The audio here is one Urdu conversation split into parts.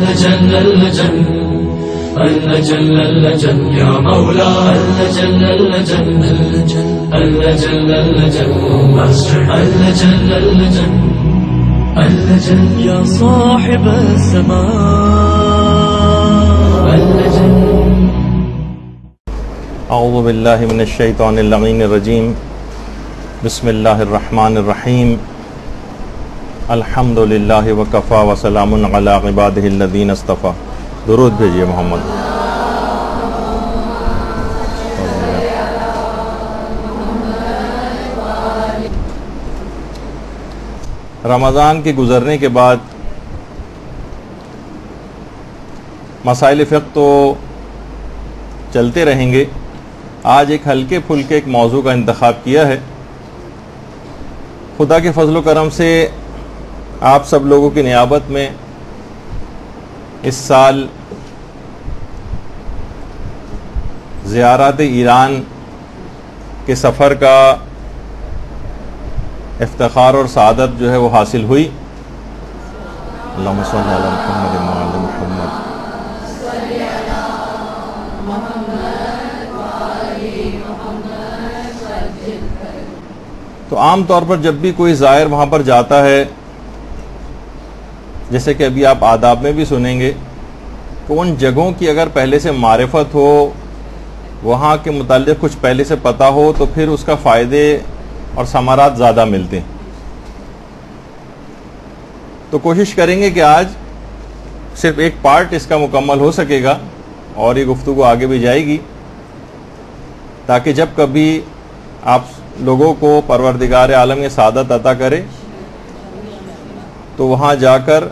اللجن اللجن اللجن اللجن يا مولا اللجن اللجن اللجن اللجن اللجن اللجن اللجن يا صاحب السماء اللجن. اعوذ باللہ من الشیطان اللعین الرجیم. بسم اللہ الرحمن الرحیم. الحمد للہ وکفا وسلام علی عبادہ الذین اصطفیٰ. درود بھیجیے محمد. رمضان کے گزرنے کے بعد مسائل فقہ تو چلتے رہیں گے. آج ایک ہلکے پھلکے ایک موضوع کا انتخاب کیا ہے. خدا کے فضل و کرم سے آپ سب لوگوں کی نیابت میں اس سال زیارت ایران کے سفر کا افتخار اور سعادت جو ہے وہ حاصل ہوئی. اللہم صلی علی محمد وعلی محمد. تو عام طور پر جب بھی کوئی زائر وہاں پر جاتا ہے، جیسے کہ ابھی آپ آداب میں بھی سنیں گے کہ ان جگہوں کی اگر پہلے سے معرفت ہو، وہاں کے متعلق کچھ پہلے سے پتہ ہو، تو پھر اس کا فائدے اور ثمرات زیادہ ملتے ہیں. تو کوشش کریں گے کہ آج صرف ایک پارٹ اس کا مکمل ہو سکے گا اور یہ گفتگو آگے بھی جائے گی، تاکہ جب کبھی آپ لوگوں کو پروردگار عالم یہ سعادت عطا کرے تو وہاں جا کر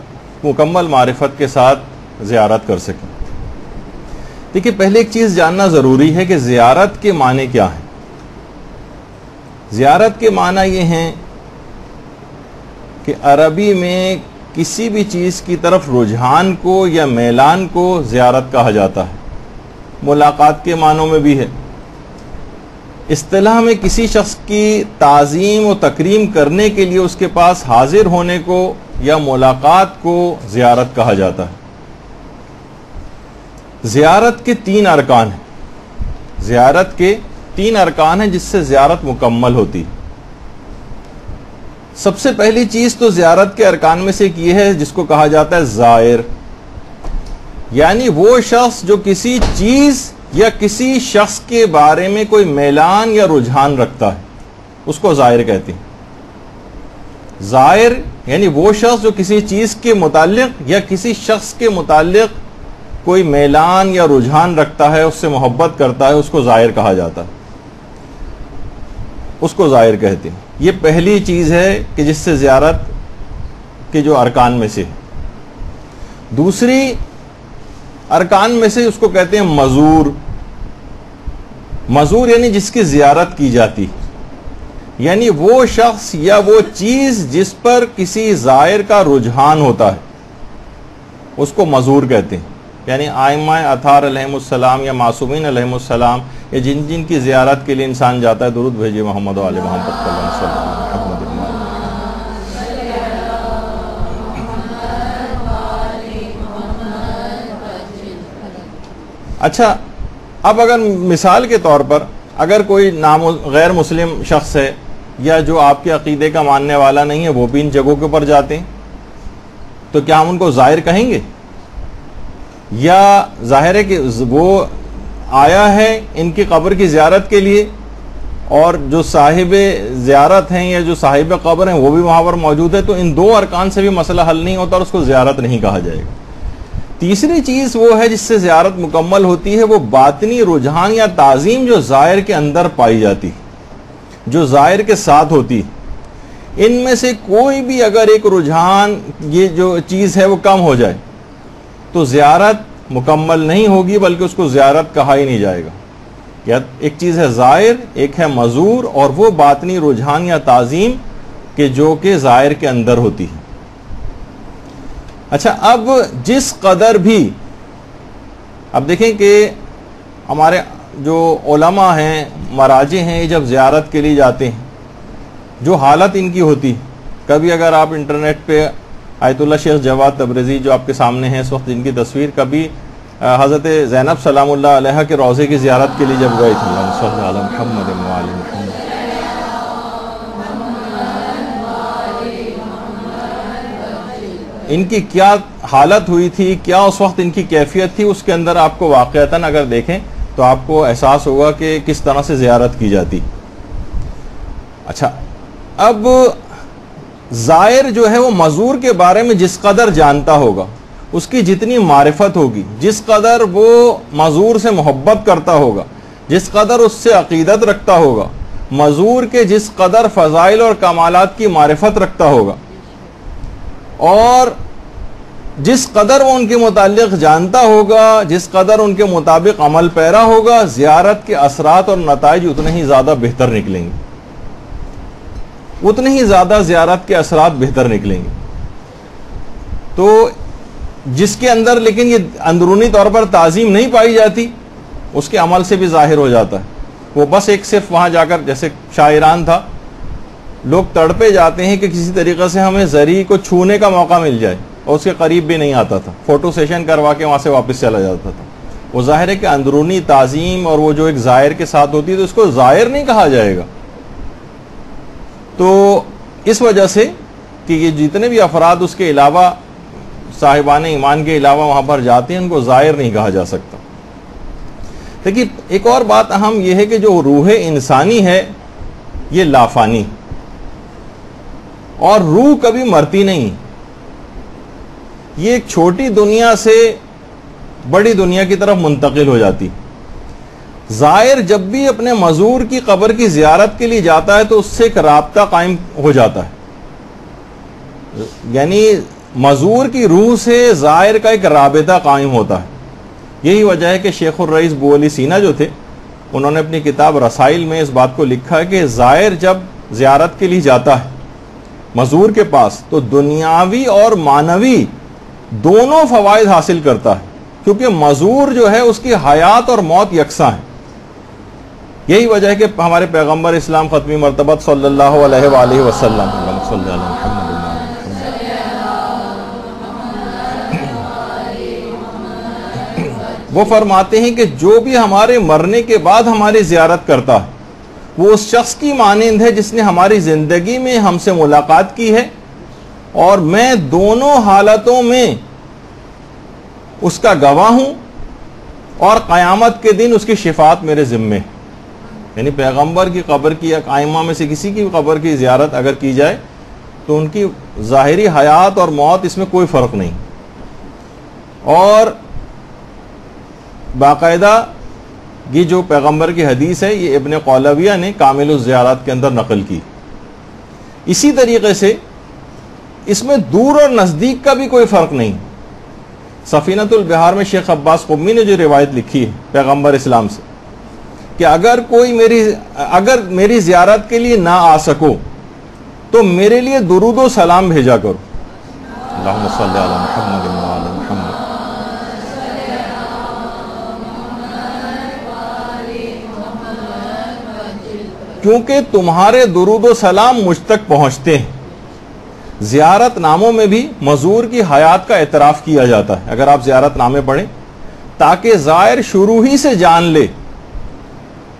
مکمل معرفت کے ساتھ زیارت کر سکیں. دیکھیے، پہلے ایک چیز جاننا ضروری ہے کہ زیارت کے معنی کیا ہیں. زیارت کے معنی یہ ہیں کہ عربی میں کسی بھی چیز کی طرف رجحان کو یا میلان کو زیارت کہا جاتا ہے. ملاقات کے معنوں میں بھی ہے. اصطلاح میں کسی شخص کی تعظیم و تکریم کرنے کے لیے اس کے پاس حاضر ہونے کو یا ملاقات کو زیارت کہا جاتا ہے. زیارت کے 3 ارکان ہیں. زیارت کے 3 ارکان ہیں جس سے زیارت مکمل ہوتی ہے. سب سے پہلی چیز تو زیارت کے ارکان میں سے ایک یہ ہے جس کو کہا جاتا ہے زائر، یعنی وہ شخص جو کسی چیز یا کسی شخص کے بارے میں کوئی میلان یا رجحان رکھتا ہے، اس کو زائر کہتے ہیں. زائر یعنی وہ شخص جو کسی چیز کے متعلق یا کسی شخص کے متعلق کوئی میلان یا رجحان رکھتا ہے، اس سے محبت کرتا ہے، اس کو زائر کہا جاتا ہے، اس کو زائر کہتے ہیں. یہ پہلی چیز ہے کہ جس سے زیارت کے جو ارکان میں سے ہے. دوسری ارکان میں سے اس کو کہتے ہیں مزور. مزور یعنی جس کی زیارت کی جاتی، یعنی وہ شخص یا وہ چیز جس پر کسی زائر کا رجحان ہوتا ہے، اس کو مزور کہتے ہیں. یعنی آئمہ اطہار علیہم السلام یا معصومین علیہم السلام یا جن کی زیارت کے لیے انسان جاتا ہے. درود بھیجیے محمد و آل محمد صلی اللہ علیہ وسلم. اچھا، اب اگر مثال کے طور پر اگر کوئی غیر مسلم شخص ہے یا جو آپ کے عقیدے کا ماننے والا نہیں ہے، وہ بھی ان جگہوں کے اوپر جاتے ہیں، تو کیا ہم ان کو زائر کہیں گے؟ یا ظاہر ہے کہ وہ آیا ہے ان کی قبر کی زیارت کے لیے، اور جو صاحب زیارت ہیں یا جو صاحب قبر ہیں وہ بھی وہاں پر موجود ہے، تو ان 2 ارکان سے بھی مسئلہ حل نہیں ہوتا اور اس کو زیارت نہیں کہا جائے گا. تیسری چیز وہ ہے جس سے زیارت مکمل ہوتی ہے، وہ باطنی رجحان یا تعظیم جو زائر کے اندر پائی جاتی، جو زائر کے ساتھ ہوتی. ان میں سے کوئی بھی اگر ایک رجحان، یہ جو چیز ہے وہ کم ہو جائے تو زیارت مکمل نہیں ہوگی، بلکہ اس کو زیارت کہا ہی نہیں جائے گا. یا ایک چیز ہے زائر، ایک ہے مزور، اور وہ باطنی رجحان یا تعظیم کہ جو کہ زائر کے اندر ہوتی ہے. اچھا، اب جس قدر بھی اب دیکھیں کہ ہمارے جو علماء ہیں، مراجع ہیں، جب زیارت کے لیے جاتے ہیں، جو حالت ان کی ہوتی، کبھی اگر آپ انٹرنیٹ پہ آیت اللہ شیخ جواد تبریزی جو آپ کے سامنے ہیں اس وقت، جن کی تصویر کبھی حضرت زینب سلام اللہ علیہ کے روضے کی زیارت کے لیے جب گئے تھے، اللہم صلی علی محمد و آل محمد، ان کی کیا حالت ہوئی تھی، کیا اس وقت ان کی کیفیت تھی، اس کے اندر آپ کو واقعتاً اگر دیکھیں تو آپ کو احساس ہوگا کہ کس طرح سے زیارت کی جاتی۔ اچھا، اب زائر جو ہے وہ مزور کے بارے میں جس قدر جانتا ہوگا، اس کی جتنی معرفت ہوگی، جس قدر وہ مزور سے محبت کرتا ہوگا، جس قدر اس سے عقیدت رکھتا ہوگا، مزور کے جس قدر فضائل اور کمالات کی معرفت رکھتا ہوگا، اور جس قدر وہ ان کے متعلق جانتا ہوگا، جس قدر ان کے مطابق عمل پیرا ہوگا، زیارت کے اثرات اور نتائج اتنے ہی زیادہ بہتر نکلیں گے، اتنے ہی زیادہ زیارت کے اثرات بہتر نکلیں گے۔ تو جس کے اندر لیکن یہ اندرونی طور پر تعظیم نہیں پائی جاتی، اس کے عمل سے بھی ظاہر ہو جاتا ہے۔ وہ بس ایک صرف وہاں جا کر، جیسے شاعران تھا، لوگ تڑپے جاتے ہیں کہ کسی طریقے سے ہمیں زری کو چھونے کا موقع مل جائے، اور اس کے قریب بھی نہیں آتا تھا، فوٹو سیشن کروا کے وہاں سے واپس چلا جاتا تھا۔ وہ ظاہر ہے کہ اندرونی تعظیم اور وہ جو ایک زائر کے ساتھ ہوتی ہے، تو اس کو زائر نہیں کہا جائے گا۔ تو اس وجہ سے کہ یہ جتنے بھی افراد اس کے علاوہ، صاحبان ایمان کے علاوہ وہاں پر جاتے ہیں، ان کو زائر نہیں کہا جا سکتا۔ لیکن ایک اور بات اہم یہ ہے کہ جو روح انسانی ہے یہ لافانی، اور روح کبھی مرتی نہیں، یہ ایک چھوٹی دنیا سے بڑی دنیا کی طرف منتقل ہو جاتی۔ زائر جب بھی اپنے مزور کی قبر کی زیارت کے لیے جاتا ہے تو اس سے ایک رابطہ قائم ہو جاتا ہے، یعنی مزور کی روح سے زائر کا ایک رابطہ قائم ہوتا ہے۔ یہی وجہ ہے کہ شیخ الرئیس بو علی سینا جو تھے، انہوں نے اپنی کتاب رسائل میں اس بات کو لکھا ہے کہ زائر جب زیارت کے لیے جاتا ہے مزور کے پاس تو دنیاوی اور معنوی دونوں فوائد حاصل کرتا ہے، کیونکہ مزور جو ہے اس کی حیات اور موت یکساں ہے۔ یہی وجہ ہے کہ ہمارے پیغمبر اسلام ختمی مرتبہ صلی اللہ علیہ وآلہ وسلم صلی اللہ علیہ وسلم وہ فرماتے ہیں کہ جو بھی ہمارے مرنے کے بعد ہماری زیارت کرتا ہے وہ اس شخص کی مانند ہے جس نے ہماری زندگی میں ہم سے ملاقات کی ہے، اور میں دونوں حالتوں میں اس کا گواہ ہوں، اور قیامت کے دن اس کی شفاعت میرے ذمے۔ یعنی پیغمبر کی قبر کی یا قائمہ میں سے کسی کی قبر کی زیارت اگر کی جائے تو ان کی ظاہری حیات اور موت اس میں کوئی فرق نہیں، اور باقاعدہ یہ جو پیغمبر کی حدیث ہے یہ ابن قولویہ نے کامل الزیارات کے اندر نقل کی۔ اسی طریقے سے اس میں دور اور نزدیک کا بھی کوئی فرق نہیں۔ سفینۃ البحار میں شیخ عباس قمی نے جو روایت لکھی ہے پیغمبر اسلام سے کہ اگر میری زیارت کے لیے نہ آ سکو تو میرے لیے درود و سلام بھیجا کرو، اللہم صلی علی محمد و آل محمد۔ کیونکہ تمہارے درود و سلام مجھ تک پہنچتے ہیں۔ زیارت ناموں میں بھی مزور کی حیات کا اعتراف کیا جاتا ہے اگر آپ زیارت نامے پڑھیں، تاکہ زائر شروع ہی سے جان لے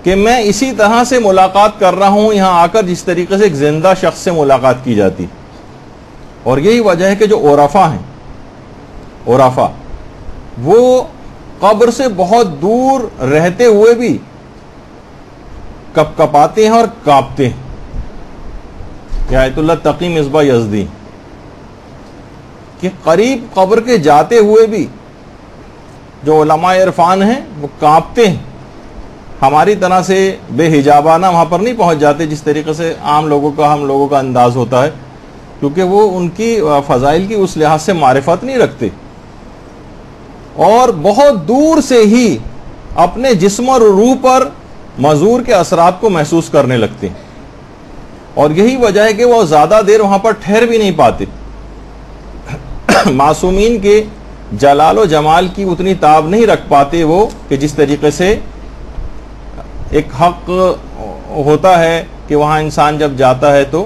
کہ میں اسی طرح سے ملاقات کر رہا ہوں یہاں آ کر جس طریقے سے ایک زندہ شخص سے ملاقات کی جاتی۔ اور یہی وجہ ہے کہ جو عرفا ہیں، عرفا وہ قبر سے بہت دور رہتے ہوئے بھی کپ کپاتے ہیں اور کانپتے ہیں۔ کہ آیت اللہ تقی مصباح یزدی کہ قریب قبر کے جاتے ہوئے بھی جو علماء عرفان ہیں وہ کانپتے ہیں۔ ہماری طرح سے بے حجابانہ وہاں پر نہیں پہنچ جاتے جس طریقے سے عام لوگوں کا ہم لوگوں کا انداز ہوتا ہے، کیونکہ وہ ان کی فضائل کی اس لحاظ سے معرفت نہیں رکھتے، اور بہت دور سے ہی اپنے جسم اور روح پر مزور کے اثرات کو محسوس کرنے لگتے ہیں۔ اور یہی وجہ ہے کہ وہ زیادہ دیر وہاں پر ٹھہر بھی نہیں پاتے۔ معصومین کے جلال و جمال کی اتنی تاب نہیں رکھ پاتے وہ کہ جس طریقے سے ایک حق ہوتا ہے کہ وہاں انسان جب جاتا ہے تو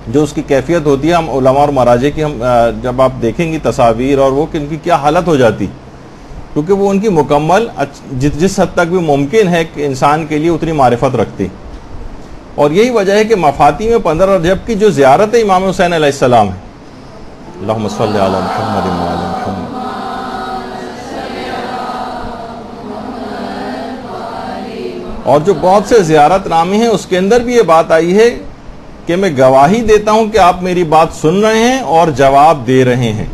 جو اس کی کیفیت ہوتی ہے، ہم علماء اور مراجع کی ہم جب آپ دیکھیں گی تصاویر اور وہ کہ ان کی کیا حالت ہو جاتی، کیونکہ وہ ان کی مکمل جس حد تک بھی ممکن ہے کہ انسان کے لیے اتنی معرفت رکھتی. اور یہی وجہ ہے کہ مفاتی میں 15 رجب کی جو زیارت امام حسین علیہ السلام ہے، اللہم صلی علی محمد و علی محمد، اور جو بہت سے زیارت نامے ہیں اس کے اندر بھی یہ بات آئی ہے کہ میں گواہی دیتا ہوں کہ آپ میری بات سن رہے ہیں اور جواب دے رہے ہیں.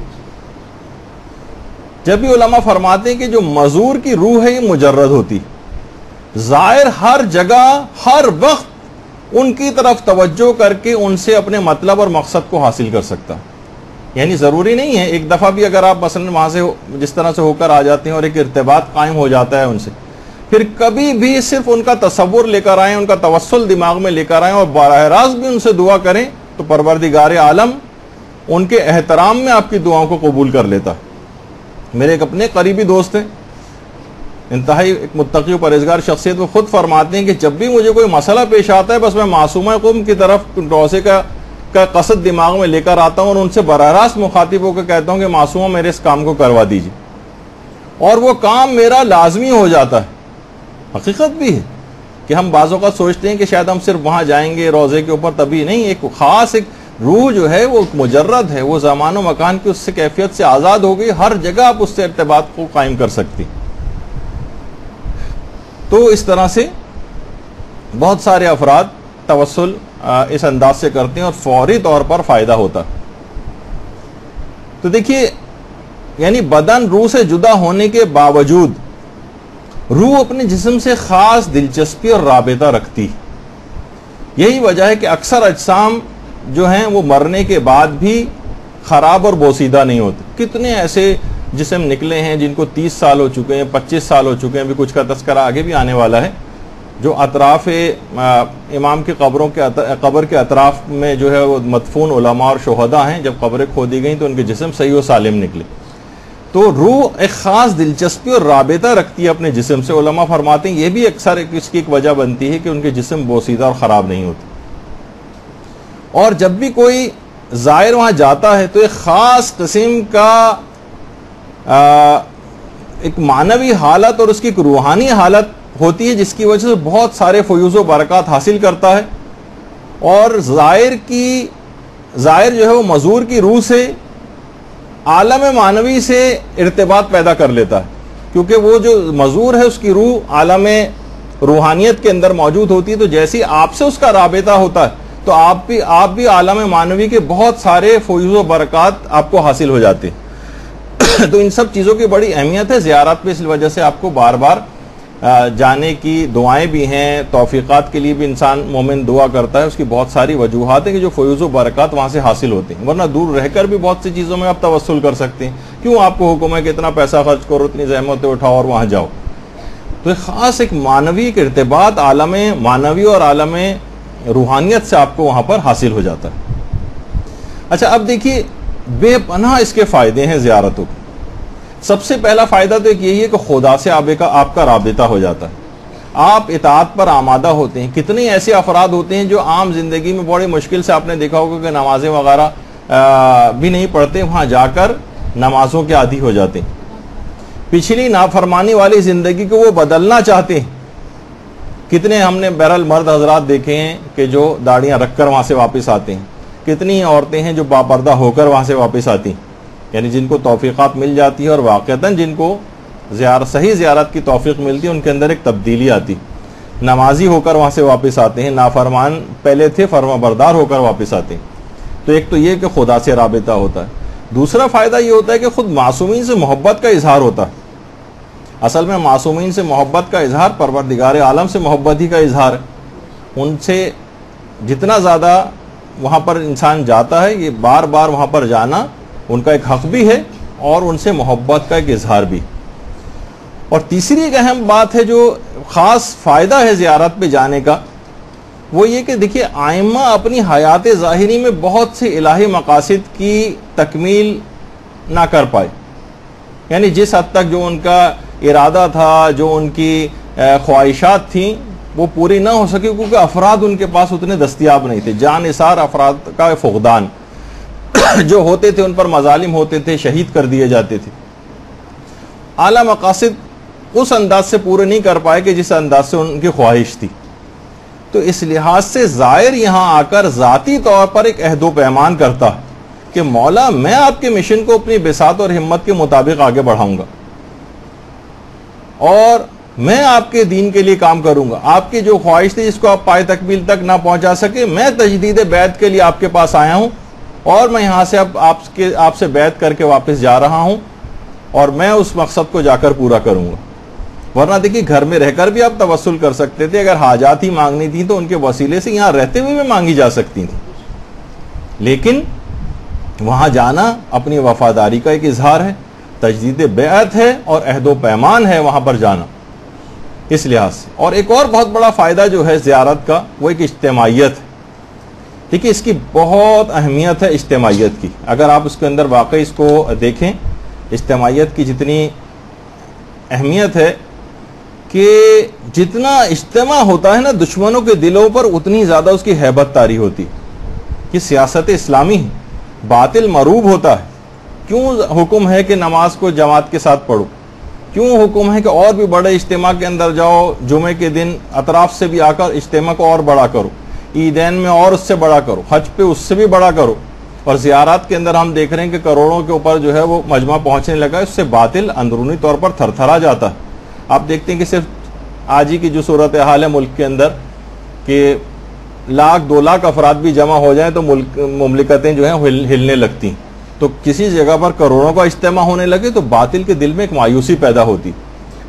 جب بھی علماء فرماتے ہیں کہ جو مزور کی روح ہے یہ مجرد ہوتی، زائر ہر جگہ ہر وقت ان کی طرف توجہ کر کے ان سے اپنے مطلب اور مقصد کو حاصل کر سکتا. یعنی ضروری نہیں ہے ایک دفعہ بھی اگر آپ مثلا وہاں سے جس طرح سے ہو کر آ جاتے ہیں اور ایک ارتباط قائم ہو جاتا ہے ان سے، پھر کبھی بھی صرف ان کا تصور لے کر آئیں، ان کا توسل دماغ میں لے کر آئیں اور براہ راست بھی ان سے دعا کریں تو پروردگار عالم ان کے احترام میں آپ کی دعاؤں کو قبول کر لیتا. میرے ایک اپنے قریبی دوست ہیں، انتہائی ایک متقی و پرہیزگار شخصیت، وہ خود فرماتے ہیں کہ جب بھی مجھے کوئی مسئلہ پیش آتا ہے بس میں معصومہ قوم کی طرف روزے کا قصد دماغ میں لے کر آتا ہوں اور ان سے براہ راست مخاطب ہو کر کہتا ہوں کہ معصومہ میرے اس کام کو کروا دیجیے، اور وہ کام میرا لازمی ہو جاتا ہے. حقیقت بھی ہے کہ ہم بعض اوقات سوچتے ہیں کہ شاید ہم صرف وہاں جائیں گے روزے کے اوپر، تبھی نہیں. ایک خاص ایک روح جو ہے وہ مجرد ہے، وہ زمان و مکان کی اس سے کیفیت سے آزاد ہو گئی، ہر جگہ آپ اس سے ارتباط کو قائم کر سکتی. تو اس طرح سے بہت سارے افراد توسل اس انداز سے کرتے ہیں اور فوری طور پر فائدہ ہوتا. تو دیکھیے، یعنی بدن روح سے جدا ہونے کے باوجود روح اپنے جسم سے خاص دلچسپی اور رابطہ رکھتی. یہی وجہ ہے کہ اکثر اجسام جو ہیں وہ مرنے کے بعد بھی خراب اور بوسیدہ نہیں ہوتے. کتنے ایسے جسم نکلے ہیں جن کو 30 سال ہو چکے ہیں، 25 سال ہو چکے ہیں، ابھی کچھ کا تذکرہ آگے بھی آنے والا ہے، جو اطراف امام کی قبر کے اطراف میں جو ہے وہ مدفون علماء اور شہداء ہیں. جب قبریں کھودی گئیں تو ان کے جسم صحیح و سالم نکلے. تو روح ایک خاص دلچسپی اور رابطہ رکھتی ہے اپنے جسم سے. علماء فرماتے ہیں یہ بھی اکثر اس کی ایک وجہ بنتی ہے کہ ان کے جسم بوسیدہ اور خراب نہیں ہوتے. اور جب بھی کوئی زائر وہاں جاتا ہے تو ایک خاص قسم کا ایک معنوی حالت اور اس کی ایک روحانی حالت ہوتی ہے جس کی وجہ سے بہت سارے فیوز و برکات حاصل کرتا ہے. اور زائر جو ہے وہ مزور کی روح سے عالم معنوی سے ارتباط پیدا کر لیتا ہے، کیونکہ وہ جو مزور ہے اس کی روح عالم روحانیت کے اندر موجود ہوتی ہے. تو جیسی آپ سے اس کا رابطہ ہوتا ہے تو آپ بھی عالم معنوی کے بہت سارے فیوز و برکات آپ کو حاصل ہو جاتے ہیں. تو ان سب چیزوں کی بڑی اہمیت ہے زیارت پہ، اس وجہ سے آپ کو بار بار جانے کی دعائیں بھی ہیں، توفیقات کے لیے بھی انسان مومن دعا کرتا ہے. اس کی بہت ساری وجوہات ہیں کہ جو فیوز و برکات وہاں سے حاصل ہوتے ہیں، ورنہ دور رہ کر بھی بہت سی چیزوں میں آپ توسل کر سکتے ہیں. کیوں آپ کو حکم ہے کہ اتنا پیسہ خرچ کرو، اتنی زحمتیں اٹھاؤ اور وہاں جاؤ. تو ایک خاص ایک معنوی ایک ارتباط عالم معنوی اور عالم روحانیت سے آپ کو وہاں پر حاصل ہو جاتا ہے. اچھا، اب دیکھیے بے پناہ اس کے فائدے ہیں زیارتوں کے. سب سے پہلا فائدہ تو ایک یہی ہے کہ خدا سے آپ کا رابطہ ہو جاتا ہے، آپ اطاعت پر آمادہ ہوتے ہیں. کتنے ایسے افراد ہوتے ہیں جو عام زندگی میں بڑی مشکل سے آپ نے دیکھا ہوگا کہ نمازیں وغیرہ بھی نہیں پڑھتے، وہاں جا کر نمازوں کے عادی ہو جاتے ہیں. پچھلی نافرمانی والی زندگی کو وہ بدلنا چاہتے ہیں. کتنے ہم نے بہرحال مرد حضرات دیکھے ہیں کہ جو داڑیاں رکھ کر وہاں سے واپس آتے ہیں. کتنی عورتیں ہیں جو باپردہ ہو کر وہاں سے واپس آتی ہیں، یعنی جن کو توفیقات مل جاتی ہے اور واقعتاً جن کو صحیح زیارت کی توفیق ملتی ہے، ان کے اندر ایک تبدیلی آتی. نمازی ہو کر وہاں سے واپس آتے ہیں، نافرمان پہلے تھے فرما بردار ہو کر واپس آتے ہیں. تو ایک تو یہ کہ خدا سے رابطہ ہوتا ہے. دوسرا فائدہ یہ ہوتا ہے کہ خود معصومین سے محبت کا اظہار ہوتا ہے. اصل میں معصومین سے محبت کا اظہار پروردگار عالم سے محبت ہی کا اظہار ہے. ان سے جتنا زیادہ وہاں پر انسان جاتا ہے، یہ بار بار وہاں پر جانا ان کا ایک حق بھی ہے اور ان سے محبت کا ایک اظہار بھی. اور تیسری ایک اہم بات ہے جو خاص فائدہ ہے زیارت پہ جانے کا، وہ یہ کہ دیکھیے آئمہ اپنی حیات ظاہری میں بہت سے الہی مقاصد کی تکمیل نہ کر پائے. یعنی جس حد تک جو ان کا ارادہ تھا، جو ان کی خواہشات تھیں، وہ پوری نہ ہو سکی کیونکہ افراد ان کے پاس اتنے دستیاب نہیں تھے. جان نثار افراد کا فقدان جو ہوتے تھے، ان پر مظالم ہوتے تھے، شہید کر دیے جاتے تھے. اعلیٰ مقاصد اس انداز سے پورے نہیں کر پائے کہ جس انداز سے ان کی خواہش تھی. تو اس لحاظ سے زائر یہاں آ کر ذاتی طور پر ایک عہد و پیمان کرتا ہے کہ مولا میں آپ کے مشن کو اپنی بساط اور ہمت کے مطابق آگے بڑھاؤں گا اور میں آپ کے دین کے لیے کام کروں گا. آپ کی جو خواہش تھی جس کو آپ پائے تکمیل تک نہ پہنچا سکے، میں تجدید بیعت کے لیے آپ کے پاس آیا ہوں اور میں یہاں سے اب آپ سے بیعت کر کے واپس جا رہا ہوں اور میں اس مقصد کو جا کر پورا کروں گا. ورنہ دیکھیے گھر میں رہ کر بھی آپ توسل کر سکتے تھے، اگر حاجات ہی مانگنی تھی تو ان کے وسیلے سے یہاں رہتے ہوئے بھی مانگی جا سکتی تھی، لیکن وہاں جانا اپنی وفاداری کا ایک اظہار ہے، تجدید بیعت ہے اور عہد و پیمان ہے وہاں پر جانا اس لحاظ سے. اور ایک اور بہت بڑا فائدہ جو ہے زیارت کا وہ ایک اجتماعیت ہے. دیکھیے اس کی بہت اہمیت ہے اجتماعیت کی. اگر آپ اس کے اندر واقعی اس کو دیکھیں، اجتماعیت کی جتنی اہمیت ہے کہ جتنا اجتماع ہوتا ہے نا دشمنوں کے دلوں پر اتنی زیادہ اس کی ہیبت طاری ہوتی. یہ سیاست اسلامی ہے، باطل مروب ہوتا ہے. کیوں حکم ہے کہ نماز کو جماعت کے ساتھ پڑھو؟ کیوں حکم ہے کہ اور بھی بڑے اجتماع کے اندر جاؤ، جمعے کے دن اطراف سے بھی آ کر اجتماع کو اور بڑا کرو، عیدین میں اور اس سے بڑا کرو، حج پہ اس سے بھی بڑا کرو. اور زیارات کے اندر ہم دیکھ رہے ہیں کہ کروڑوں کے اوپر جو ہے وہ مجمع پہنچنے لگا ہے. اس سے باطل اندرونی طور پر تھر تھرا جاتا ہے. آپ دیکھتے ہیں کہ صرف آج ہی کی جو صورتحال ہے ملک کے اندر کہ 1,00,000 2 لاکھ افراد بھی جمع ہو جائیں تو مملکتیں جو ہیں ہلنے لگتی ہیں. تو کسی جگہ پر کروڑوں کا اجتماع ہونے لگے تو باطل کے دل میں ایک مایوسی پیدا ہوتی.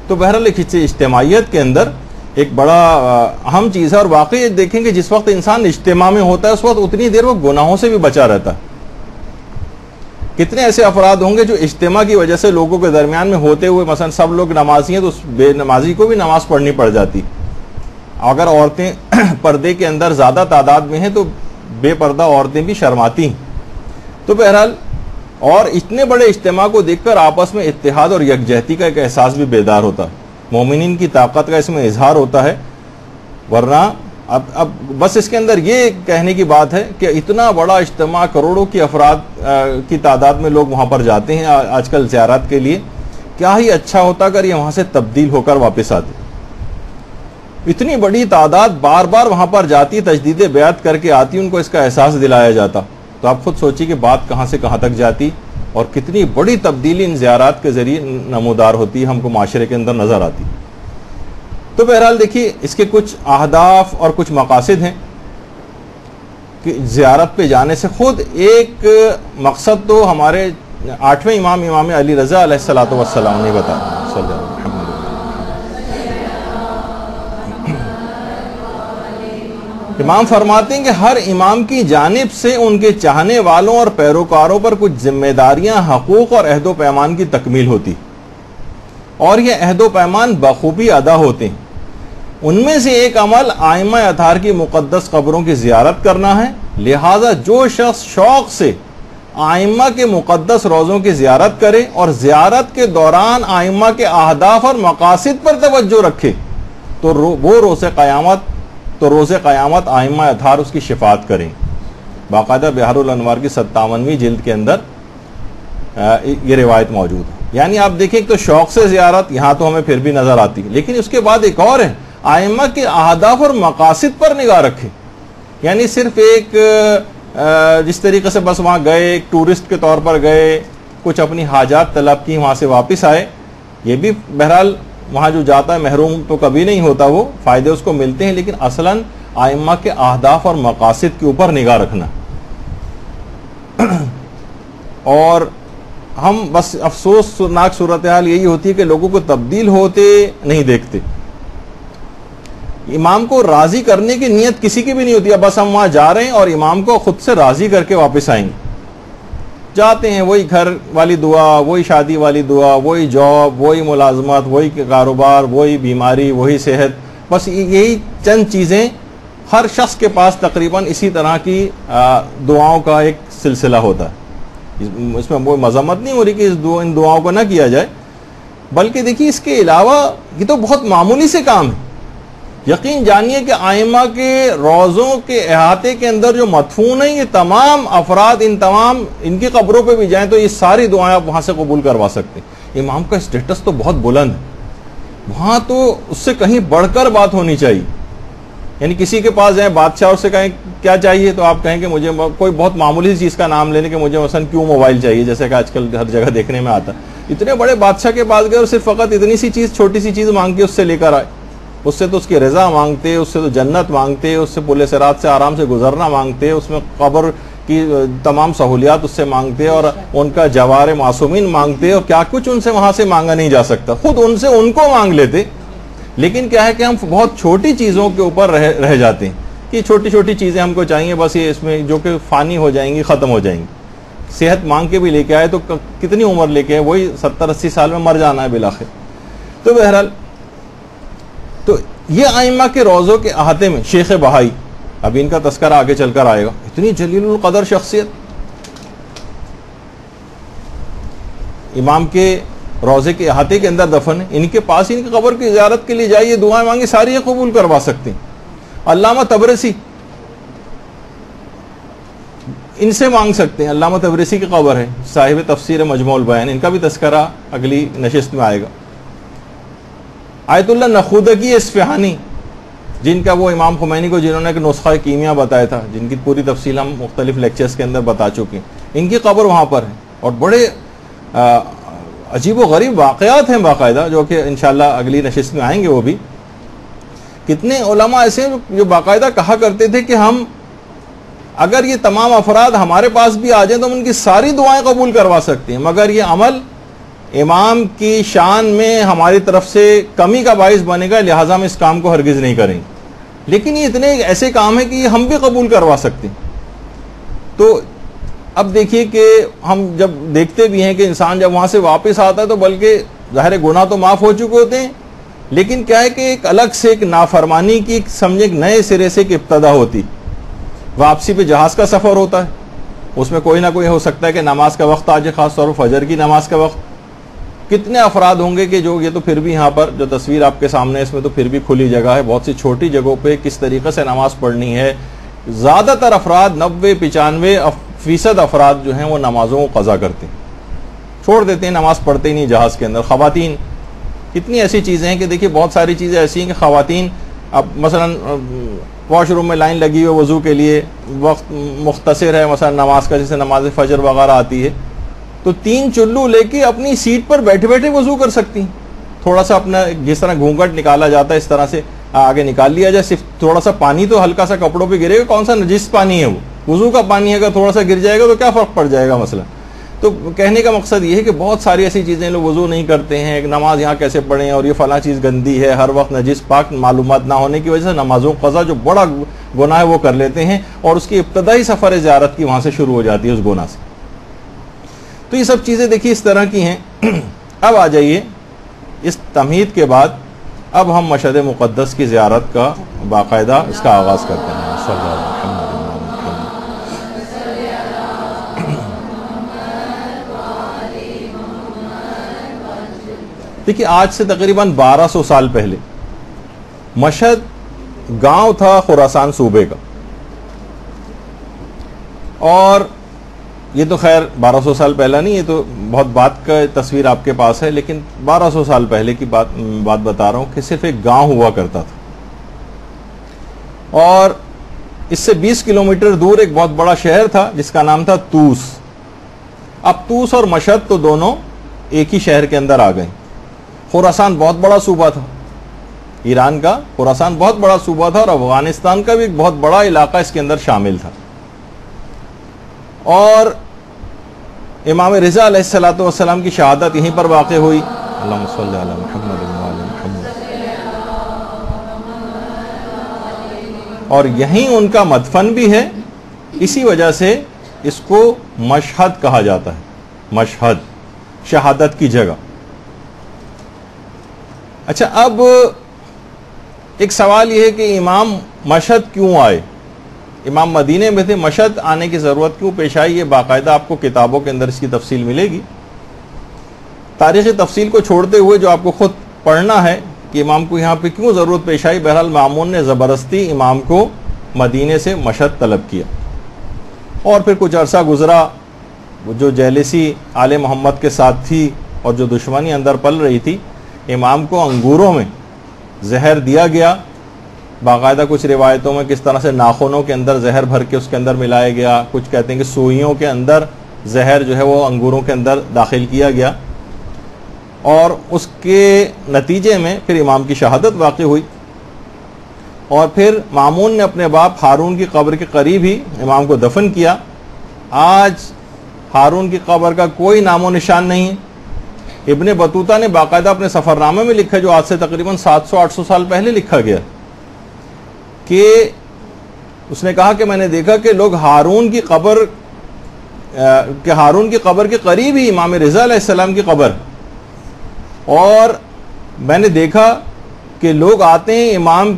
تو بہرحال اجتماعیت کے اندر ایک بڑا اہم چیز ہے. اور واقعی دیکھیں کہ جس وقت انسان اجتماع میں ہوتا ہے اس وقت اتنی دیر وہ گناہوں سے بھی بچا رہتا ہے. کتنے ایسے افراد ہوں گے جو اجتماع کی وجہ سے لوگوں کے درمیان میں ہوتے ہوئے، مثلا سب لوگ نمازی ہیں تو اس بے نمازی کو بھی نماز پڑھنی پڑ جاتی. اگر عورتیں پردے کے اندر زیادہ تعداد میں ہیں تو بے پردہ عورتیں بھی شرماتی ہیں. تو بہرحال اور اتنے بڑے اجتماع کو دیکھ کر آپس میں اتحاد اور یکجہتی کا ایک احساس بھی بیدار ہوتا ہے. مومنین کی طاقت کا اس میں اظہار ہوتا ہے. ورنہ اب بس اس کے اندر یہ کہنے کی بات ہے کہ اتنا بڑا اجتماع، کروڑوں کی افراد کی تعداد میں لوگ وہاں پر جاتے ہیں آج کل زیارت کے لیے. کیا ہی اچھا ہوتا اگر یہ وہاں سے تبدیل ہو کر واپس آتے. اتنی بڑی تعداد بار بار وہاں پر جاتی، تجدید بیعت کر کے آتی، ان کو اس کا احساس دلایا جاتا. تو آپ خود سوچیے کہ بات کہاں سے کہاں تک جاتی اور کتنی بڑی تبدیلی ان زیارات کے ذریعے نمودار ہوتی، ہم کو معاشرے کے اندر نظر آتی. تو بہرحال دیکھیے اس کے کچھ اہداف اور کچھ مقاصد ہیں کہ زیارت پہ جانے سے خود ایک مقصد تو ہمارے 8ویں امام علی رضا علیہ الصلوۃ والسلام نے بتایا صلی اللہ علیہ وسلم. امام فرماتے ہیں کہ ہر امام کی جانب سے ان کے چاہنے والوں اور پیروکاروں پر کچھ ذمہ داریاں، حقوق اور عہد و پیمان کی تکمیل ہوتی اور یہ عہد و پیمان بخوبی ادا ہوتے ہیں. ان میں سے ایک عمل ائمہ اطہار کی مقدس قبروں کی زیارت کرنا ہے. لہذا جو شخص شوق سے ائمہ کے مقدس روضوں کی زیارت کرے اور زیارت کے دوران ائمہ کے اہداف اور مقاصد پر توجہ رکھے تو وہ روز قیامت ائمہ اطہار اس کی شفاعت کریں. باقاعدہ بحار الانوار کی 57ویں جلد کے اندر یہ روایت موجود ہے. یعنی آپ دیکھیں ایک تو شوق سے زیارت یہاں تو ہمیں پھر بھی نظر آتی، لیکن اس کے بعد ایک اور ہے ائمہ کے اہداف اور مقاصد پر نگاہ رکھے. یعنی صرف ایک جس طریقے سے بس وہاں گئے، ایک ٹورسٹ کے طور پر گئے، کچھ اپنی حاجات طلب کی، وہاں سے واپس آئے، یہ بھی بہرحال وہاں جو جاتا ہے محروم تو کبھی نہیں ہوتا، وہ فائدے اس کو ملتے ہیں، لیکن اصلاً ائمہ کے اہداف اور مقاصد کے اوپر نگاہ رکھنا. اور ہم بس افسوسناک صورتحال یہی ہوتی ہے کہ لوگوں کو تبدیل ہوتے نہیں دیکھتے. امام کو راضی کرنے کی نیت کسی کی بھی نہیں ہوتی. اب بس ہم وہاں جا رہے ہیں اور امام کو خود سے راضی کر کے واپس آئیں گے. جاتے ہیں وہی گھر والی دعا، وہی شادی والی دعا، وہی جاب، وہی ملازمت، وہی کاروبار، وہی بیماری، وہی صحت. بس یہی چند چیزیں ہر شخص کے پاس تقریباً اسی طرح کی دعاؤں کا ایک سلسلہ ہوتا ہے. اس میں کوئی مذمت نہیں ہو رہی کہ ان دعاؤں کو نہ کیا جائے، بلکہ دیکھیے اس کے علاوہ یہ تو بہت معمولی سے کام ہے. یقین جانیے کہ آئمہ کے روزوں کے احاطے کے اندر جو مدفون ہیں یہ تمام افراد ان کی قبروں پہ بھی جائیں تو یہ ساری دعائیں آپ وہاں سے قبول کروا سکتے ہیں۔ امام کا اسٹیٹس تو بہت بلند ہے، وہاں تو اس سے کہیں بڑھ کر بات ہونی چاہیے۔ یعنی کسی کے پاس جائیں بادشاہ سے کہیں کیا چاہیے تو آپ کہیں کہ مجھے کوئی بہت معمولی چیز کا نام لینے کہ مجھے مثلا کیوں موبائل چاہیے، جیسے کہ آج کل ہر جگہ دیکھنے میں آتا ہے۔ اتنے بڑے بادشاہ کے پاس گئے اور صرف فقط اتنی سی چیز، چھوٹی سی چیز مانگ کے اس سے لے کر آئے، اس سے تو اس کی رضا مانگتے، اس سے تو جنت مانگتے، اس سے پل صراط سے آرام سے گزرنا مانگتے، اس میں قبر کی تمام سہولیات اس سے مانگتے اور ان کا جوار معصومین مانگتے، اور کیا کچھ ان سے وہاں سے مانگا نہیں جا سکتا، خود ان سے ان کو مانگ لیتے۔ لیکن کیا ہے کہ ہم بہت چھوٹی چیزوں کے اوپر رہ جاتے ہیں کہ چھوٹی چھوٹی چیزیں ہم کو چاہیے، بس یہ اس میں جو کہ فانی ہو جائیں گی، ختم ہو جائیں گی۔ صحت مانگ کے بھی لے کے آئے تو کتنی عمر لے کے آئے، وہی 70-80 سال میں مر جانا ہے بالآخر۔ تو بہرحال تو یہ ائمہ کے روضوں کے احاطے میں شیخ بہائی، اب ان کا تذکرہ آگے چل کر آئے گا، اتنی جلیل القدر شخصیت، امام کے روضے کے احاطے کے اندر دفن ہے، ان کے پاس ان کی قبر کی زیارت کے لیے جائیے، دعائیں مانگی، ساری یہ قبول کروا سکتے ہیں۔ علامہ تبرسی، ان سے مانگ سکتے ہیں، علامہ تبرسی کی قبر ہے، صاحب تفسیر مجموع البیان، ان کا بھی تذکرہ اگلی نشست میں آئے گا۔ آیت اللہ نخودگی اصفہانی، جن کا وہ امام خمینی کو جنہوں نے ایک نسخہ کیمیا بتایا تھا، جن کی پوری تفصیل ہم مختلف لیکچرز کے اندر بتا چکے ہیں، ان کی قبر وہاں پر ہے، اور بڑے عجیب و غریب واقعات ہیں باقاعدہ، جو کہ انشاءاللہ اگلی نشست میں آئیں گے۔ وہ بھی کتنے علماء ایسے ہیں جو باقاعدہ کہا کرتے تھے کہ ہم اگر یہ تمام افراد ہمارے پاس بھی آ جائیں تو ہم ان کی ساری دعائیں قبول کروا سکتے ہیں، مگر یہ عمل امام کی شان میں ہماری طرف سے کمی کا باعث بنے گا، لہٰذا ہم اس کام کو ہرگز نہیں کریں گے۔ لیکن یہ اتنے ایسے کام ہیں کہ یہ ہم بھی قبول کروا سکتے ہیں۔ تو اب دیکھیے کہ ہم جب دیکھتے بھی ہیں کہ انسان جب وہاں سے واپس آتا ہے تو بلکہ ظاہر گناہ تو معاف ہو چکے ہوتے ہیں، لیکن کیا ہے کہ ایک الگ سے ایک نافرمانی کی سمجھے ایک نئے سرے سے ایک ابتدا ہوتی۔ واپسی پہ جہاز کا سفر ہوتا ہے، اس میں کوئی نہ کوئی ہو سکتا ہے کہ نماز کا وقت آ جائے، خاص طور پر فجر کی نماز کا وقت۔ کتنے افراد ہوں گے کہ جو یہ تو پھر بھی یہاں پر جو تصویر آپ کے سامنے ہے اس میں تو پھر بھی کھلی جگہ ہے، بہت سی چھوٹی جگہوں پہ کس طریقے سے نماز پڑھنی ہے۔ زیادہ تر افراد 90-95% افراد جو ہیں وہ نمازوں کو قضا کرتے ہیں، چھوڑ دیتے ہیں، نماز پڑھتے ہی نہیں جہاز کے اندر۔ خواتین، کتنی ایسی چیزیں ہیں کہ دیکھیے بہت ساری چیزیں ایسی ہیں کہ خواتین اب مثلا واش روم میں لائن لگی ہوئی وضو کے لیے، وقت مختصر ہے مثلا نماز کا، جیسے نماز فجر وغیرہ آتی ہے، تو 3 چلو لے کے اپنی سیٹ پر بیٹھے بیٹھے وضو کر سکتی ہیں۔ تھوڑا سا اپنا جس طرح گھونگھٹ نکالا جاتا ہے اس طرح سے آگے نکال لیا جائے، صرف تھوڑا سا پانی تو ہلکا سا کپڑوں پہ گرے گا، کون سا نجس پانی ہے وہ، وضو کا پانی ہے، اگر تھوڑا سا گر جائے گا تو کیا فرق پڑ جائے گا مثلا۔ تو کہنے کا مقصد یہ ہے کہ بہت ساری ایسی چیزیں لوگ وضو نہیں کرتے ہیں، ایک نماز یہاں کیسے پڑھیں اور یہ فلاں چیز گندی ہے، ہر وقت نجس پاک معلومات نہ ہونے کی وجہ سے نمازوں قضا جو بڑا گناہ ہے وہ کر لیتے ہیں، اور اس کی ابتدائی سفر زیارت کی وہاں سے شروع ہو جاتی ہے اس گناہ سے۔ تو یہ سب چیزیں دیکھیے اس طرح کی ہیں۔ اب آ جائیے اس تمہید کے بعد اب ہم مشہد مقدس کی زیارت کا باقاعدہ اس کا آغاز کرتے ہیں۔ صلی اللہ علیہ وسلم۔ دیکھیے آج سے تقریباً 1200 سال پہلے مشہد گاؤں تھا خراسان صوبے کا، اور یہ تو خیر 1200 سال پہلا نہیں، یہ تو بہت بات کا تصویر آپ کے پاس ہے، لیکن 1200 سال پہلے کی بات بتا رہا ہوں کہ صرف ایک گاؤں ہوا کرتا تھا، اور اس سے 20 کلومیٹر دور ایک بہت بڑا شہر تھا جس کا نام تھا توس۔ اب توس اور مشہد تو دونوں ایک ہی شہر کے اندر آ گئے۔ خراسان بہت بڑا صوبہ تھا، ایران کا خراسان بہت بڑا صوبہ تھا، اور افغانستان کا بھی ایک بہت بڑا علاقہ اس کے اندر شامل تھا، اور امام رضا علیہ السلام کی شہادت یہیں پر واقع ہوئی۔ اللہم صلی علی محمد وعلی محمد۔ اور یہیں ان کا مدفن بھی ہے، اسی وجہ سے اس کو مشہد کہا جاتا ہے، مشہد، شہادت کی جگہ۔ اچھا، اب ایک سوال یہ ہے کہ امام مشہد کیوں آئے؟ امام مدینے میں تھے، مشہد آنے کی ضرورت کیوں پیش آئی؟ یہ باقاعدہ آپ کو کتابوں کے اندر اس کی تفصیل ملے گی۔ تاریخی تفصیل کو چھوڑتے ہوئے جو آپ کو خود پڑھنا ہے کہ امام کو یہاں پہ کیوں ضرورت پیش آئی. بہرحال مامون نے زبردستی امام کو مدینے سے مشہد طلب کیا. اور پھر کچھ عرصہ گزرا. جو جیلسی آل محمد کے ساتھ تھی اور جو دشمنی اندر پل رہی تھی، امام کو انگوروں میں زہر دیا گیا. باقاعدہ کچھ روایتوں میں کس طرح سے ناخنوں کے اندر زہر بھر کے اس کے اندر ملایا گیا. کچھ کہتے ہیں کہ سوئیوں کے اندر زہر جو ہے وہ انگوروں کے اندر داخل کیا گیا، اور اس کے نتیجے میں پھر امام کی شہادت واقع ہوئی. اور پھر مامون نے اپنے باپ ہارون کی قبر کے قریب ہی امام کو دفن کیا. آج ہارون کی قبر کا کوئی نام و نشان نہیں ہے. ابن بطوطہ نے باقاعدہ اپنے سفر نامے میں لکھا، جو آج سے تقریباً 700-800 سال پہلے لکھا گیا، کہ اس نے کہا کہ میں نے دیکھا کہ لوگ ہارون کی قبر کے قریب ہی امام رضا علیہ السلام کی قبر، اور میں نے دیکھا کہ لوگ آتے ہیں امام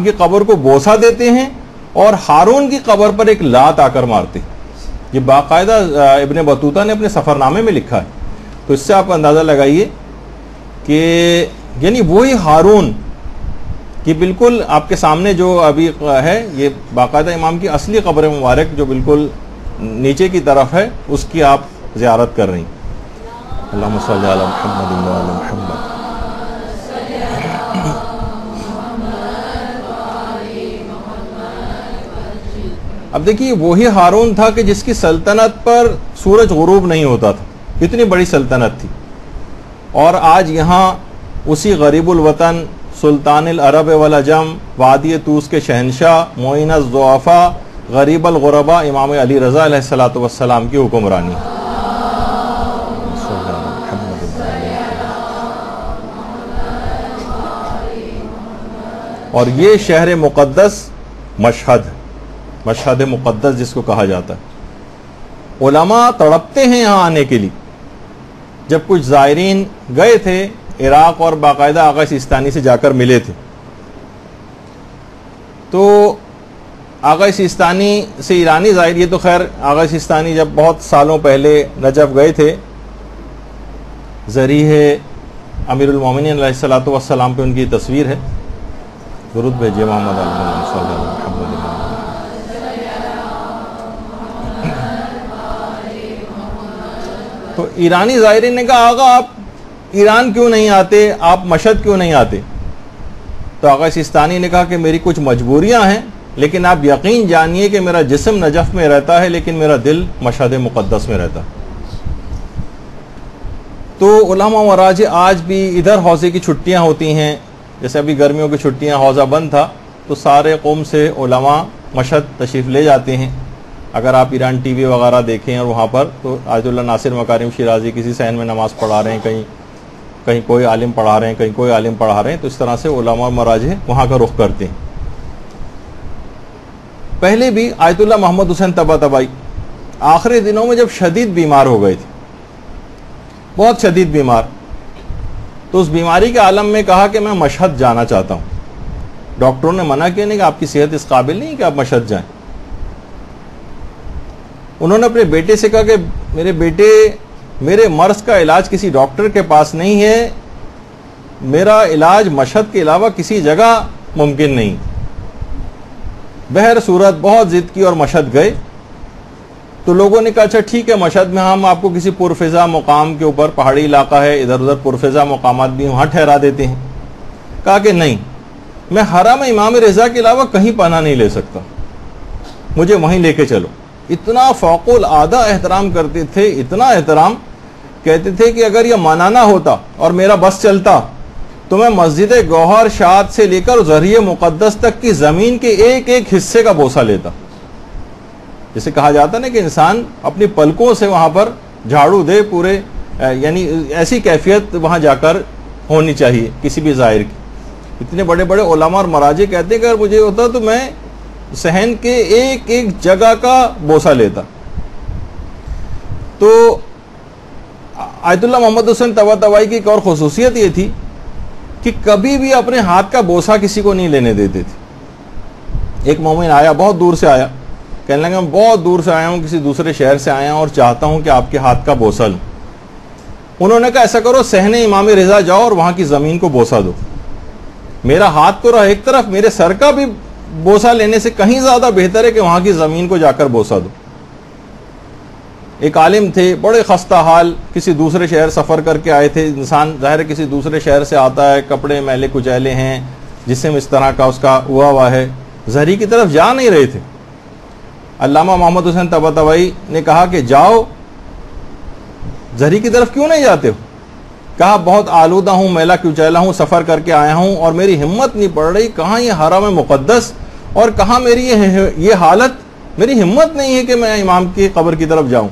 کی قبر کو بوسہ دیتے ہیں اور ہارون کی قبر پر ایک لات آ کر مارتے ہیں. یہ باقاعدہ ابن بطوطہ نے اپنے سفر نامے میں لکھا ہے. تو اس سے آپ اندازہ لگائیے کہ یعنی وہی ہارون کہ بالکل آپ کے سامنے جو ابھی ہے، یہ باقاعدہ امام کی اصلی قبر مبارک جو بالکل نیچے کی طرف ہے، اس کی آپ زیارت کر رہی ہیں. اللہم صلی علی محمد و علی محمد. اب دیکھیے وہی ہارون تھا کہ جس کی سلطنت پر سورج غروب نہیں ہوتا تھا، اتنی بڑی سلطنت تھی. اور آج یہاں اسی غریب الوطن، سلطان العرب والعجم، وادی طوس کے شہنشاہ، معین الضعفاء، غریب الغرباء امام علی رضا علیہ السلام کی حکمرانی. اور یہ شہر مقدس مشہد مقدس جس کو کہا جاتا ہے. علماء تڑپتے ہیں یہاں آنے کے لیے. جب کچھ زائرین گئے تھے عراق اور باقاعدہ آغا سیستانی سے جا کر ملے تھے، تو آغا سیستانی سے ایرانی زائر، یہ تو خیر آغا سیستانی جب بہت سالوں پہلے نجف گئے تھے، ذریح امیر المومنین علیہ السلام پہ ان کی تصویر ہے. درود بھیجیے محمد صلی اللہ علیہ وسلم. تو ایرانی زائرین نے کہا آغا آپ ایران کیوں نہیں آتے، آپ مشہد کیوں نہیں آتے؟ تو آغا سیستانی نے کہا کہ میری کچھ مجبوریاں ہیں، لیکن آپ یقین جانیے کہ میرا جسم نجف میں رہتا ہے لیکن میرا دل مشہد مقدس میں رہتا ہے. تو علماء مراجع آج بھی ادھر حوضے کی چھٹیاں ہوتی ہیں، جیسے ابھی گرمیوں کی چھٹیاں حوضہ بند تھا، تو سارے قوم سے علماء مشہد تشریف لے جاتے ہیں. اگر آپ ایران ٹی وی وغیرہ دیکھیں اور وہاں پر، تو آیت اللہ ناصر مکارم شیرازی کسی صحن میں نماز پڑھا رہے ہیں، کہیں کوئی عالم پڑھا رہے ہیں، کہیں کوئی عالم پڑھا رہے ہیں. تو اس طرح سے علماء مراجع وہاں کا رخ کرتے ہیں. پہلے بھی آیت اللہ محمد حسین طباطبائی آخری دنوں میں جب شدید بیمار ہو گئے تھے، بہت شدید بیمار، تو اس بیماری کے عالم میں کہا کہ میں مشہد جانا چاہتا ہوں. ڈاکٹروں نے منع کیا نہیں کہ آپ کی صحت اس قابل نہیں کہ آپ مشہد جائیں. انہوں نے اپنے بیٹے سے کہا کہ میرے بیٹے، میرے مرض کا علاج کسی ڈاکٹر کے پاس نہیں ہے، میرا علاج مشہد کے علاوہ کسی جگہ ممکن نہیں. بہر صورت بہت ضد کی اور مشہد گئے. تو لوگوں نے کہا اچھا ٹھیک ہے، مشہد میں ہم آپ کو کسی پرفضا مقام کے اوپر، پہاڑی علاقہ ہے، ادھر ادھر پرفضا مقامات بھی وہاں ٹھہرا دیتے ہیں. کہا کہ نہیں، میں حرم امام رضا کے علاوہ کہیں پناہ نہیں لے سکتا، مجھے وہیں لے کے چلو. اتنا فوق العادہ احترام کرتے تھے، اتنا احترام، کہتے تھے کہ اگر یہ منانا ہوتا اور میرا بس چلتا تو میں مسجد گوہر شاد سے لے کر ذریح مقدس تک کی زمین کے ایک ایک حصے کا بوسہ لیتا. جسے کہا جاتا نا کہ انسان اپنی پلکوں سے وہاں پر جھاڑو دے پورے، یعنی ایسی کیفیت وہاں جا کر ہونی چاہیے کسی بھی زائر کی. اتنے بڑے بڑے علماء اور مراجع کہتے ہیں کہ اگر مجھے ہوتا تو میں صحن کے ایک ایک جگہ کا بوسہ لیتا. تو آیت اللہ محمد حسین طباطبائی کی ایک اور خصوصیت یہ تھی کہ کبھی بھی اپنے ہاتھ کا بوسہ کسی کو نہیں لینے دیتے تھے. ایک مومن آیا، بہت دور سے آیا، کہنے لگا میں بہت دور سے آیا ہوں، کسی دوسرے شہر سے آیا ہوں اور چاہتا ہوں کہ آپ کے ہاتھ کا بوسہ لوں. انہوں نے کہا ایسا کرو صحن امام رضا جاؤ اور وہاں کی زمین کو بوسہ دو. میرا ہاتھ تو رہا ایک طرف, میرے سر کا بھی بوسہ لینے سے کہیں زیادہ بہتر ہے کہ وہاں کی زمین کو جا کر بوسہ دو. ایک عالم تھے, بڑے خستہ حال, کسی دوسرے شہر سفر کر کے آئے تھے. انسان ظاہر کسی دوسرے شہر سے آتا ہے, کپڑے میلے کچیلے ہیں, جسم اس طرح کا اس کا ہوا ہے, زہری کی طرف جا نہیں رہے تھے. علامہ محمد حسین طباطبائی نے کہا کہ جاؤ, زہری کی طرف کیوں نہیں جاتے ہو؟ کہا بہت آلودہ ہوں, میلا کچیلا ہوں, سفر کر کے آیا ہوں اور میری ہمت نہیں پڑ رہی. کہاں یہ حرم مقدس اور کہاں میری یہ حالت, میری ہمت نہیں ہے کہ میں امام کی قبر کی طرف جاؤں.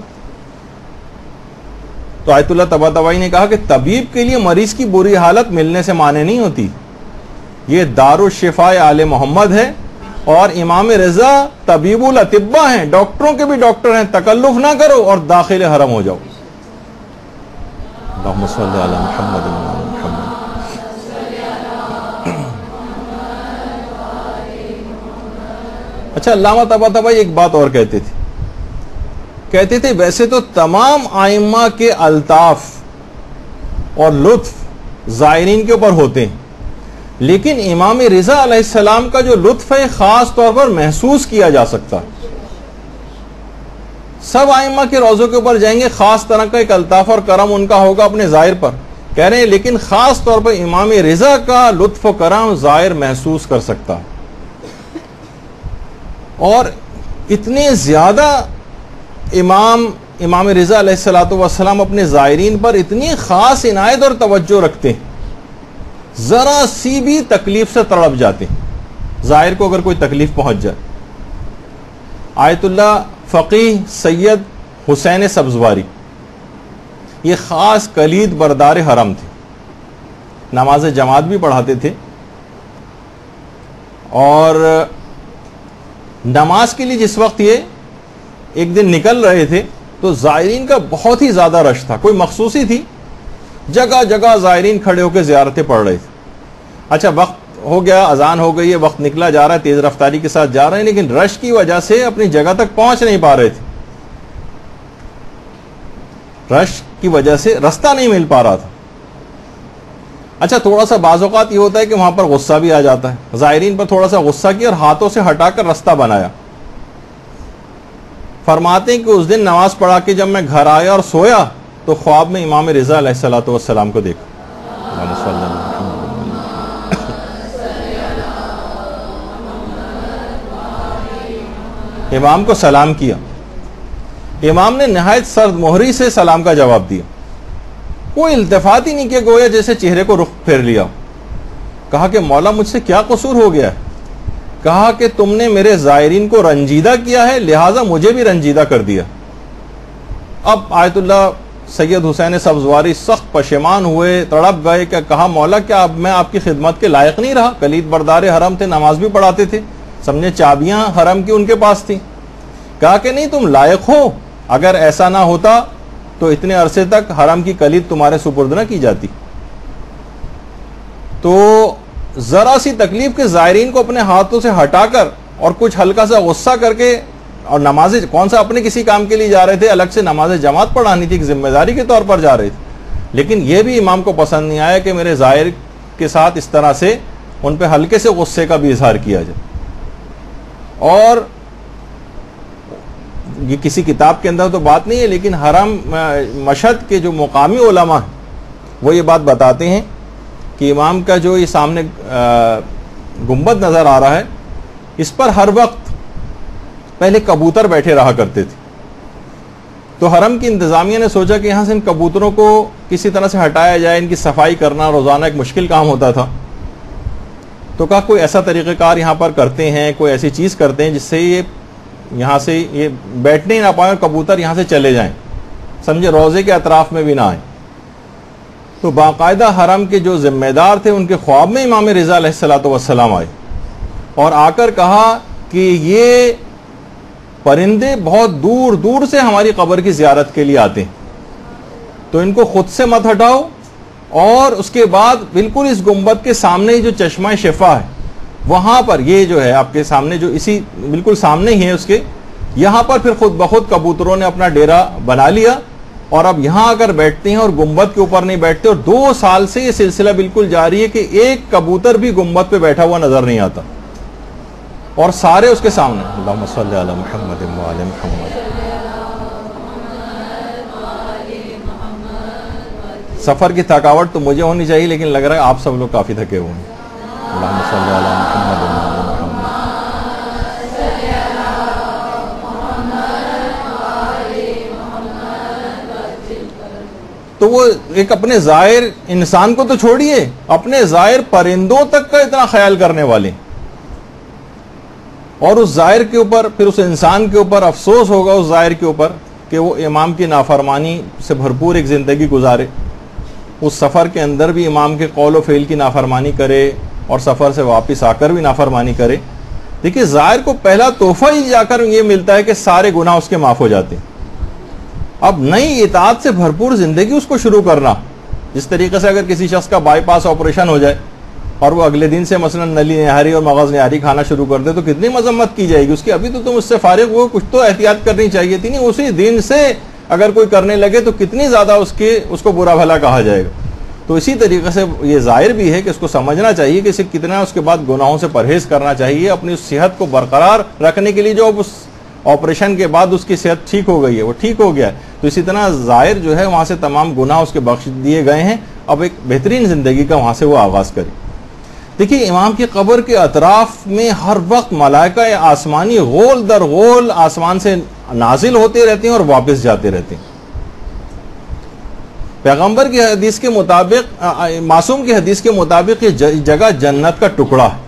تو آیت اللہ طباطبائی نے کہا کہ طبیب کے لیے مریض کی بری حالت ملنے سے مانے نہیں ہوتی. یہ دار الشفاء آل محمد ہے اور امام رضا طبیب الاطباء ہیں, ڈاکٹروں کے بھی ڈاکٹر ہیں. تکلف نہ کرو اور داخل حرم ہو جاؤ. اللہم صلی علی محمد محمد. اچھا, علامہ طباطبائی ایک بات اور کہتے تھے ویسے تو تمام ائمہ کے الطاف اور لطف زائرین کے اوپر ہوتے ہیں, لیکن امام رضا علیہ السلام کا جو لطف ہے خاص طور پر محسوس کیا جا سکتا ہے. سب ائمہ کے روضوں کے اوپر جائیں گے, خاص طرح کا ایک الطاف اور کرم ان کا ہوگا اپنے زائر پر, کہہ رہے ہیں, لیکن خاص طور پر امام رضا کا لطف و کرم زائر محسوس کر سکتا ہے. اور اتنے زیادہ امام رضا علیہ السلام اپنے زائرین پر اتنی خاص عنایت اور توجہ رکھتے ہیں, ذرا سی بھی تکلیف سے تڑپ جاتے ہیں. زائر کو اگر کوئی تکلیف پہنچ جائے. آیت اللہ فقیہ سید حسین سبزواری یہ خاص کلید بردار حرم تھے, نماز جماعت بھی پڑھاتے تھے, اور نماز کے لیے جس وقت یہ ایک دن نکل رہے تھے تو زائرین کا بہت ہی زیادہ رش تھا, کوئی مخصوصی تھی, جگہ جگہ زائرین کھڑے ہو کے زیارتیں پڑھ رہے تھے. اچھا, وقت ہو گیا, اذان ہو گئی ہے, وقت نکلا جا رہا ہے, تیز رفتاری کے ساتھ جا رہے ہیں, لیکن رش کی وجہ سے اپنی جگہ تک پہنچ نہیں پا رہے تھے. رش کی وجہ سے رستہ نہیں مل پا رہا تھا. اچھا, تھوڑا سا بعض اوقات یہ ہوتا ہے کہ وہاں پر غصہ بھی آ جاتا ہے. زائرین پر تھوڑا سا غصہ کیا اور ہاتھوں سے ہٹا کر رستہ بنایا. فرماتے ہیں کہ اس دن نماز پڑھا کے جب میں گھر آیا اور سویا تو خواب میں امام رضا علیہ السلام کو دیکھا. امام کو سلام کیا. امام نے نہایت سرد مہری سے سلام کا جواب دیا, کوئی التفات ہی نہیں کیا, گویا جیسے چہرے کو رخ پھیر لیا. کہا کہ مولا مجھ سے کیا قصور ہو گیا ہے؟ کہا کہ تم نے میرے زائرین کو رنجیدہ کیا ہے, لہٰذا مجھے بھی رنجیدہ کر دیا. اب آیت اللہ سید حسین سبزواری سخت پشیمان ہوئے, تڑپ گئے. کہ کہا مولا کیا اب میں آپ کی خدمت کے لائق نہیں رہا؟ کلید بردار حرم تھے, نماز بھی پڑھاتے تھے, سمجھے چابیاں حرم کی ان کے پاس تھیں. کہا کہ نہیں, تم لائق ہو, اگر ایسا نہ ہوتا تو اتنے عرصے تک حرم کی کلید تمہارے سپرد نہ کی جاتی. تو ذرا سی تکلیف کے زائرین کو اپنے ہاتھوں سے ہٹا کر اور کچھ ہلکا سا غصہ کر کے, اور نماز کون سا اپنے کسی کام کے لیے جا رہے تھے, الگ سے نماز جماعت پڑھانی تھی, ایک ذمہ داری کے طور پر جا رہے تھے, لیکن یہ بھی امام کو پسند نہیں آیا کہ میرے زائر کے ساتھ اس طرح سے ان پہ ہلکے سے غصے کا بھی اظہار کیا جائے. اور یہ کسی کتاب کے اندر تو بات نہیں ہے, لیکن حرم مشہد کے جو مقامی علماء ہیں وہ یہ بات بتاتے ہیں کہ امام کا جو یہ سامنے گنبد نظر آ رہا ہے, اس پر ہر وقت پہلے کبوتر بیٹھے رہا کرتے تھے. تو حرم کی انتظامیہ نے سوچا کہ یہاں سے ان کبوتروں کو کسی طرح سے ہٹایا جائے, ان کی صفائی کرنا روزانہ ایک مشکل کام ہوتا تھا. تو کہا کوئی ایسا طریقہ کار یہاں پر کرتے ہیں, کوئی ایسی چیز کرتے ہیں جس سے یہ یہاں سے یہ بیٹھنے ہی نہ پائیں اور کبوتر یہاں سے چلے جائیں, سمجھے روزے کے اطراف میں بھی نہ آئیں. تو باقاعدہ حرم کے جو ذمہ دار تھے ان کے خواب میں امام رضا علیہ السلام آئے اور آ کر کہا کہ یہ پرندے بہت دور دور سے ہماری قبر کی زیارت کے لیے آتے ہیں, تو ان کو خود سے مت ہٹاؤ, اور اس کے بعد بالکل اس گنبد کے سامنے ہی جو چشمہ شفا ہے وہاں پر, یہ جو ہے آپ کے سامنے جو اسی بالکل سامنے ہی ہے اس کے, یہاں پر پھر خود بخود کبوتروں نے اپنا ڈیرا بنا لیا اور اب یہاں اگر بیٹھتے ہیں اور گنبد کے اوپر نہیں بیٹھتے، اور 2 سال سے یہ سلسلہ بالکل جاری ہے کہ ایک کبوتر بھی گنبد پہ بیٹھا ہوا نظر نہیں آتا، اور سارے اس کے سامنے اللہم صلی علی محمد وعلی محمد. سفر کی تھکاوٹ تو مجھے ہونی چاہیے، لیکن لگ رہا ہے آپ سب لوگ کافی تھکے ہوئے ہیں. اللہم صلی علی محمد وعلی محمد. تو وہ ایک اپنے ظاہر انسان کو تو چھوڑیے، اپنے ظاہر پرندوں تک کا اتنا خیال کرنے والے، اور اس ظاہر کے اوپر پھر اس انسان کے اوپر افسوس ہوگا اس ظاہر کے اوپر کہ وہ امام کی نافرمانی سے بھرپور ایک زندگی گزارے، اس سفر کے اندر بھی امام کے قول و فعل کی نافرمانی کرے اور سفر سے واپس آ کر بھی نافرمانی کرے. دیکھیے ظاہر کو پہلا تحفہ ہی جا کر یہ ملتا ہے کہ سارے گناہ اس کے معاف ہو جاتے ہیں. اب نئی اطاعت سے بھرپور زندگی اس کو شروع کرنا، جس طریقے سے اگر کسی شخص کا بائی پاس آپریشن ہو جائے اور وہ اگلے دن سے مثلا نلی نہاری اور مغز نہاری کھانا شروع کر دے تو کتنی مذمت کی جائے گی اس کی. ابھی تو تم اس سے فارغ ہو، کچھ تو احتیاط کرنی چاہیے تھی. نہیں، اسی دن سے اگر کوئی کرنے لگے تو کتنی زیادہ اس کو برا بھلا کہا جائے گا. تو اسی طریقے سے یہ ظاہر بھی ہے کہ اس کو سمجھنا چاہیے کہ اسے کتنا اس کے بعد گناہوں سے پرہیز کرنا چاہیے اپنی اس صحت کو برقرار رکھنے کے لیے. جو اب اس آپریشن کے بعد اس کی صحت ٹھیک ہو گئی ہے، وہ ٹھیک ہو گیا ہے، تو اسی طرح ظاہر جو ہے وہاں سے تمام گناہ اس کے بخش دیے گئے ہیں. اب ایک بہترین زندگی کا وہاں سے وہ آغاز کرے. دیکھیے امام کی قبر کے اطراف میں ہر وقت ملائکہ آسمانی غول در غول آسمان سے نازل ہوتے رہتے ہیں اور واپس جاتے رہتے ہیں. پیغمبر کی حدیث کے مطابق، معصوم کی حدیث کے مطابق یہ جگہ جنت کا ٹکڑا ہے.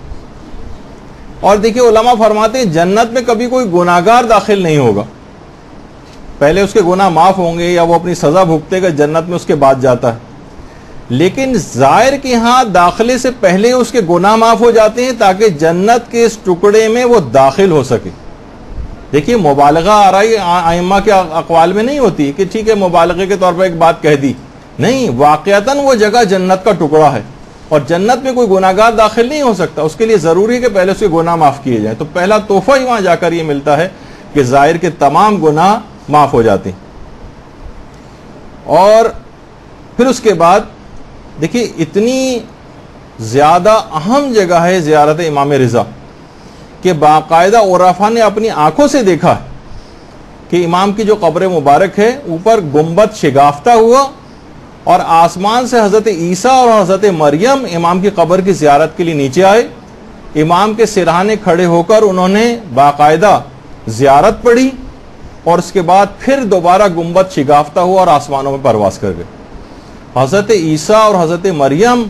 اور دیکھیے علماء فرماتے ہیں جنت میں کبھی کوئی گناہگار داخل نہیں ہوگا، پہلے اس کے گناہ معاف ہوں گے یا وہ اپنی سزا بھگتے گا جنت میں، اس کے بعد جاتا ہے. لیکن ظاہر کے ہاں داخلے سے پہلے اس کے گناہ معاف ہو جاتے ہیں تاکہ جنت کے اس ٹکڑے میں وہ داخل ہو سکے. دیکھیے مبالغہ آرائی ائمہ کے اقوال میں نہیں ہوتی کہ ٹھیک ہے مبالغے کے طور پر ایک بات کہہ دی، نہیں، واقعتاً وہ جگہ جنت کا ٹکڑا ہے اور جنت میں کوئی گناہگار داخل نہیں ہو سکتا. اس کے لیے ضروری ہے کہ پہلے اس کے گناہ معاف کیے جائیں. تو پہلا تحفہ ہی وہاں جا کر یہ ملتا ہے کہ ظاہر کے تمام گناہ معاف ہو جاتے ہیں. اور پھر اس کے بعد دیکھیے اتنی زیادہ اہم جگہ ہے زیارت امام رضا کہ باقاعدہ عرفاء نے اپنی آنکھوں سے دیکھا کہ امام کی جو قبر مبارک ہے اوپر گنبد شگافتہ ہوا اور آسمان سے حضرت عیسیٰ اور حضرت مریم امام کی قبر کی زیارت کے لیے نیچے آئے. امام کے سرہانے کھڑے ہو کر انہوں نے باقاعدہ زیارت پڑھی اور اس کے بعد پھر دوبارہ گنبد شگافتہ ہوا اور آسمانوں میں پرواز کر گئے. حضرت عیسیٰ اور حضرت مریم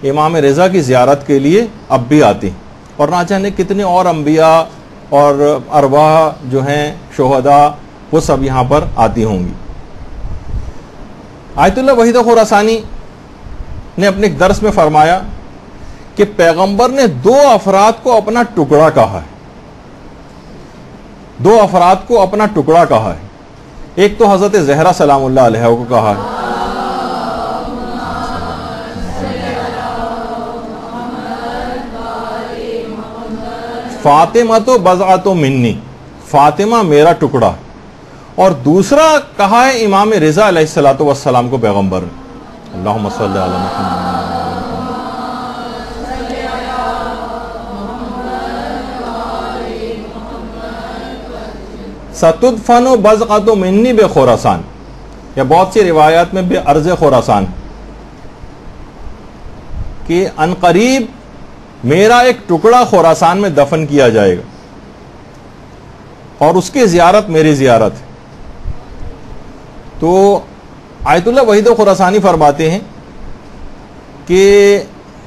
امام رضا کی زیارت کے لیے اب بھی آتے ہیں، اور نہ جانے کتنے اور انبیاء اور ارواح جو ہیں شہداء وہ سب یہاں پر آتی ہوں گی. آیت اللہ وحید خراسانی نے اپنے ایک درس میں فرمایا کہ پیغمبر نے 2 افراد کو اپنا ٹکڑا کہا ہے. 2 افراد کو اپنا ٹکڑا کہا ہے. ایک تو حضرت زہرا سلام اللہ علیہ کو کہا ہے، فاطمہ تو بضعۃ منی، فاطمہ میرا ٹکڑا. اور دوسرا کہا ہے امام رضا علیہ الصلوۃ والسلام کو پیغمبر نے. اللہم صلی علی محمد. ستدفن بضعۃ منی بخراسان، یا بہت سی روایات میں بے ارض خراسان، کہ ان قریب میرا ایک ٹکڑا خراسان میں دفن کیا جائے گا اور اس کی زیارت میری زیارت ہے. تو آیت اللہ وحید خراسانی فرماتے ہیں کہ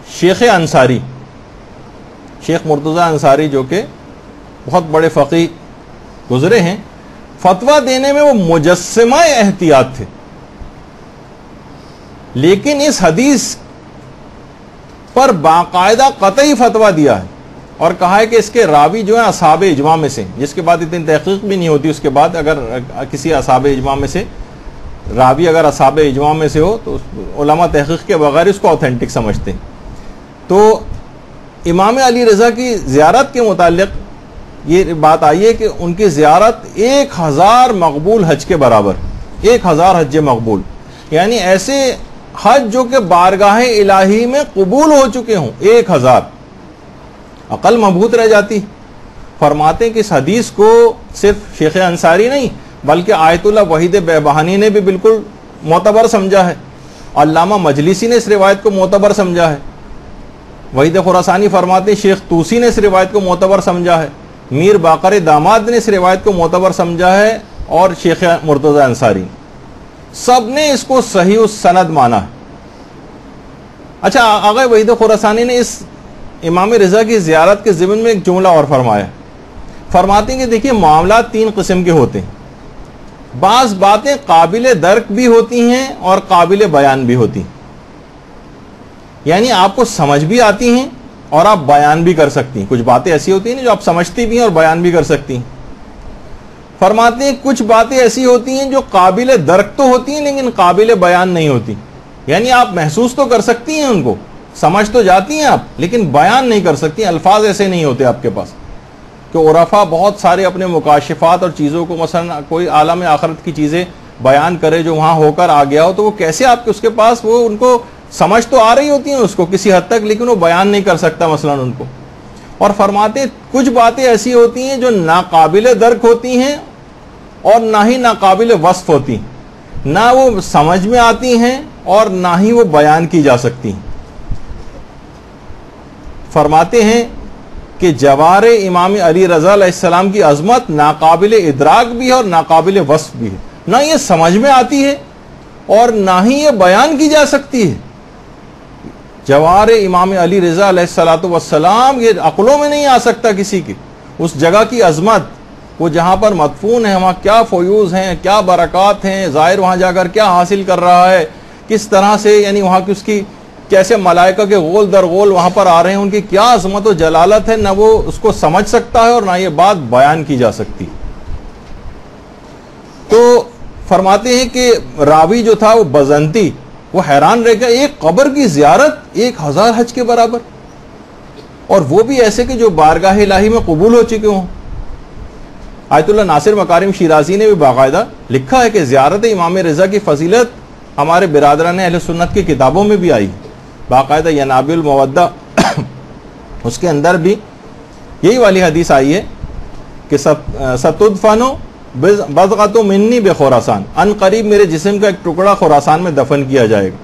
شیخ انصاری، شیخ مرتضی انصاری جو کہ بہت بڑے فقیہ گزرے ہیں، فتویٰ دینے میں وہ مجسمہ احتیاط تھے، لیکن اس حدیث پر باقاعدہ قطعی فتویٰ دیا ہے اور کہا ہے کہ اس کے راوی جو ہیں اصحاب اجماع میں سے، جس کے بعد اتنی تحقیق بھی نہیں ہوتی اس کے بعد، اگر کسی اصحاب اجماع میں سے راوی اگر اصحاب اجماع میں سے ہو تو علماء تحقیق کے بغیر اس کو اوتھینٹک سمجھتے ہیں. تو امام علی رضا کی زیارت کے متعلق یہ بات آئی ہے کہ ان کی زیارت 1000 مقبول حج کے برابر. 1000 حج مقبول، یعنی ایسے حج جو کہ بارگاہ الہی میں قبول ہو چکے ہوں 1000. عقل مبہوت رہ جاتی. فرماتے ہیں کہ اس حدیث کو صرف شیخ انصاری نہیں بلکہ آیت اللہ وحید بہبہانی نے بھی بالکل معتبر سمجھا ہے. علامہ مجلسی نے اس روایت کو معتبر سمجھا ہے. وحید خراسانی فرماتے ہیں شیخ طوسی نے اس روایت کو معتبر سمجھا ہے. میر باقر داماد نے اس روایت کو معتبر سمجھا ہے، اور شیخ مرتضی انصاری، سب نے اس کو صحیح السند مانا ہے. اچھا، آغا وحید خراسانی نے اس امام رضا کی زیارت کے ضمن میں ایک جملہ اور فرمایا. فرماتے ہیں کہ دیکھیے معاملات 3 قسم کے ہوتے ہیں. بعض باتیں قابل درک بھی ہوتی ہیں اور قابل بیان بھی ہوتی ہیں، یعنی آپ کو سمجھ بھی آتی ہیں اور آپ بیان بھی کر سکتی ہیں. کچھ باتیں ایسی ہوتی ہیں جو آپ سمجھتی بھی ہیں اور بیان بھی کر سکتی ہیں. فرماتے ہیں کچھ باتیں ایسی ہوتی ہیں جو قابل درک تو ہوتی ہیں لیکن قابل بیان نہیں ہوتی، یعنی آپ محسوس تو کر سکتی ہیں، ان کو سمجھ تو جاتی ہیں آپ، لیکن بیان نہیں کر سکتی. الفاظ ایسے نہیں ہوتے آپ کے پاس کہ عرفا بہت سارے اپنے مکاشفات اور چیزوں کو، مثلا کوئی عالم آخرت کی چیزیں بیان کرے جو وہاں ہو کر آ گیا ہو، تو وہ کیسے آپ کے اس کے پاس، وہ ان کو سمجھ تو آ رہی ہوتی ہیں اس کو کسی حد تک، لیکن وہ بیان نہیں کر سکتا مثلا ان کو. اور فرماتے ہیں کچھ باتیں ایسی ہوتی ہیں جو ناقابل درک ہوتی ہیں اور نہ ہی ناقابل وصف ہوتی ہیں، نہ وہ سمجھ میں آتی ہیں اور نہ ہی وہ بیان کی جا سکتی ہیں. فرماتے ہیں کہ جوار امام علی رضا علیہ السلام کی عظمت ناقابل ادراک بھی ہے اور ناقابل وصف بھی ہے، نہ یہ سمجھ میں آتی ہے اور نہ ہی یہ بیان کی جا سکتی ہے. جوار امام علی رضا علیہ السلام یہ عقلوں میں نہیں آ سکتا کسی کی. اس جگہ کی عظمت، وہ جہاں پر مدفون ہے، وہاں کیا فیوز ہیں، کیا برکات ہیں، ظاہر وہاں جا کر کیا حاصل کر رہا ہے، کس طرح سے، یعنی وہاں کی اس کی کیسے ملائکہ کے غول در غول وہاں پر آ رہے ہیں، ان کی کیا عظمت و جلالت ہے، نہ وہ اس کو سمجھ سکتا ہے اور نہ یہ بات بیان کی جا سکتی. تو فرماتے ہیں کہ راوی جو تھا وہ بزنتی، وہ حیران رہ گیا، ایک قبر کی زیارت 1000 حج کے برابر، اور وہ بھی ایسے کہ جو بارگاہ الہی میں قبول ہو چکے ہوں. آیت اللہ ناصر مکارم شیرازی نے بھی باقاعدہ لکھا ہے کہ زیارت امام رضا کی فضیلت ہمارے برادران اہل سنت کی کتابوں میں بھی آئی، باقاعدہ ینابع المودہ اس کے اندر بھی یہی والی حدیث آئی ہے کہ ستدفن بضعۃ منی بخراسان، ان قریب میرے جسم کا ایک ٹکڑا خراسان میں دفن کیا جائے گا.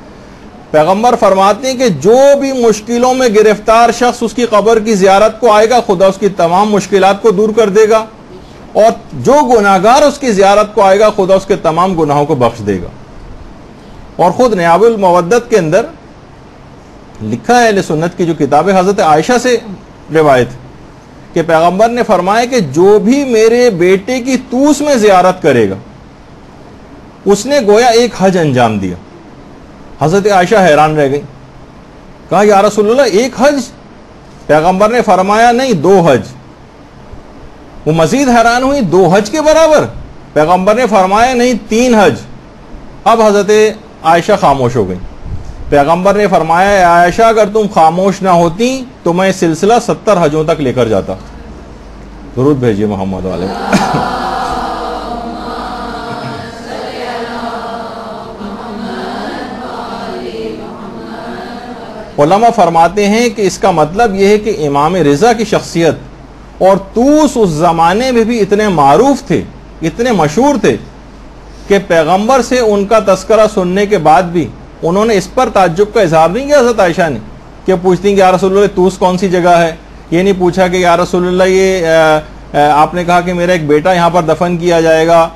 پیغمبر فرماتے ہیں کہ جو بھی مشکلوں میں گرفتار شخص اس کی قبر کی زیارت کو آئے گا، خدا اس کی تمام مشکلات کو دور کر دے گا، اور جو گناہگار اس کی زیارت کو آئے گا، خدا اس کے تمام گناہوں کو بخش دے گا. اور خود نیاب المودت کے اندر لکھا ہے اہل سنت کی جو کتاب حضرت عائشہ سے روایت کہ پیغمبر نے فرمایا کہ جو بھی میرے بیٹے کی توس میں زیارت کرے گا اس نے گویا ایک حج انجام دیا. حضرت عائشہ حیران رہ گئی، کہا یا رسول اللہ ایک حج؟ پیغمبر نے فرمایا نہیں، 2 حج. وہ مزید حیران ہوئی، 2 حج کے برابر؟ پیغمبر نے فرمایا نہیں، 3 حج. اب حضرت عائشہ خاموش ہو گئی. پیغمبر نے فرمایا اے عائشہ اگر تم خاموش نہ ہوتی تو میں سلسلہ 70 حجوں تک لے کر جاتا. درود بھیجیے محمد علیہ. علماء فرماتے ہیں کہ اس کا مطلب یہ ہے کہ امام رضا کی شخصیت اور توس اس زمانے میں بھی اتنے معروف تھے، اتنے مشہور تھے کہ پیغمبر سے ان کا تذکرہ سننے کے بعد بھی انہوں نے اس پر تعجب کا اظہار نہیں کیا حضرت عائشہ نے کہ پوچھتی ہیں کہ یا رسول اللہ توس کون سی جگہ ہے. یہ نہیں پوچھا کہ یا رسول اللہ یہ آپ نے کہا کہ میرا ایک بیٹا یہاں پر دفن کیا جائے گا،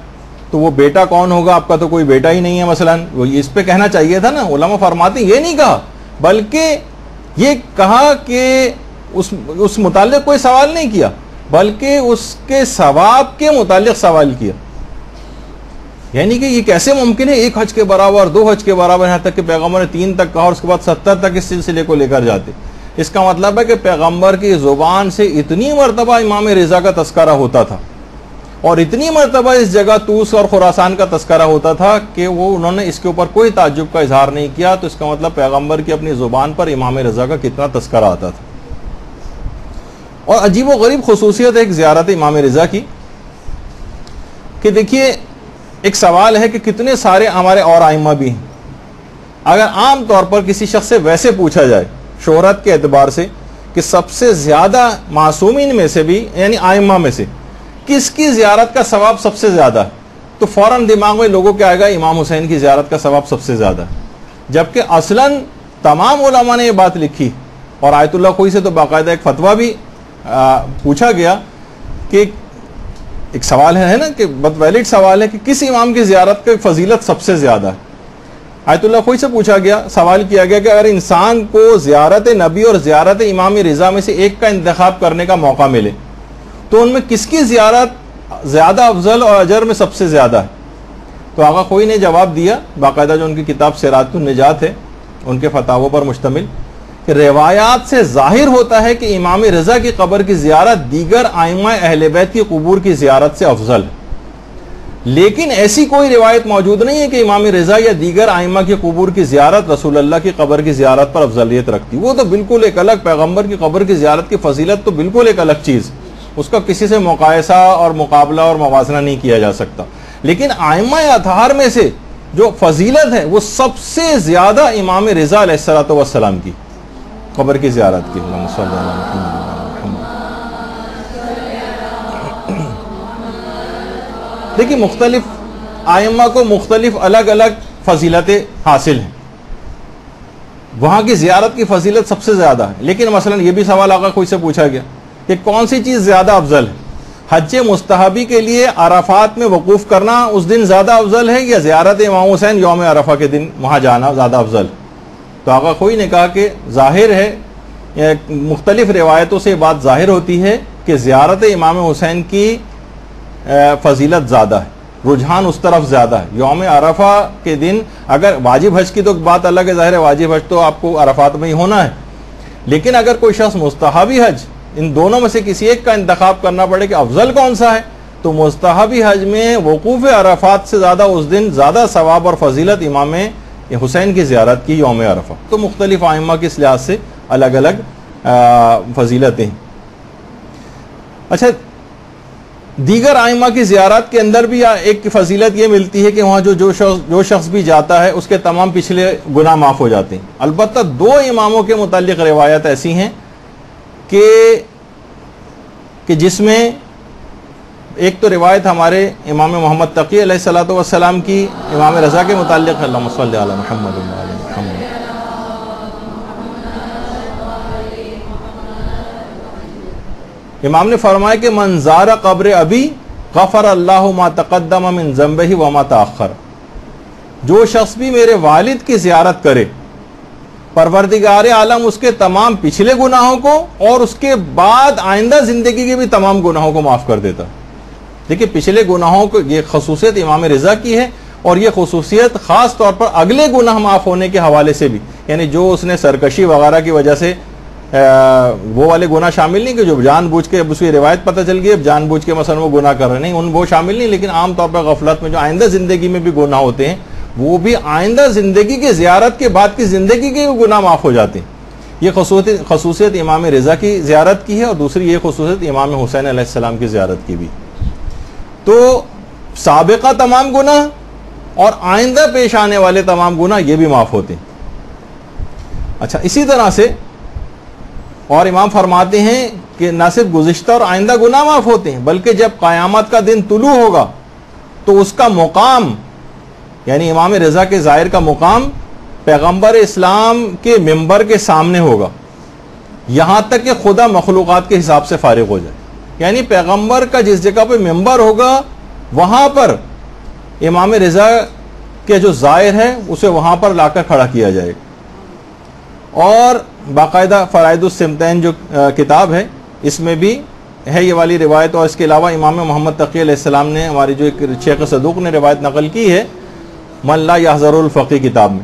تو وہ بیٹا کون ہوگا؟ آپ کا تو کوئی بیٹا ہی نہیں ہے مثلا. وہ اس پہ کہنا چاہیے تھا نا. علماء فرماتے ہیں یہ نہیں کہا، بلکہ یہ کہا کہ اس متعلق کوئی سوال نہیں کیا، بلکہ اس کے ثواب کے متعلق سوال کیا. یعنی کہ یہ کیسے ممکن ہے 1 حج کے برابر، 2 حج کے برابر، یہاں تک کہ پیغمبر نے 3 تک کہا اور اس کے بعد 70 تک اس سلسلے کو لے کر جاتے. اس کا مطلب ہے کہ پیغمبر کی زبان سے اتنی مرتبہ امام رضا کا تذکرہ ہوتا تھا اور اتنی مرتبہ اس جگہ توس اور خراسان کا تذکرہ ہوتا تھا کہ انہوں نے اس کے اوپر کوئی تعجب کا اظہار نہیں کیا. تو اس کا مطلب پیغمبر کی اپنی زبان پر امام رضا کا کتنا تذکرہ آتا تھا. اور عجیب و غریب خصوصیت ایک زیارت امام رضا کی کہ دیکھیے ایک سوال ہے کہ کتنے سارے ہمارے اور ائمہ بھی ہیں. اگر عام طور پر کسی شخص سے ویسے پوچھا جائے شہرت کے اعتبار سے کہ سب سے زیادہ معصومین میں سے بھی یعنی ائمہ میں سے کس کی زیارت کا ثواب سب سے زیادہ ہے، تو فوراً دماغ میں لوگوں کے آئے گا امام حسین کی زیارت کا ثواب سب سے زیادہ ہے. جبکہ اصلاً تمام علماء نے یہ بات لکھی، اور آیت اللہ خوئی سے تو باقاعدہ ایک فتویٰ بھی پوچھا گیا کہ ایک سوال ہے نا کہ بہت ویلڈ سوال ہے کہ کس امام کی زیارت کی فضیلت سب سے زیادہ ہے. آیت اللہ خوئی سے پوچھا گیا، سوال کیا گیا کہ اگر انسان کو زیارت نبی اور زیارت امام رضا میں سے ایک کا انتخاب کرنے کا موقع ملے تو ان میں کس کی زیارت زیادہ افضل اور اجر میں سب سے زیادہ ہے؟ تو آقا خوئی نے جواب دیا، باقاعدہ جو ان کی کتاب سراج النجات ہے ان کے فتاووں پر مشتمل، کہ روایات سے ظاہر ہوتا ہے کہ امام رضا کی قبر کی زیارت دیگر ائمہ اہل بیت کی قبور کی زیارت سے افضل ہے، لیکن ایسی کوئی روایت موجود نہیں ہے کہ امام رضا یا دیگر ائمہ کی قبور کی زیارت رسول اللہ کی قبر کی زیارت پر افضلیت رکھتی. وہ تو بالکل ایک الگ، پیغمبر کی قبر کی زیارت کی فضیلت تو بالکل ایک الگ چیز، اس کا کسی سے مقایسہ اور مقابلہ اور موازنہ نہیں کیا جا سکتا. لیکن ائمہ اطہار میں سے جو فضیلت ہے وہ سب سے زیادہ امام رضا علیہ الصلوۃ والسلام کی قبر کی زیارت کی. اللہم صلی اللہ علیہ وسلم. دیکھیں مختلف ائمہ کو مختلف الگ الگ فضیلتیں حاصل ہیں، وہاں کی زیارت کی فضیلت سب سے زیادہ ہے. لیکن مثلا یہ بھی سوال آقا خوئی سے پوچھا گیا کہ کون سی چیز زیادہ افضل ہے، حج مستحبی کے لیے عرفات میں وقوف کرنا اس دن زیادہ افضل ہے یا زیارت امام حسین یوم عرفہ کے دن وہاں جانا زیادہ افضل ہے؟ تو آقا خوئی نے کہا کہ ظاہر ہے، مختلف روایتوں سے بات ظاہر ہوتی ہے کہ زیارت امام حسین کی فضیلت زیادہ ہے، رجحان اس طرف زیادہ ہے. یوم عرفہ کے دن اگر واجب حج کی تو بات الگ ہے، ظاہر ہے واجب حج تو آپ کو عرفات میں ہی ہونا ہے، لیکن اگر کوئی شخص مستحبی حج ان دونوں میں سے کسی ایک کا انتخاب کرنا پڑے کہ افضل کون سا ہے، تو مستحبی حج میں وقوف عرفات سے زیادہ اس دن زیادہ ثواب اور فضیلت امام حسین کی زیارت کی یوم عرفہ. تو مختلف ائمہ کے اس لحاظ سے الگ الگ فضیلتیں. اچھا، دیگر ائمہ کی زیارت کے اندر بھی ایک فضیلت یہ ملتی ہے کہ وہاں جو شخص بھی جاتا ہے اس کے تمام پچھلے گناہ معاف ہو جاتے ہیں. البتہ دو اماموں کے متعلق روایت ایسی ہیں کہ جس میں ایک تو روایت ہمارے امام محمد تقی علیہ الصلوۃ والسلام کی امام رضا کے متعلق، اللہم صلی علی محمد و علی محمد. امام نے فرمایا کہ من زار قبر ابی غفر اللہ ما تقدم من ذنبہ وما تاخر. جو شخص بھی میرے والد کی زیارت کرے پروردگار عالم اس کے تمام پچھلے گناہوں کو اور اس کے بعد آئندہ زندگی کے بھی تمام گناہوں کو معاف کر دیتا. دیکھیں پچھلے گناہوں کو یہ خصوصیت امام رضا کی ہے، اور یہ خصوصیت خاص طور پر اگلے گناہ معاف ہونے کے حوالے سے بھی، یعنی جو اس نے سرکشی وغیرہ کی وجہ سے وہ والے گناہ شامل نہیں کہ جو جان بوجھ کے اب اس کی روایت پتہ چل گئی اب جان بوجھ کے مثلا وہ گناہ کر رہے نہیں، ان وہ شامل نہیں. لیکن عام طور پر غفلت میں جو آئندہ زندگی میں بھی گناہ ہوتے ہیں وہ بھی آئندہ زندگی کی زیارت کے بعد کی زندگی کے گناہ معاف ہو جاتے ہیں. یہ خصوصیت امام رضا کی زیارت کی ہے، اور دوسری یہ خصوصیت امام حسین علیہ السلام کی زیارت کی بھی. تو سابقہ تمام گناہ اور آئندہ پیش آنے والے تمام گناہ یہ بھی معاف ہوتے ہیں. اچھا، اسی طرح سے اور امام فرماتے ہیں کہ نہ صرف گزشتہ اور آئندہ گناہ معاف ہوتے ہیں بلکہ جب قیامت کا دن طلوع ہوگا تو اس کا مقام، یعنی امام رضا کے ظاہر کا مقام پیغمبر اسلام کے ممبر کے سامنے ہوگا، یہاں تک کہ خدا مخلوقات کے حساب سے فارغ ہو جائے. یعنی پیغمبر کا جس جگہ پہ ممبر ہوگا وہاں پر امام رضا کے جو ظاہر ہے اسے وہاں پر لا کر کھڑا کیا جائے. اور باقاعدہ فرائض السمتین جو کتاب ہے اس میں بھی ہے یہ والی روایت، اور اس کے علاوہ امام محمد تقی علیہ السلام نے ہماری جو ایک شیخ صدوق نے روایت نقل کی ہے من لا یحذر الفقی کتاب میں،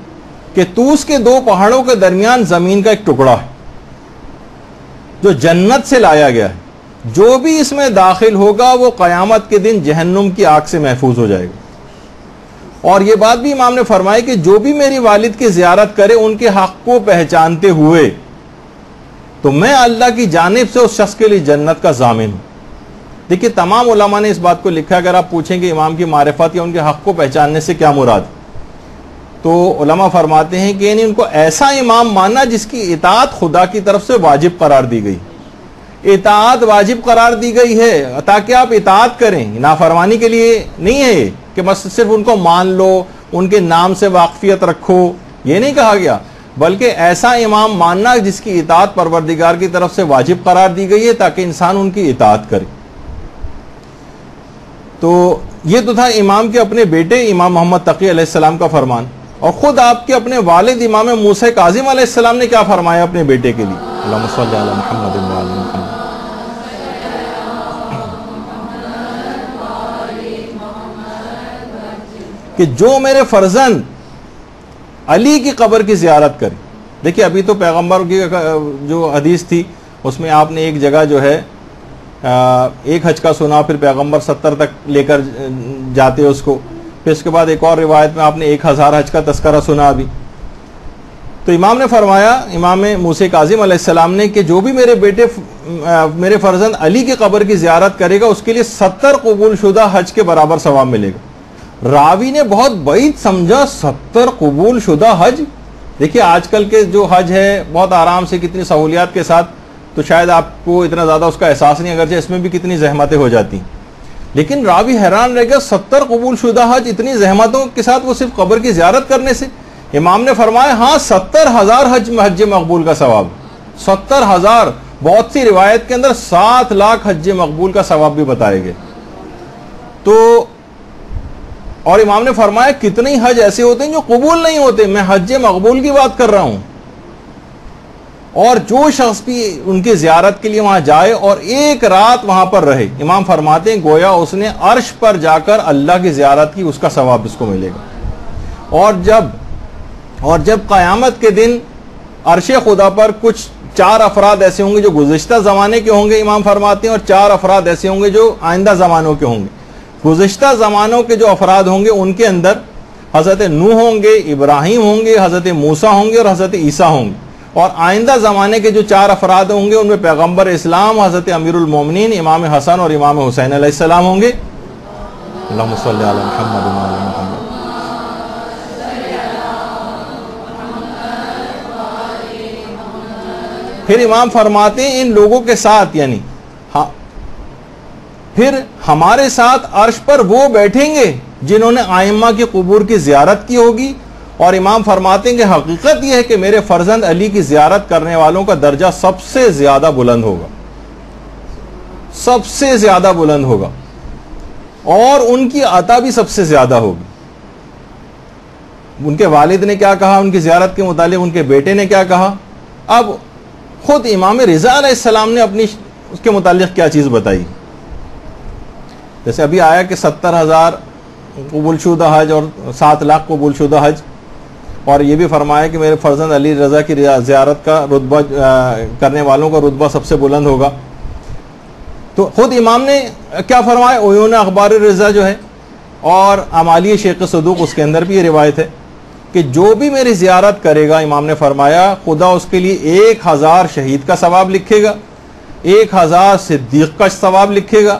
کہ طوس کے دو پہاڑوں کے درمیان زمین کا ایک ٹکڑا ہے جو جنت سے لایا گیا ہے، جو بھی اس میں داخل ہوگا وہ قیامت کے دن جہنم کی آگ سے محفوظ ہو جائے گا. اور یہ بات بھی امام نے فرمائی کہ جو بھی میری والد کی زیارت کرے ان کے حق کو پہچانتے ہوئے تو میں اللہ کی جانب سے اس شخص کے لیے جنت کا ضامن ہوں. دیکھیے تمام علماء نے اس بات کو لکھا. اگر آپ پوچھیں کہ امام کی معرفت یا ان کے حق کو پہچاننے سے کیا مراد، تو علماء فرماتے ہیں کہ یعنی ان کو ایسا امام ماننا جس کی اطاعت خدا کی طرف سے واجب قرار دی گئی. اطاعت واجب قرار دی گئی ہے تاکہ آپ اطاعت کریں، نافرمانی کے لیے نہیں ہے کہ بس صرف ان کو مان لو، ان کے نام سے واقفیت رکھو، یہ نہیں کہا گیا، بلکہ ایسا امام ماننا جس کی اطاعت پروردگار کی طرف سے واجب قرار دی گئی ہے تاکہ انسان ان کی اطاعت کرے. تو یہ تو تھا امام کے اپنے بیٹے امام محمد تقی علیہ السلام کا فرمان. اور خود آپ کے اپنے والد امام موسیٰ کاظم علیہ السلام نے کیا فرمایا اپنے بیٹے کے لیے؟ اللہم صلی علی محمد و علی محمد. کہ جو میرے فرزند علی کی قبر کی زیارت کرے. دیکھیے ابھی تو پیغمبر کی جو حدیث تھی اس میں آپ نے ایک جگہ جو ہے ایک حج کا سنا، پھر پیغمبر 70 تک لے کر جاتے اس کو، پھر اس کے بعد ایک اور روایت میں آپ نے 1000 حج کا تذکرہ سنا. ابھی تو امام نے فرمایا، امام موسیٰ کاظم علیہ السلام نے، کہ جو بھی میرے فرزند علی کی قبر کی زیارت کرے گا اس کے لیے 70 قبول شدہ حج کے برابر ثواب ملے گا. راوی نے بہت بعید سمجھا 70 قبول شدہ حج. دیکھیے آج کل کے جو حج ہے بہت آرام سے کتنی سہولیات کے ساتھ، تو شاید آپ کو اتنا زیادہ اس کا احساس نہیں، اگرچہ اس میں بھی کتنی زحمتیں ہو جاتی، لیکن راوی حیران رہ گیا 70 قبول شدہ حج اتنی زحمتوں کے ساتھ وہ صرف قبر کی زیارت کرنے سے. امام نے فرمایا ہاں 70,000 حج مقبول کا ثواب. 70,000، بہت سی روایت کے اندر 7 لاکھ حج مقبول کا ثواب بھی بتائے گئے. تو اور امام نے فرمایا کتنے حج ایسے ہوتے ہیں جو قبول نہیں ہوتے، میں حج مقبول کی بات کر رہا ہوں. اور جو شخص بھی ان کی زیارت کے لیے وہاں جائے اور ایک رات وہاں پر رہے، امام فرماتے ہیں گویا اس نے عرش پر جا کر اللہ کی زیارت کی، اس کا ثواب اس کو ملے گا. اور جب قیامت کے دن عرش خدا پر کچھ 4 افراد ایسے ہوں گے جو گزشتہ زمانے کے ہوں گے، امام فرماتے ہیں، اور 4 افراد ایسے ہوں گے جو آئندہ زمانوں کے ہوں گے. گزشتہ زمانوں کے جو افراد ہوں گے ان کے اندر حضرت نوح ہوں گے، ابراہیم ہوں گے، حضرت موسیٰ ہوں گے اور حضرت عیسیٰ ہوں گے. اور آئندہ زمانے کے جو 4 افراد ہوں گے ان میں پیغمبر اسلام حضرت امیر المومنین امام حسن اور امام حسین علیہ السلام ہوں گے. اللہم صلی علی محمد و علی محمد. پھر امام فرماتے ہیں ان لوگوں کے ساتھ، یعنی پھر ہمارے ساتھ عرش پر وہ بیٹھیں گے جنہوں نے ائمہ کی قبور کی زیارت کی ہوگی. اور امام فرماتے ہیں کہ حقیقت یہ ہے کہ میرے فرزند علی کی زیارت کرنے والوں کا درجہ سب سے زیادہ بلند ہوگا، سب سے زیادہ بلند ہوگا، اور ان کی عطا بھی سب سے زیادہ ہوگی. ان کے والد نے کیا کہا ان کی زیارت کے متعلق، ان کے بیٹے نے کیا کہا، اب خود امام رضا علیہ السلام نے اس کے متعلق کیا چیز بتائی. جیسے ابھی آیا کہ 70,000 قبول شدہ حج اور 7 لاکھ قبول شدہ حج، اور یہ بھی فرمایا کہ میرے فرزند علی رضا کی زیارت کا رتبہ کرنے والوں کا رتبہ سب سے بلند ہوگا. تو خود امام نے کیا فرمایا، عیون اخبار رضا جو ہے اور امالی شیخ صدوق، اس کے اندر بھی یہ روایت ہے کہ جو بھی میری زیارت کرے گا، امام نے فرمایا خدا اس کے لیے 1000 شہید کا ثواب لکھے گا، 1000 صدیق کا ثواب لکھے گا،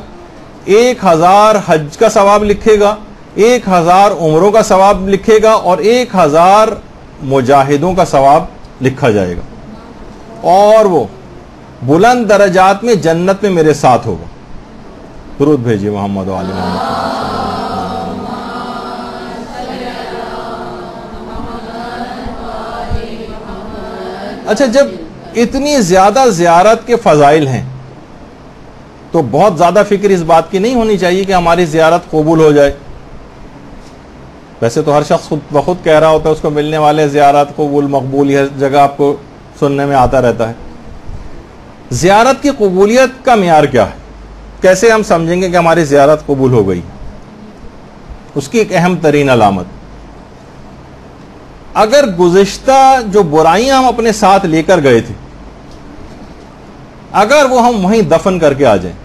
1000 حج کا ثواب لکھے گا، 1000 عمروں کا ثواب لکھے گا، اور 1000 مجاہدوں کا ثواب لکھا جائے گا. اور وہ بلند درجات میں جنت میں میرے ساتھ ہوگا. درود بھیجیے محمد و علی محمد. اچھا، جب اتنی زیادہ زیارت کے فضائل ہیں تو بہت زیادہ فکر اس بات کی نہیں ہونی چاہیے کہ ہماری زیارت قبول ہو جائے. ویسے تو ہر شخص خود بخود کہہ رہا ہوتا ہے اس کو ملنے والے زیارت قبول مقبول ہر جگہ آپ کو سننے میں آتا رہتا ہے. زیارت کی قبولیت کا معیار کیا ہے؟ کیسے ہم سمجھیں گے کہ ہماری زیارت قبول ہو گئی؟ اس کی ایک اہم ترین علامت، اگر گزشتہ جو برائیاں ہم اپنے ساتھ لے کر گئے تھے اگر وہ ہم وہیں دفن کر کے آ جائیں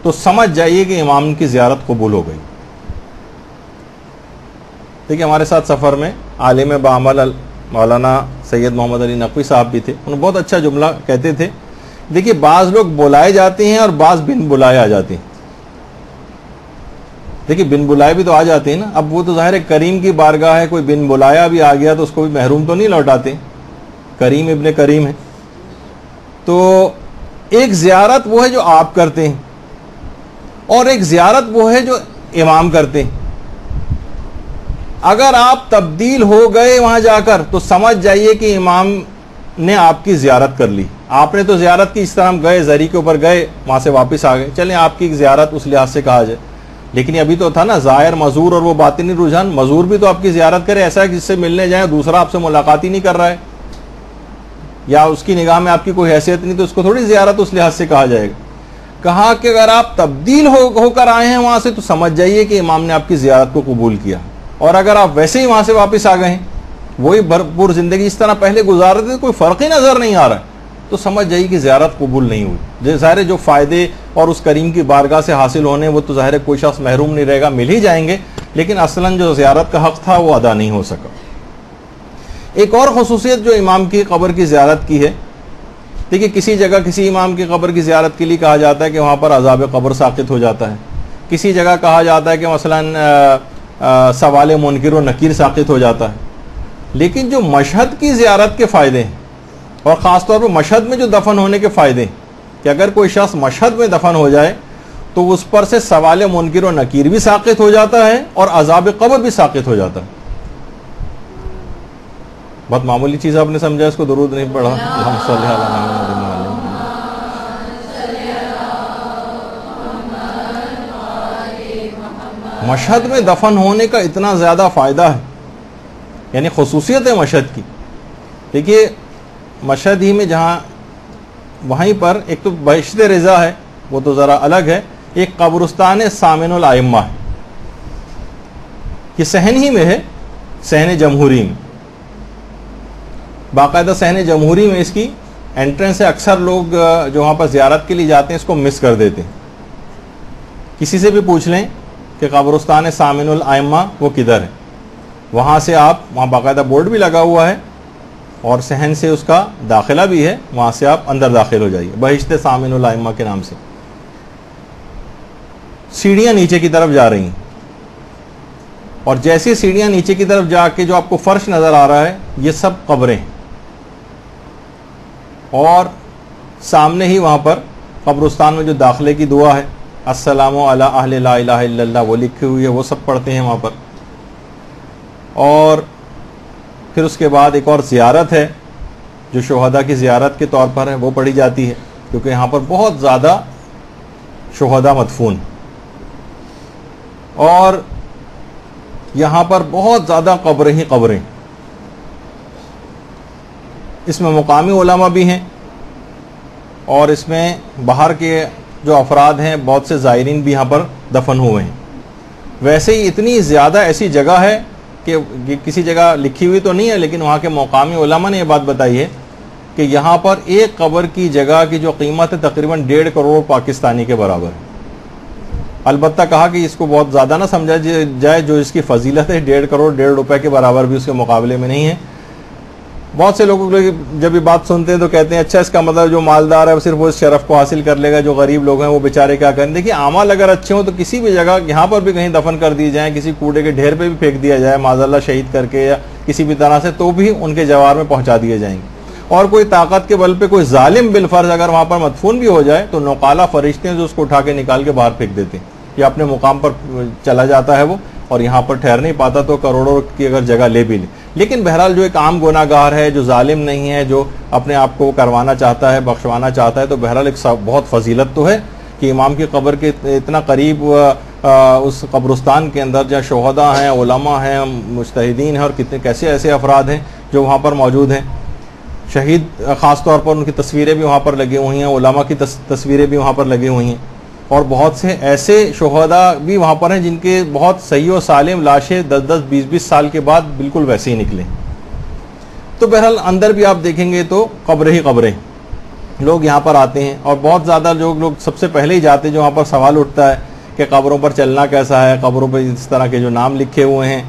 تو سمجھ جائیے کہ امام کی زیارت قبول ہو گئی. دیکھیے ہمارے ساتھ سفر میں عالم بعمل مولانا سید محمد علی نقوی صاحب بھی تھے. انہوں نے بہت اچھا جملہ کہتے تھے دیکھیے بعض لوگ بلائے جاتے ہیں اور بعض بن بلائے آ جاتے ہیں. دیکھیے بن بلائے بھی تو آ جاتے ہیں نا. اب وہ تو ظاہر ہے کریم کی بارگاہ ہے, کوئی بن بلایا بھی آ گیا تو اس کو بھی محروم تو نہیں لوٹاتے, کریم ابن کریم ہے. تو ایک زیارت وہ ہے جو آپ کرتے ہیں اور ایک زیارت وہ ہے جو امام کرتے ہیں. اگر آپ تبدیل ہو گئے وہاں جا کر تو سمجھ جائیے کہ امام نے آپ کی زیارت کر لی. آپ نے تو زیارت کی, اس طرح ہم گئے زری کے اوپر گئے, وہاں سے واپس آ گئے, چلیں آپ کی زیارت اس لحاظ سے کہا جائے. لیکن ابھی تو تھا نا ظاہر مزور اور وہ باطنی رجحان. مزور بھی تو آپ کی زیارت کرے, ایسا ہے کہ جس سے ملنے جائیں دوسرا آپ سے ملاقات ہی نہیں کر رہا ہے, یا اس کی نگاہ میں آپ کی کوئی حیثیت نہیں, تو اس کو تھوڑی زیارت اس لحاظ سے کہا جائے گا. کہا کہ اگر آپ تبدیل ہو کر آئے ہیں وہاں سے تو سمجھ جائیے کہ امام نے آپ کی زیارت کو قبول کیا. اور اگر آپ ویسے ہی وہاں سے واپس آ گئے ہیں, وہی بھرپور زندگی اس طرح پہلے گزار رہے تھے, کوئی فرق ہی نظر نہیں آ رہا ہے, تو سمجھ جائیے کہ زیارت قبول نہیں ہوئی. ظاہر جو فائدے اور اس کریم کی بارگاہ سے حاصل ہونے وہ تو ظاہر کوئی شخص محروم نہیں رہے گا, مل ہی جائیں گے, لیکن اصلاً جو زیارت کا حق تھا وہ ادا نہیں ہو سکا. ایک اور خصوصیت جو امام کی قبر کی زیارت کی ہے, دیکھیے کسی جگہ کسی امام کی قبر کی زیارت کے لیے کہا جاتا ہے کہ وہاں پر عذاب قبر ساقط ہو جاتا ہے, کسی جگہ کہا جاتا ہے کہ مثلاً سوال منکر و نکیر ساقط ہو جاتا ہے. لیکن جو مشہد کی زیارت کے فائدے ہیں, اور خاص طور پر مشہد میں جو دفن ہونے کے فائدے ہیں, کہ اگر کوئی شخص مشہد میں دفن ہو جائے تو اس پر سے سوال منکر و نکیر بھی ساقط ہو جاتا ہے اور عذاب قبر بھی ساقط ہو جاتا ہے. بہت معمولی چیز آپ نے سمجھا, اس کو درود نہیں پڑھا. اللہم صلی علی محمد. مشہد میں دفن ہونے کا اتنا زیادہ فائدہ ہے, یعنی خصوصیت ہے مشہد کی. دیکھیے مشہد ہی میں جہاں وہیں پر ایک تو بہشت رضا ہے, وہ تو ذرا الگ ہے, ایک قبرستان سامن الائمہ ہے, یہ صحن ہی میں ہے, صحن جمہوری میں, باقاعدہ صحن جمہوری میں اس کی انٹرنس ہے. اکثر لوگ جو وہاں پر زیارت کے لیے جاتے ہیں اس کو مس کر دیتے ہیں. کسی سے بھی پوچھ لیں کہ قبرستان سامن الائمہ وہ کدھر ہے, وہاں سے آپ, وہاں باقاعدہ بورڈ بھی لگا ہوا ہے اور صحن سے اس کا داخلہ بھی ہے, وہاں سے آپ اندر داخل ہو جائیے. بہشت سامن الائمہ کے نام سے سیڑھیاں نیچے کی طرف جا رہی ہیں, اور جیسے سیڑھیاں نیچے کی طرف جا کے جو آپ کو فرش نظر آ رہا ہے یہ سب قبریں ہیں, اور سامنے ہی وہاں پر قبرستان میں جو داخلے کی دعا ہے السلام علی اہل لا الہ الا اللہ وہ لکھی ہوئی ہے, وہ سب پڑھتے ہیں وہاں پر. اور پھر اس کے بعد ایک اور زیارت ہے جو شہداء کی زیارت کے طور پر ہے, وہ پڑھی جاتی ہے, کیونکہ یہاں پر بہت زیادہ شہداء مدفون, اور یہاں پر بہت زیادہ قبریں ہی قبریں. اس میں مقامی علماء بھی ہیں, اور اس میں باہر کے جو افراد ہیں بہت سے زائرین بھی یہاں پر دفن ہوئے ہیں. ویسے ہی اتنی زیادہ ایسی جگہ ہے کہ کسی جگہ لکھی ہوئی تو نہیں ہے, لیکن وہاں کے مقامی علماء نے یہ بات بتائی ہے کہ یہاں پر ایک قبر کی جگہ کی جو قیمت ہے تقریباً 1.5 کروڑ پاکستانی کے برابر ہے. البتہ کہا کہ اس کو بہت زیادہ نہ سمجھا جائے, جو اس کی فضیلت ہے 1.5 کروڑ 1.5 روپے کے برابر بھی اس کے مقابلے میں نہیں ہے. بہت سے لوگوں جب یہ بات سنتے ہیں تو کہتے ہیں اچھا اس کا مطلب جو مالدار ہے وہ صرف وہ اس شرف کو حاصل کر لے گا, جو غریب لوگ ہیں وہ بیچارے کیا کریں. دیکھیے اعمال اگر اچھے ہوں تو کسی بھی جگہ یہاں پر بھی کہیں دفن کر دی جائیں, کسی کوڑے کے ڈھیر پہ بھی پھینک دیا جائے معاذ اللہ شہید کر کے یا کسی بھی طرح سے, تو بھی ان کے جوار میں پہنچا دیے جائیں گے. اور کوئی طاقت کے بل پہ کوئی ظالم بالفرض اگر وہاں پر مدفون بھی ہو جائے تو نوقالہ فرشتے ہیں جو اس کو اٹھا کے نکال کے باہر پھینک دیتے ہیں, یا اپنے مقام پر چلا جاتا ہے وہ, اور یہاں پر ٹھہر نہیں پاتا تو کروڑوں کی اگر جگہ لے بھی لے. لیکن بہرحال جو ایک عام گناہ گار ہے, جو ظالم نہیں ہے, جو اپنے آپ کو کروانا چاہتا ہے, بخشوانا چاہتا ہے, تو بہرحال ایک بہت فضیلت تو ہے کہ امام کی قبر کے اتنا قریب اس قبرستان کے اندر جہاں شہداء ہیں, علماء ہیں, مجتہدین ہیں, اور کتنے کیسے ایسے افراد ہیں جو وہاں پر موجود ہیں. شہید خاص طور پر ان کی تصویریں بھی وہاں پر لگی ہوئی ہیں, علماء کی تصویریں بھی وہاں پر لگی ہوئی ہیں, اور بہت سے ایسے شہداء بھی وہاں پر ہیں جن کے بہت صحیح و سالم لاشیں 10-10 20-20 سال کے بعد بالکل ویسے ہی نکلیں. تو بہرحال اندر بھی آپ دیکھیں گے تو قبریں ہی قبریں, لوگ یہاں پر آتے ہیں, اور بہت زیادہ لوگ سب سے پہلے ہی جاتے ہیں. جو وہاں پر سوال اٹھتا ہے کہ قبروں پر چلنا کیسا ہے, قبروں پہ اس طرح کے جو نام لکھے ہوئے ہیں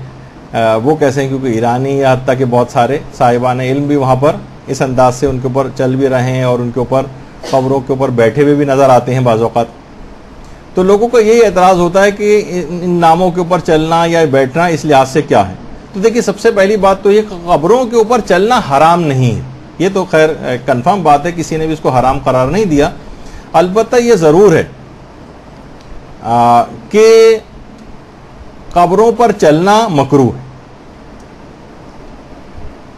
وہ کیسے ہیں, کیونکہ ایرانی یا حتیٰ کہ بہت سارے صاحبان علم بھی وہاں پر اس انداز سے ان کے اوپر چل بھی رہے ہیں اور ان کے اوپر قبروں کے اوپر بیٹھے ہوئے بھی نظر آتے ہیں بعض اوقات. تو لوگوں کو یہی اعتراض ہوتا ہے کہ ان ناموں کے اوپر چلنا یا بیٹھنا اس لحاظ سے کیا ہے. تو دیکھیے سب سے پہلی بات تو یہ قبروں کے اوپر چلنا حرام نہیں ہے. یہ تو خیر کنفرم بات ہے, کسی نے بھی اس کو حرام قرار نہیں دیا. البتہ یہ ضرور ہے کہ قبروں پر چلنا مکروہ ہے.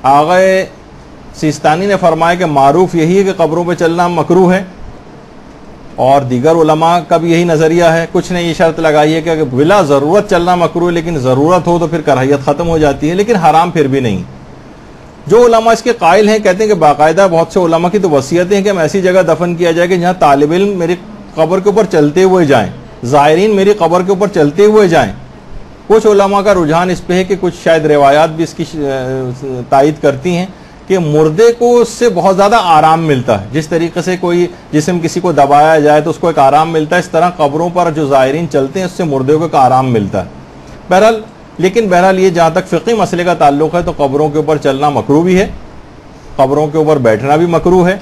آغا سیستانی نے فرمایا کہ معروف یہی ہے کہ قبروں پہ چلنا مکروہ ہے, اور دیگر علماء کا بھی یہی نظریہ ہے. کچھ نے یہ شرط لگائی ہے کہ اگر بلا ضرورت چلنا مکروہ ہے, لیکن ضرورت ہو تو پھر کراہیت ختم ہو جاتی ہے, لیکن حرام پھر بھی نہیں. جو علماء اس کے قائل ہیں کہتے ہیں کہ باقاعدہ بہت سے علماء کی تو وصیتیں ہیں کہ ہم ایسی جگہ دفن کیا جائے کہ جہاں طالب علم میری قبر کے اوپر چلتے ہوئے جائیں, زائرین میری قبر کے اوپر چلتے ہوئے جائیں. کچھ علماء کا رجحان اس پہ ہے کہ کچھ شاید روایات بھی اس کی تائید کرتی ہیں کہ مردے کو اس سے بہت زیادہ آرام ملتا ہے. جس طریقے سے کوئی جسم کسی کو دبایا جائے تو اس کو ایک آرام ملتا ہے, اس طرح قبروں پر جو زائرین چلتے ہیں اس سے مردے کو ایک آرام ملتا ہے. بہرحال یہ جہاں تک فقہی مسئلے کا تعلق ہے تو قبروں کے اوپر چلنا مکروہ بھی ہے, قبروں کے اوپر بیٹھنا بھی مکروہ ہے.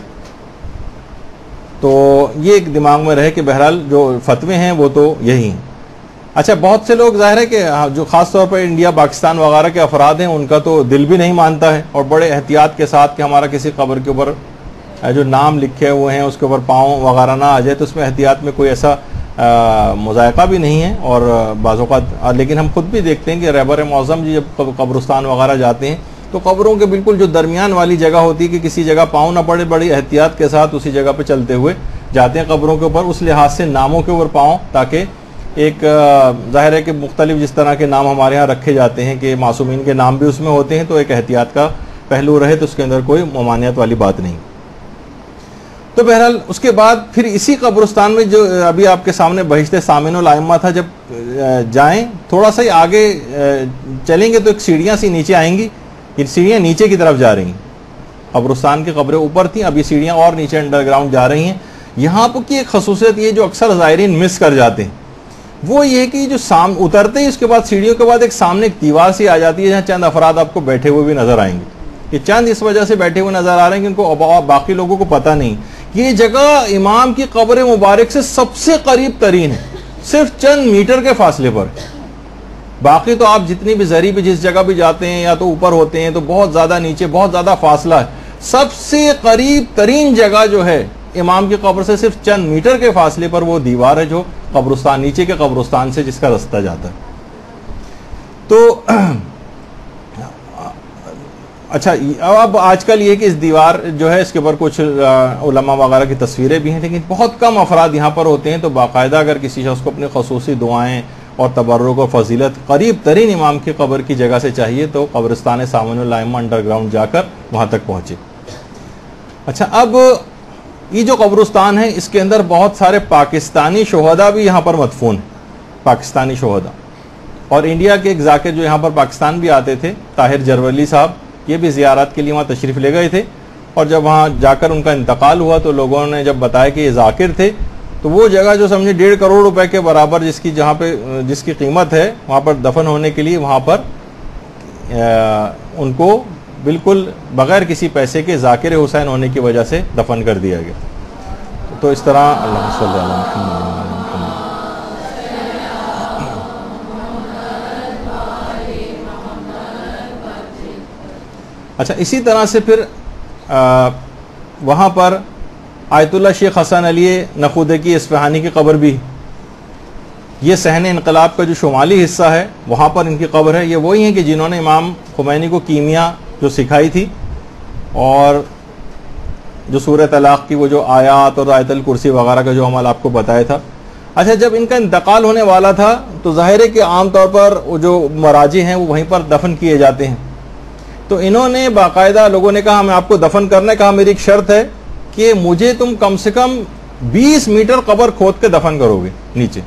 تو یہ ایک دماغ میں رہے کہ بہرحال جو فتوے ہیں وہ تو یہی ہیں. اچھا, بہت سے لوگ ظاہر ہے کہ جو خاص طور پر انڈیا پاکستان وغیرہ کے افراد ہیں ان کا تو دل بھی نہیں مانتا ہے, اور بڑے احتیاط کے ساتھ کہ ہمارا کسی قبر کے اوپر جو نام لکھے ہوئے ہیں اس کے اوپر پاؤں وغیرہ نہ آ جائے, تو اس میں احتیاط میں کوئی ایسا مذائقہ بھی نہیں ہے. اور بعض اوقات لیکن ہم خود بھی دیکھتے ہیں کہ رہبر معظم جی جب قبرستان وغیرہ جاتے ہیں تو قبروں کے بالکل جو درمیان والی جگہ ہوتی ہے کہ کسی جگہ پاؤں نہ پڑے, بڑی احتیاط کے ساتھ اسی جگہ پہ چلتے ہوئے جاتے ہیں قبروں کے اوپر. اس لحاظ سے ناموں کے اوپر پاؤں, تاکہ ایک ظاہر ہے کہ مختلف جس طرح کے نام ہمارے ہاں رکھے جاتے ہیں کہ معصومین کے نام بھی اس میں ہوتے ہیں, تو ایک احتیاط کا پہلو رہے تو اس کے اندر کوئی ممانعت والی بات نہیں. تو بہرحال اس کے بعد پھر اسی قبرستان میں جو ابھی آپ کے سامنے بہشت سامن الائمہ تھا, جب جائیں تھوڑا سا آگے چلیں گے تو ایک سیڑھیاں سی نیچے آئیں گی. یہ سیڑھیاں نیچے کی طرف جا رہی ہیں, قبرستان کی قبریں اوپر تھیں, اب یہ سیڑھیاں اور نیچے انڈر گراؤنڈ جا رہی ہیں. یہاں پر کی ایک خصوصیت یہ جو اکثر زائرین مس کر جاتے ہیں وہ یہ کہ جو اترتے ہی اس کے بعد سیڑھیوں کے بعد ایک سامنے ایک دیوار سی آ جاتی ہے جہاں چند افراد آپ کو بیٹھے ہوئے بھی نظر آئیں گے. یہ چند اس وجہ سے بیٹھے ہوئے نظر آ رہے ہیں کہ ان کو باقی لوگوں کو پتہ نہیں. یہ جگہ امام کی قبر مبارک سے سب سے قریب ترین ہے, صرف چند میٹر کے فاصلے پر. باقی تو آپ جتنی بھی زری پہ جس جگہ بھی جاتے ہیں یا تو اوپر ہوتے ہیں تو بہت زیادہ نیچے بہت زیادہ فاصلہ ہے. سب سے قریب ترین جگہ جو ہے امام کی قبر سے صرف چند میٹر کے فاصلے پر وہ دیوار ہے جو قبرستان نیچے کے قبرستان سے جس کا رستہ جاتا ہے. تو اچھا, اب آج کل یہ کہ اس دیوار جو ہے اس کے اوپر کچھ علماء وغیرہ کی تصویریں بھی ہیں, لیکن بہت کم افراد یہاں پر ہوتے ہیں. تو باقاعدہ اگر کسی شخص کو اپنی خصوصی دعائیں اور تبرک و فضیلت قریب ترین امام کی قبر کی جگہ سے چاہیے تو قبرستان سامن الائمہ انڈر گراؤنڈ جا کر وہاں تک پہنچے. اچھا, اب یہ جو قبرستان ہے اس کے اندر بہت سارے پاکستانی شہداء بھی یہاں پر مدفون ہیں, پاکستانی شہداء. اور انڈیا کے ایک ذاکر جو یہاں پر پاکستان بھی آتے تھے, طاہر جرولی صاحب, یہ بھی زیارت کے لیے وہاں تشریف لے گئے تھے. اور جب وہاں جا کر ان کا انتقال ہوا تو لوگوں نے جب بتایا کہ یہ ذاکر تھے, تو وہ جگہ جو سمجھے 1.5 کروڑ روپے کے برابر جس کی قیمت ہے وہاں پر دفن ہونے کے لیے, وہاں پر ان کو بالکل بغیر کسی پیسے کے ذاکر حسین ہونے کی وجہ سے دفن کر دیا گیا. تو اس طرح اللہ صلی اللہ علیہ وسلم. اچھا, اسی طرح سے پھر وہاں پر آیت اللہ شیخ حسن علی نخودکی اصفہانی کی قبر بھی, یہ صحن انقلاب کا جو شمالی حصہ ہے وہاں پر ان کی قبر ہے. یہ وہی ہیں کہ جنہوں نے امام خمینی کو کیمیا جو سکھائی تھی, اور جو سورہ طلاق کی وہ جو آیات اور آیت الکرسی وغیرہ کا جو عمل آپ کو بتایا تھا. اچھا, جب ان کا انتقال ہونے والا تھا تو ظاہر ہے کہ عام طور پر وہ جو مراجع ہیں وہ وہیں پر دفن کیے جاتے ہیں. تو انہوں نے باقاعدہ, لوگوں نے کہا ہمیں آپ کو دفن کرنا ہے, کہا میری ایک شرط ہے کہ مجھے تم کم سے کم 20 میٹر قبر کھود کے دفن کرو گے نیچے.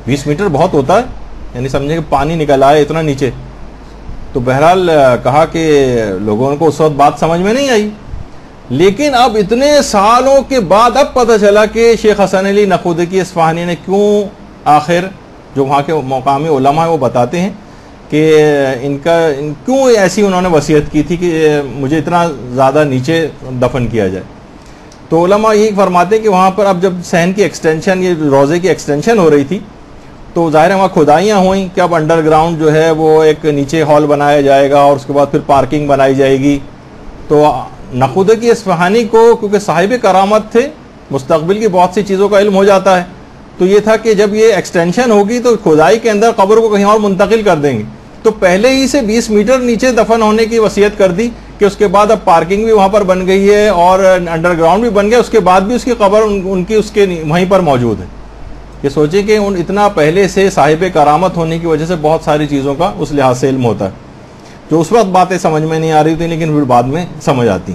20 میٹر بہت ہوتا ہے, یعنی سمجھے کہ پانی نکل آئے اتنا نیچے. تو بہرحال کہا کہ لوگوں کو اس وقت بات سمجھ میں نہیں آئی, لیکن اب اتنے سالوں کے بعد اب پتہ چلا کہ شیخ حسن علی نخودکی اصفہانی نے کیوں, آخر جو وہاں کے مقامی علماء ہیں وہ بتاتے ہیں کہ کیوں ایسی انہوں نے وصیت کی تھی کہ مجھے اتنا زیادہ نیچے دفن کیا جائے. تو علماء یہی فرماتے ہیں کہ وہاں پر اب جب صحن کی ایکسٹینشن، یہ روزے کی ایکسٹینشن ہو رہی تھی، تو ظاہر ہے وہاں کھدائیاں ہوئیں کہ اب انڈر گراؤنڈ جو ہے وہ ایک نیچے ہال بنایا جائے گا اور اس کے بعد پھر پارکنگ بنائی جائے گی. تو نخودکی اصفہانی کو کیونکہ صاحب کرامت تھے، مستقبل کی بہت سی چیزوں کا علم ہو جاتا ہے، تو یہ تھا کہ جب یہ ایکسٹینشن ہوگی تو کھدائی کے اندر قبر کو کہیں اور منتقل کر دیں گے. تو پہلے ہی سے 20 میٹر نیچے دفن ہونے کی وصیت کر دی کہ اس کے بعد اب پارکنگ بھی وہاں پر بن گئی ہے اور انڈر گراؤنڈ بھی بن گیا، اس کے بعد بھی اس کی قبر ان کی اس کے وہیں پر موجود ہے. یہ سوچیں کہ اتنا پہلے سے صاحب کرامت ہونے کی وجہ سے بہت ساری چیزوں کا اس لحاظ سے علم ہوتا ہے، جو اس وقت باتیں سمجھ میں نہیں آ رہی تھی لیکن پھر بعد میں سمجھ آتی.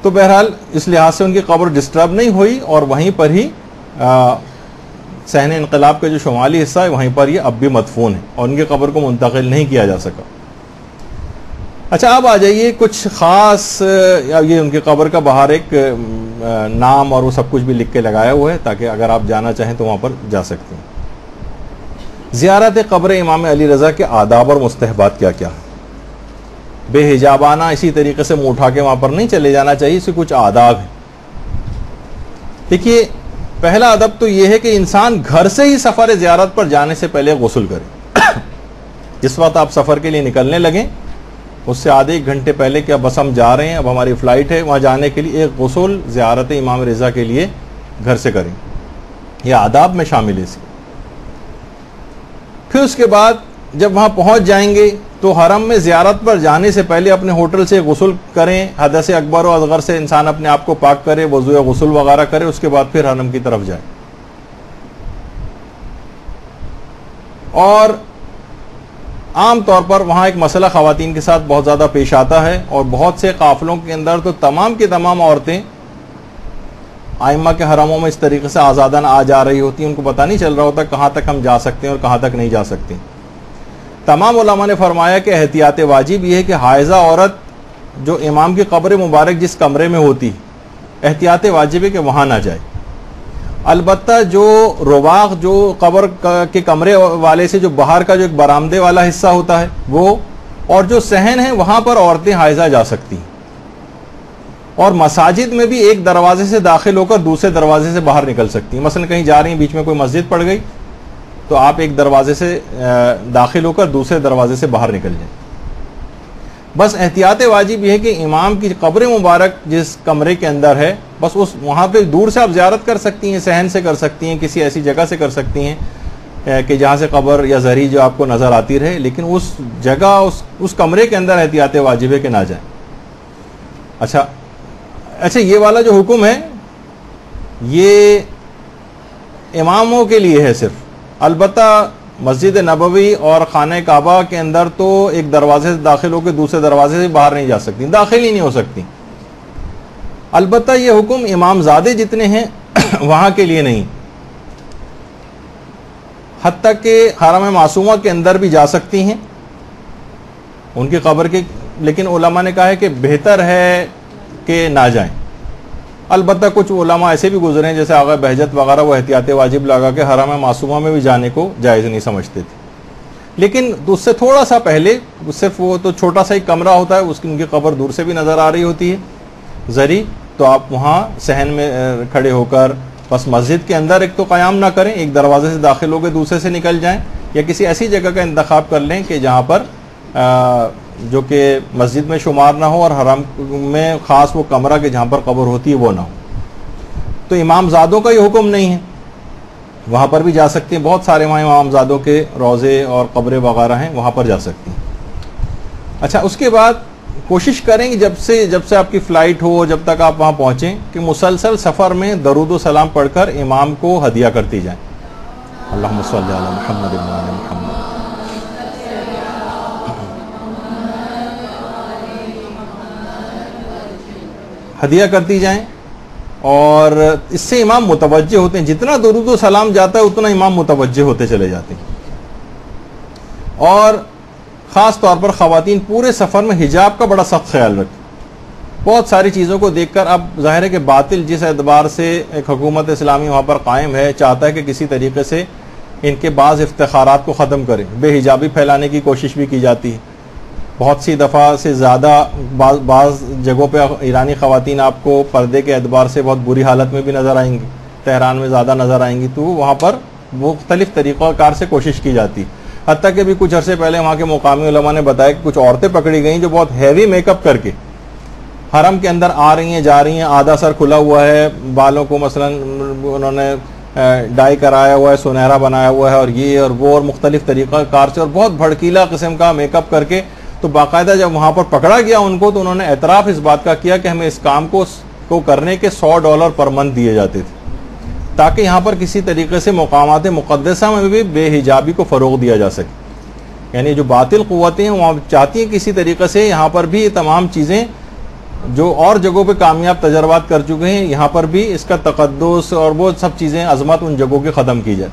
تو بہرحال اس لحاظ سے ان کی قبر ڈسٹرب نہیں ہوئی اور وہیں پر ہی صحن انقلاب کا جو شمالی حصہ ہے وہیں پر یہ اب بھی مدفون ہے اور ان کی قبر کو منتقل نہیں کیا جا سکا. اچھا اب آ جائیے کچھ خاص، یہ ان کی قبر کا باہر ایک نام اور وہ سب کچھ بھی لکھ کے لگایا ہوا ہے تاکہ اگر آپ جانا چاہیں تو وہاں پر جا سکتے ہیں. زیارت قبر امام علی رضا کے آداب اور مستحبات کیا کیا؟ بے حجابانہ اسی طریقے سے منہ اٹھا کے وہاں پر نہیں چلے جانا چاہیے، اس سے کچھ آداب ہیں. دیکھیے پہلا ادب تو یہ ہے کہ انسان گھر سے ہی سفر زیارت پر جانے سے پہلے غسل کرے. جس وقت آپ سفر کے لیے نکلنے لگیں اس سے آدھے ایک گھنٹے پہلے کہ اب بس ہم جا رہے ہیں، اب ہماری فلائٹ ہے وہاں جانے کے لیے، ایک غسل زیارت امام رضا کے لیے گھر سے کریں. یہ آداب میں شامل ہے. پھر اس کے بعد جب وہاں پہنچ جائیں گے تو حرم میں زیارت پر جانے سے پہلے اپنے ہوٹل سے غسل کریں، حدث اکبر و اصغر سے انسان اپنے آپ کو پاک کرے، وضو غسل وغیرہ کرے، اس کے بعد پھر حرم کی طرف جائے. اور عام طور پر وہاں ایک مسئلہ خواتین کے ساتھ بہت زیادہ پیش آتا ہے اور بہت سے قافلوں کے اندر تو تمام کی تمام عورتیں ائمہ کے حرموں میں اس طریقے سے آزادانہ آ جا رہی ہوتی ہیں، ان کو پتہ نہیں چل رہا ہوتا کہاں تک ہم جا سکتے ہیں اور کہاں تک نہیں جا سکتے. تمام علماء نے فرمایا کہ احتیاط واجب یہ ہے کہ حائضہ عورت جو امام کی قبر مبارک جس کمرے میں ہوتی، احتیاط واجب ہے کہ وہاں نہ جائے. البتہ جو رواق جو قبر کے کمرے والے سے جو باہر کا جو ایک برآمدے والا حصہ ہوتا ہے وہ، اور جو صحن ہے وہاں پر عورتیں حائضہ جا سکتی ہیں. اور مساجد میں بھی ایک دروازے سے داخل ہو کر دوسرے دروازے سے باہر نکل سکتی ہیں. مثلا کہیں جا رہی ہیں، بیچ میں کوئی مسجد پڑ گئی تو آپ ایک دروازے سے داخل ہو کر دوسرے دروازے سے باہر نکل جائیں. بس احتیاط واجب یہ ہے کہ امام کی قبر مبارک جس کمرے کے اندر ہے بس اس وہاں پہ دور سے آپ زیارت کر سکتی ہیں، صحن سے کر سکتی ہیں، کسی ایسی جگہ سے کر سکتی ہیں کہ جہاں سے قبر یا زری جو آپ کو نظر آتی رہے، لیکن اس جگہ اس کمرے کے اندر احتیاط واجب ہے کہ نہ جائیں. اچھا یہ والا جو حکم ہے یہ اماموں کے لیے ہے صرف. البتہ مسجد نبوی اور خانہ کعبہ کے اندر تو ایک دروازے سے داخل ہو کے دوسرے دروازے سے باہر نہیں جا سکتی، داخل ہی نہیں ہو سکتی. البتہ یہ حکم امام زادے جتنے ہیں وہاں کے لیے نہیں، حتیٰ کہ حرم معصومہ کے اندر بھی جا سکتی ہیں ان کی قبر کے، لیکن علماء نے کہا ہے کہ بہتر ہے کہ نہ جائیں. البتہ کچھ علماء ایسے بھی گزرے ہیں جیسے آغا بہجت وغیرہ، وہ احتیاط واجب لگا کے حرم معصومہ میں بھی جانے کو جائز نہیں سمجھتے تھے. لیکن اس سے تھوڑا سا پہلے صرف وہ تو چھوٹا سا ہی کمرہ ہوتا ہے، اس کی ان کی قبر دور سے بھی نظر آ رہی ہوتی ہے زری، تو آپ وہاں صحن میں کھڑے ہو کر بس مسجد کے اندر ایک تو قیام نہ کریں، ایک دروازے سے داخل ہو کے دوسرے سے نکل جائیں، یا کسی ایسی جگہ کا انتخاب کر لیں کہ جہاں پر جو کہ مسجد میں شمار نہ ہو اور حرم میں خاص وہ کمرہ کہ جہاں پر قبر ہوتی ہے وہ نہ ہو. تو امام زادوں کا یہ حکم نہیں ہے، وہاں پر بھی جا سکتے ہیں. بہت سارے وہاں امام زادوں کے روضے اور قبریں وغیرہ ہیں، وہاں پر جا سکتے ہیں. اچھا اس کے بعد کوشش کریں کہ جب سے آپ کی فلائٹ ہو، جب تک آپ وہاں پہنچیں، کہ مسلسل سفر میں درود و سلام پڑھ کر امام کو ہدیہ کرتی جائیں. اللہم صلی علی محمد و علی محمد. ہدیہ کرتی جائیں اور اس سے امام متوجہ ہوتے ہیں. جتنا درود و سلام جاتا ہے اتنا امام متوجہ ہوتے چلے جاتے ہیں. اور خاص طور پر خواتین پورے سفر میں حجاب کا بڑا سخت خیال رکھیں. بہت ساری چیزوں کو دیکھ کر اب ظاہر ہے کہ باطل جس اعتبار سے ایک حکومت اسلامی وہاں پر قائم ہے چاہتا ہے کہ کسی طریقے سے ان کے بعض افتخارات کو ختم کریں. بے حجابی پھیلانے کی کوشش بھی کی جاتی ہے. بہت سی دفعہ سے زیادہ بعض جگہوں پہ ایرانی خواتین آپ کو پردے کے اعتبار سے بہت بری حالت میں بھی نظر آئیں گی، تہران میں زیادہ نظر آئیں گی، تو وہاں پر مختلف طریقہ کار سے کوشش کی جاتی. حتیٰ کہ بھی کچھ عرصے پہلے وہاں کے مقامی علماء نے بتایا کہ کچھ عورتیں پکڑی گئیں جو بہت ہیوی میک اپ کر کے حرم کے اندر آ رہی ہیں، جا رہی ہیں، آدھا سر کھلا ہوا ہے، بالوں کو مثلا انہوں نے ڈائی کرایا ہوا ہے، سنہرا بنایا ہوا ہے، اور یہ اور وہ، اور مختلف طریقہ کار سے، اور بہت بھڑکیلا قسم کا میک اپ کر کے. تو باقاعدہ جب وہاں پر پکڑا گیا ان کو، تو انہوں نے اعتراف اس بات کا کیا کہ ہمیں اس کام کو کرنے کے $100 پر منتھ دیے جاتے تھے، تاکہ یہاں پر کسی طریقے سے مقامات مقدسہ میں بھی بے حجابی کو فروغ دیا جا سکے. یعنی جو باطل قوتیں ہیں وہاں چاہتی ہیں کسی طریقے سے یہاں پر بھی یہ تمام چیزیں جو اور جگہوں پہ کامیاب تجربات کر چکے ہیں، یہاں پر بھی اس کا تقدس اور وہ سب چیزیں، عظمت ان جگہوں کی ختم کی جائے.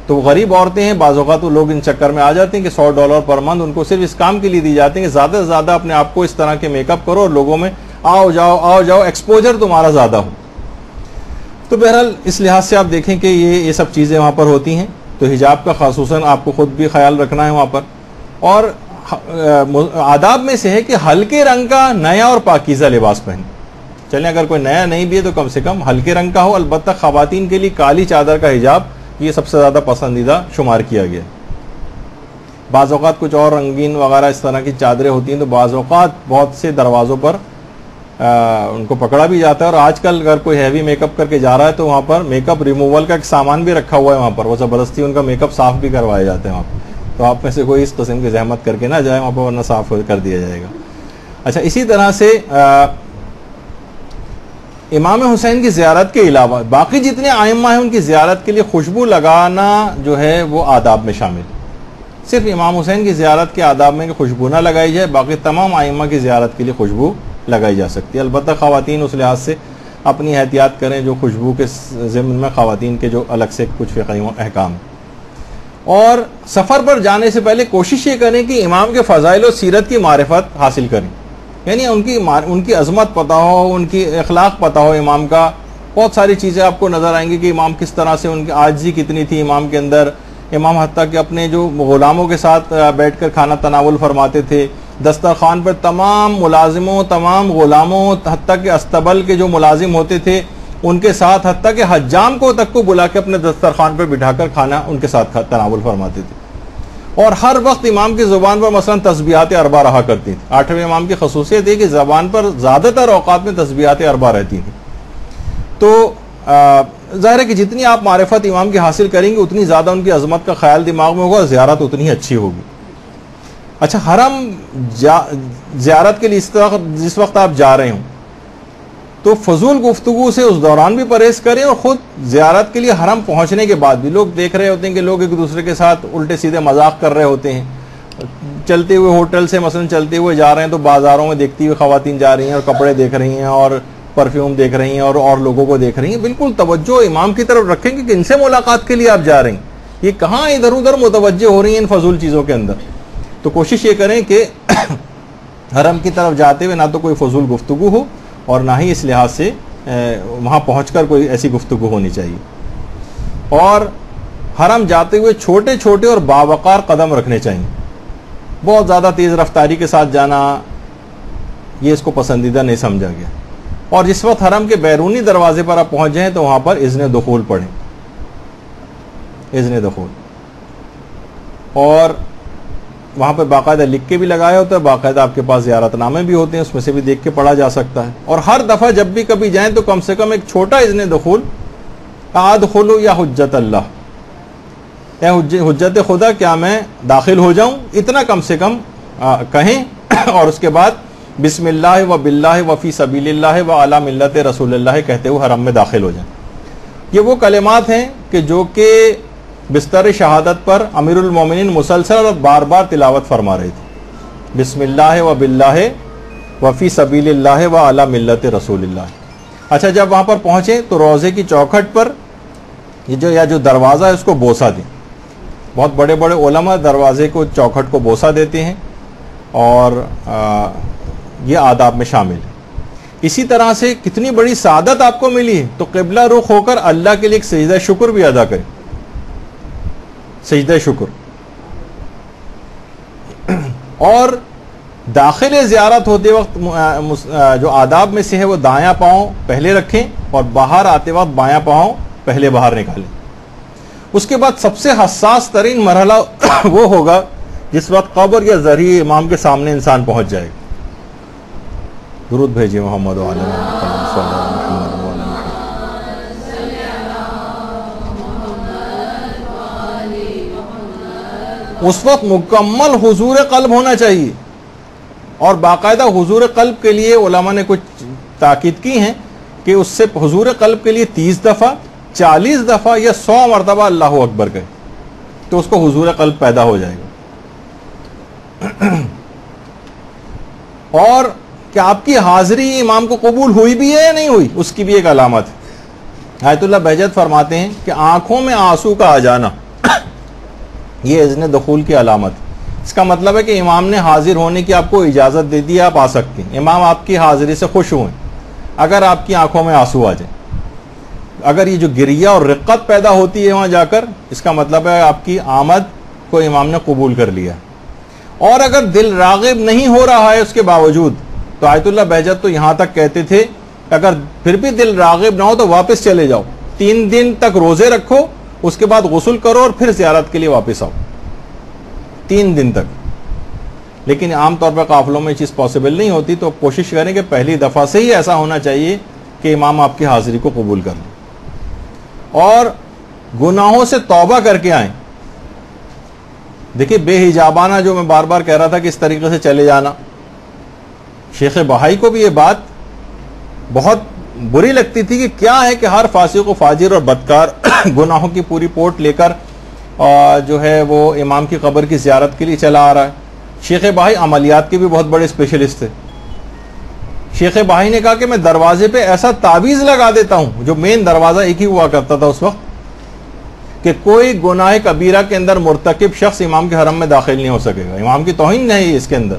تو غریب عورتیں ہیں، بعض اوقات وہ لوگ ان چکر میں آ جاتے ہیں کہ $100 پر منتھ ان کو صرف اس کام کے لیے دی جاتے ہیں کہ زیادہ سے زیادہ اپنے آپ کو اس طرح کے میک اپ کرو اور لوگوں میں آؤ جاؤ ایکسپوجر تمہارا زیادہ ہو. تو بہرحال اس لحاظ سے آپ دیکھیں کہ یہ سب چیزیں وہاں پر ہوتی ہیں. تو حجاب کا خصوصاً آپ کو خود بھی خیال رکھنا ہے وہاں پر. اور آداب میں سے ہے کہ ہلکے رنگ کا نیا اور پاکیزہ لباس پہنے. چلیں اگر کوئی نیا نہیں بھی ہے تو کم سے کم ہلکے رنگ کا ہو. البتہ خواتین کے لیے کالی چادر کا حجاب یہ سب سے زیادہ پسندیدہ شمار کیا گیا. بعض اوقات کچھ اور رنگین وغیرہ اس طرح کی چادریں ہوتی ہیں تو بعض اوقات بہت سے دروازوں پر ان کو پکڑا بھی جاتا ہے. اور آج کل اگر کوئی ہیوی میک اپ کر کے جا رہا ہے تو وہاں پر میک اپ ریموول کا ایک سامان بھی رکھا ہوا ہے وہاں پر، وہ زبردستی ان کا میک اپ صاف بھی کروائے جاتے ہیں وہاں پر. تو آپ میں سے کوئی اس قسم کی زحمت کر کے نہ جائے وہاں پر، ورنہ صاف کر دیا جائے گا. اچھا، اسی طرح سے امام حسین کی زیارت کے علاوہ باقی جتنے ائمہ ہیں ان کی زیارت کے لیے خوشبو لگانا جو ہے وہ آداب میں شامل. صرف امام حسین کی زیارت کے آداب میں کہ خوشبو نہ لگائی جائے، باقی تمام ائمہ کی زیارت کے لیے خوشبو لگائی جا سکتی ہے. البتہ خواتین اس لحاظ سے اپنی احتیاط کریں جو خوشبو کے ضمن میں خواتین کے جو الگ سے کچھ فقہی احکام. اور سفر پر جانے سے پہلے کوشش یہ کریں کہ امام کے فضائل و سیرت کی معرفت حاصل کریں. یعنی ان کی عظمت پتہ ہو، ان کی اخلاق پتہ ہو امام کا. بہت ساری چیزیں آپ کو نظر آئیں گی کہ امام کس طرح سے، ان کی عاجزی کتنی تھی امام کے اندر. امام حتیٰ کہ اپنے جو غلاموں کے ساتھ بیٹھ کر کھانا تناول فرماتے تھے. دسترخوان پر تمام ملازموں، تمام غلاموں، حتیٰ کہ استبل کے جو ملازم ہوتے تھے ان کے ساتھ، حتیٰ کہ حجام کو تک کو بلا کے اپنے دسترخوان پر بٹھا کر کھانا ان کے ساتھ تناول فرماتے تھے. اور ہر وقت امام کی زبان پر مثلا تسبیحات اربع رہا کرتی تھی. 8ویں امام کی خصوصیت ہے کہ زبان پر زیادہ تر اوقات میں تسبیحات اربع رہتی تھی. تو ظاہر ہے کہ جتنی آپ معرفت امام کی حاصل کریں گے اتنی زیادہ ان کی عظمت کا خیال دماغ میں ہوگا اور زیارت اتنی اچھی ہوگی. اچھا، حرم زیارت کے لیے جس وقت آپ جا رہے ہوں تو فضول گفتگو سے اس دوران بھی پرہیز کریں، اور خود زیارت کے لیے حرم پہنچنے کے بعد بھی لوگ دیکھ رہے ہوتے ہیں کہ لوگ ایک دوسرے کے ساتھ الٹے سیدھے مذاق کر رہے ہوتے ہیں. چلتے ہوئے ہوٹل سے مثلا چلتے ہوئے جا رہے ہیں تو بازاروں میں دیکھتی ہوئی خواتین جا رہی ہیں اور کپڑے دیکھ رہی ہیں اور پرفیوم دیکھ رہی ہیں اور لوگوں کو دیکھ رہی ہیں. بالکل توجہ امام کی طرف رکھیں کہ ان سے ملاقات کے لیے آپ جا رہے ہیں. یہ کہاں ادھر ادھر متوجہ ہو رہی ہیں ان فضول چیزوں کے اندر. تو کوشش یہ کریں کہ حرم کی طرف جاتے ہوئے نہ تو کوئی فضول گفتگو ہو اور نہ ہی اس لحاظ سے وہاں پہنچ کر کوئی ایسی گفتگو ہونی چاہیے. اور حرم جاتے ہوئے چھوٹے چھوٹے اور باوقار قدم رکھنے چاہیے. بہت زیادہ تیز رفتاری کے ساتھ جانا یہ اس کو پسندیدہ نہیں سمجھا گیا. اور جس وقت حرم کے بیرونی دروازے پر آپ پہنچ جائیں تو وہاں پر اذن دخول پڑھیں، اذن دخول. اور وہاں پہ باقاعدہ لکھ کے بھی لگایا ہوتا ہے، باقاعدہ آپ کے پاس زیارت نامے بھی ہوتے ہیں، اس میں سے بھی دیکھ کے پڑھا جا سکتا ہے. اور ہر دفعہ جب بھی کبھی جائیں تو کم سے کم ایک چھوٹا اذن دخول، ادخلوا یا حجت اللہ، اے حجت خدا کیا میں داخل ہو جاؤں، اتنا کم سے کم کہیں. اور اس کے بعد بسم اللہ و باللہ و فی سبیل اللہ و علی ملت رسول اللہ کہتے ہوئے حرم میں داخل ہو جائیں. یہ وہ کلمات ہیں کہ جو کہ بستر شہادت پر امیر المومنین مسلسل اور بار بار تلاوت فرما رہے تھے. بسم اللہ و باللہ و فی سبیل اللہ و علی ملت رسول اللہ. اچھا، جب وہاں پر پہنچے تو روضے کی چوکھٹ پر یہ جو دروازہ ہے اس کو بوسہ دیں. بہت بڑے بڑے علماء دروازے کو چوکھٹ کو بوسہ دیتے ہیں اور یہ آداب میں شامل ہے. اسی طرح سے کتنی بڑی سعادت آپ کو ملی ہے تو قبلہ رخ ہو کر اللہ کے لیے ایک سجدہ شکر بھی ادا کریں. سجدہ شکر. اور داخل زیارت ہوتے وقت جو آداب میں سے ہے وہ دایاں پاؤں پہلے رکھیں اور باہر آتے وقت بایاں پاؤں پہلے باہر نکالیں. اس کے بعد سب سے حساس ترین مرحلہ وہ ہوگا جس وقت قبر یا ذریعہ امام کے سامنے انسان پہنچ جائے. درود بھیجیے محمد و علی محمد صلی اللہ علیہ وسلم. اس وقت مکمل حضور قلب ہونا چاہیے، اور باقاعدہ حضور قلب کے لیے علماء نے کچھ تاکید کی ہیں کہ اس سے حضور قلب کے لیے 30 دفعہ 40 دفعہ یا 100 مرتبہ اللہ اکبر کہے تو اس کو حضور قلب پیدا ہو جائے گا. اور کہ آپ کی حاضری امام کو قبول ہوئی بھی ہے یا نہیں ہوئی، اس کی بھی ایک علامت ہے. آیت اللہ بہجت فرماتے ہیں کہ آنکھوں میں آنسو کا آ جانا یہ اذن دخول کی علامت. اس کا مطلب ہے کہ امام نے حاضر ہونے کی آپ کو اجازت دے دی، آپ آ سکتے ہیں. امام آپ کی حاضری سے خوش ہوئے اگر آپ کی آنکھوں میں آنسو آ جائیں، اگر یہ جو گریہ اور رقت پیدا ہوتی ہے وہاں جا کر، اس کا مطلب ہے آپ کی آمد کو امام نے قبول کر لیا. اور اگر دل راغب نہیں ہو رہا ہے اس کے باوجود، تو آیت اللہ بہجت تو یہاں تک کہتے تھے اگر پھر بھی دل راغب نہ ہو تو واپس چلے جاؤ، 3 دن تک روزے رکھو، اس کے بعد غسل کرو اور پھر زیارت کے لیے واپس آؤ 3 دن تک. لیکن عام طور پر قافلوں میں یہ چیز پاسبل نہیں ہوتی، تو کوشش کریں کہ پہلی دفعہ سے ہی ایسا ہونا چاہیے کہ امام آپ کی حاضری کو قبول کر لیں اور گناہوں سے توبہ کر کے آئیں. دیکھیں بے حجابانہ جو میں بار بار کہہ رہا تھا کہ اس طریقے سے چلے جانا، شیخ بہائی کو بھی یہ بات بہت بری لگتی تھی کہ کیا ہے کہ ہر فاسق و فاجر اور بدکار گناہوں کی پوری پورٹ لے کر جو ہے وہ امام کی قبر کی زیارت کے لیے چلا آ رہا ہے. شیخ بہائی عملیات کے بھی بہت بڑے اسپیشلسٹ تھے. شیخ بہائی نے کہا کہ میں دروازے پہ ایسا تعویذ لگا دیتا ہوں، جو مین دروازہ ایک ہی ہوا کرتا تھا اس وقت، کہ کوئی گناہ کبیرہ کے اندر مرتکب شخص امام کے حرم میں داخل نہیں ہو سکے گا. امام کی توہین نہیں ہے اس کے اندر.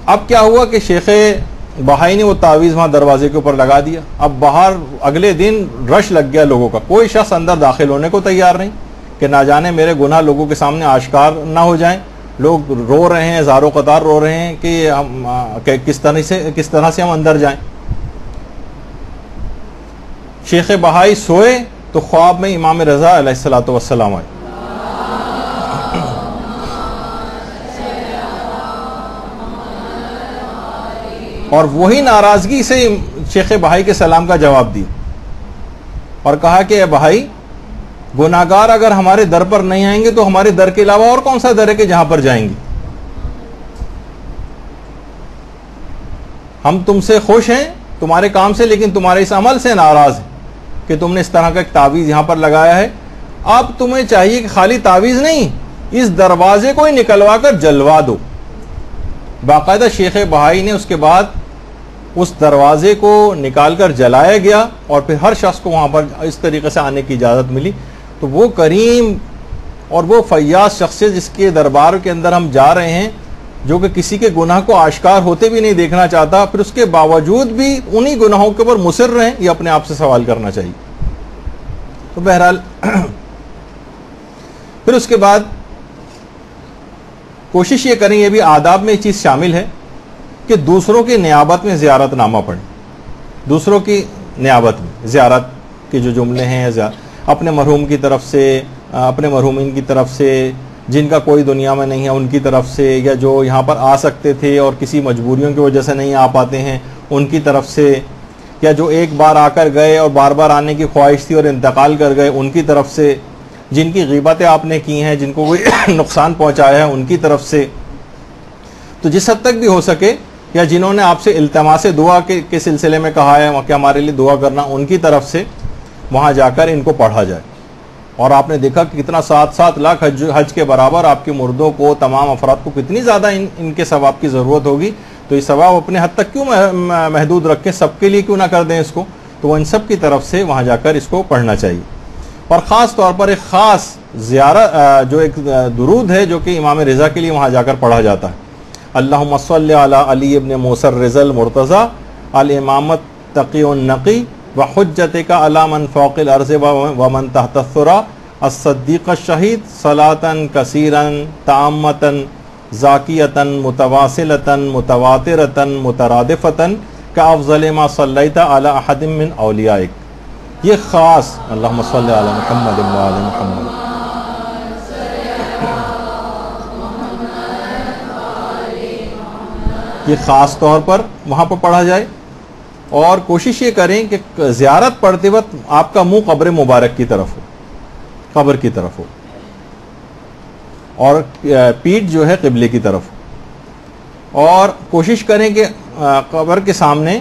اب کیا ہوا کہ شیخ بہائی نے وہ تعویذ وہاں دروازے کے اوپر لگا دیا. اب باہر اگلے دن رش لگ گیا لوگوں کا، کوئی شخص اندر داخل ہونے کو تیار نہیں کہ نہ جانے میرے گناہ لوگوں کے سامنے آشکار نہ ہو جائیں. لوگ رو رہے ہیں، زارو قطار رو رہے ہیں کہ کس طرح سے ہم اندر جائیں. شیخ بہائی سوئے تو خواب میں امام رضا علیہ الصلوۃ والسلام آئے. اور وہی ناراضگی سے شیخ بہائی کے سلام کا جواب دی اور کہا کہ اے بہائی، گناہگار اگر ہمارے در پر نہیں آئیں گے تو ہمارے در کے علاوہ اور کون سا در ہے کہ جہاں پر جائیں گے؟ ہم تم سے خوش ہیں تمہارے کام سے، لیکن تمہارے اس عمل سے ناراض ہیں کہ تم نے اس طرح کا ایک تعویذ یہاں پر لگایا ہے. اب تمہیں چاہیے کہ خالی تعویذ نہیں، اس دروازے کو ہی نکلوا کر جلوا دو. باقاعدہ شیخ بہائی نے اس کے بعد اس دروازے کو نکال کر جلایا گیا اور پھر ہر شخص کو وہاں پر اس طریقے سے آنے کی اجازت ملی. تو وہ کریم اور وہ فیاض شخص جس کے دربار کے اندر ہم جا رہے ہیں، جو کہ کسی کے گناہ کو آشکار ہوتے بھی نہیں دیکھنا چاہتا، پھر اس کے باوجود بھی انہی گناہوں کے اوپر مصر رہیں، یہ اپنے آپ سے سوال کرنا چاہیے. تو بہرحال پھر اس کے بعد کوشش یہ کریں، یہ بھی آداب میں یہ چیز شامل ہے کہ دوسروں کی نیابت میں زیارت نامہ پڑھیں. دوسروں کی نیابت میں زیارت کے جو جملے ہیں، اپنے مرحوم کی طرف سے، اپنے مرحومین کی طرف سے، جن کا کوئی دنیا میں نہیں ہے ان کی طرف سے، یا جو یہاں پر آ سکتے تھے اور کسی مجبوریوں کی وجہ سے نہیں آ پاتے ہیں ان کی طرف سے، یا جو ایک بار آ کر گئے اور بار بار آنے کی خواہش تھی اور انتقال کر گئے ان کی طرف سے، جن کی غیبتیں آپ نے کی ہیں، جن کو کوئی نقصان پہنچایا ہے ان کی طرف سے. تو جس حد تک بھی ہو سکے، یا جنہوں نے آپ سے التماس دعا کے سلسلے میں کہا ہے کہ ہمارے لیے دعا کرنا، ان کی طرف سے وہاں جا کر ان کو پڑھا جائے. اور آپ نے دیکھا کہ کتنا 7 لاکھ حج کے برابر آپ کے مردوں کو، تمام افراد کو کتنی زیادہ ان کے ثواب کی ضرورت ہوگی. تو یہ ثواب اپنے حد تک کیوں محدود رکھیں، سب کے لیے کیوں نہ کر دیں اس کو. تو وہ ان سب کی طرف سے وہاں جا کر اس کو پڑھنا چاہیے. اور خاص طور پر ایک خاص زیارت جو ایک درود ہے جو کہ امام رضا کے لیے وہاں جا کر پڑھا جاتا ہے. اللہم صلی علی علی ابن موسیٰ الرضا المرتضی الامامت تقی النقی وحجتک علی من فوق الارض ومن تحت الثری الصدیق الشہید صلاة کثیرا تعمتا ذاکیتن متواصلتن متواترتن مترادفتن کافضل ما صلیت علی احد من اولیائک. یہ خاص اللہم صلی علی محمد و علی محمد. یہ خاص طور پر وہاں پر پڑھا جائے. اور کوشش یہ کریں کہ زیارت پڑھتے وقت آپ کا منہ قبر مبارک کی طرف ہو، قبر کی طرف ہو، اور پیٹھ جو ہے قبلے کی طرف ہو. اور کوشش کریں کہ قبر کے سامنے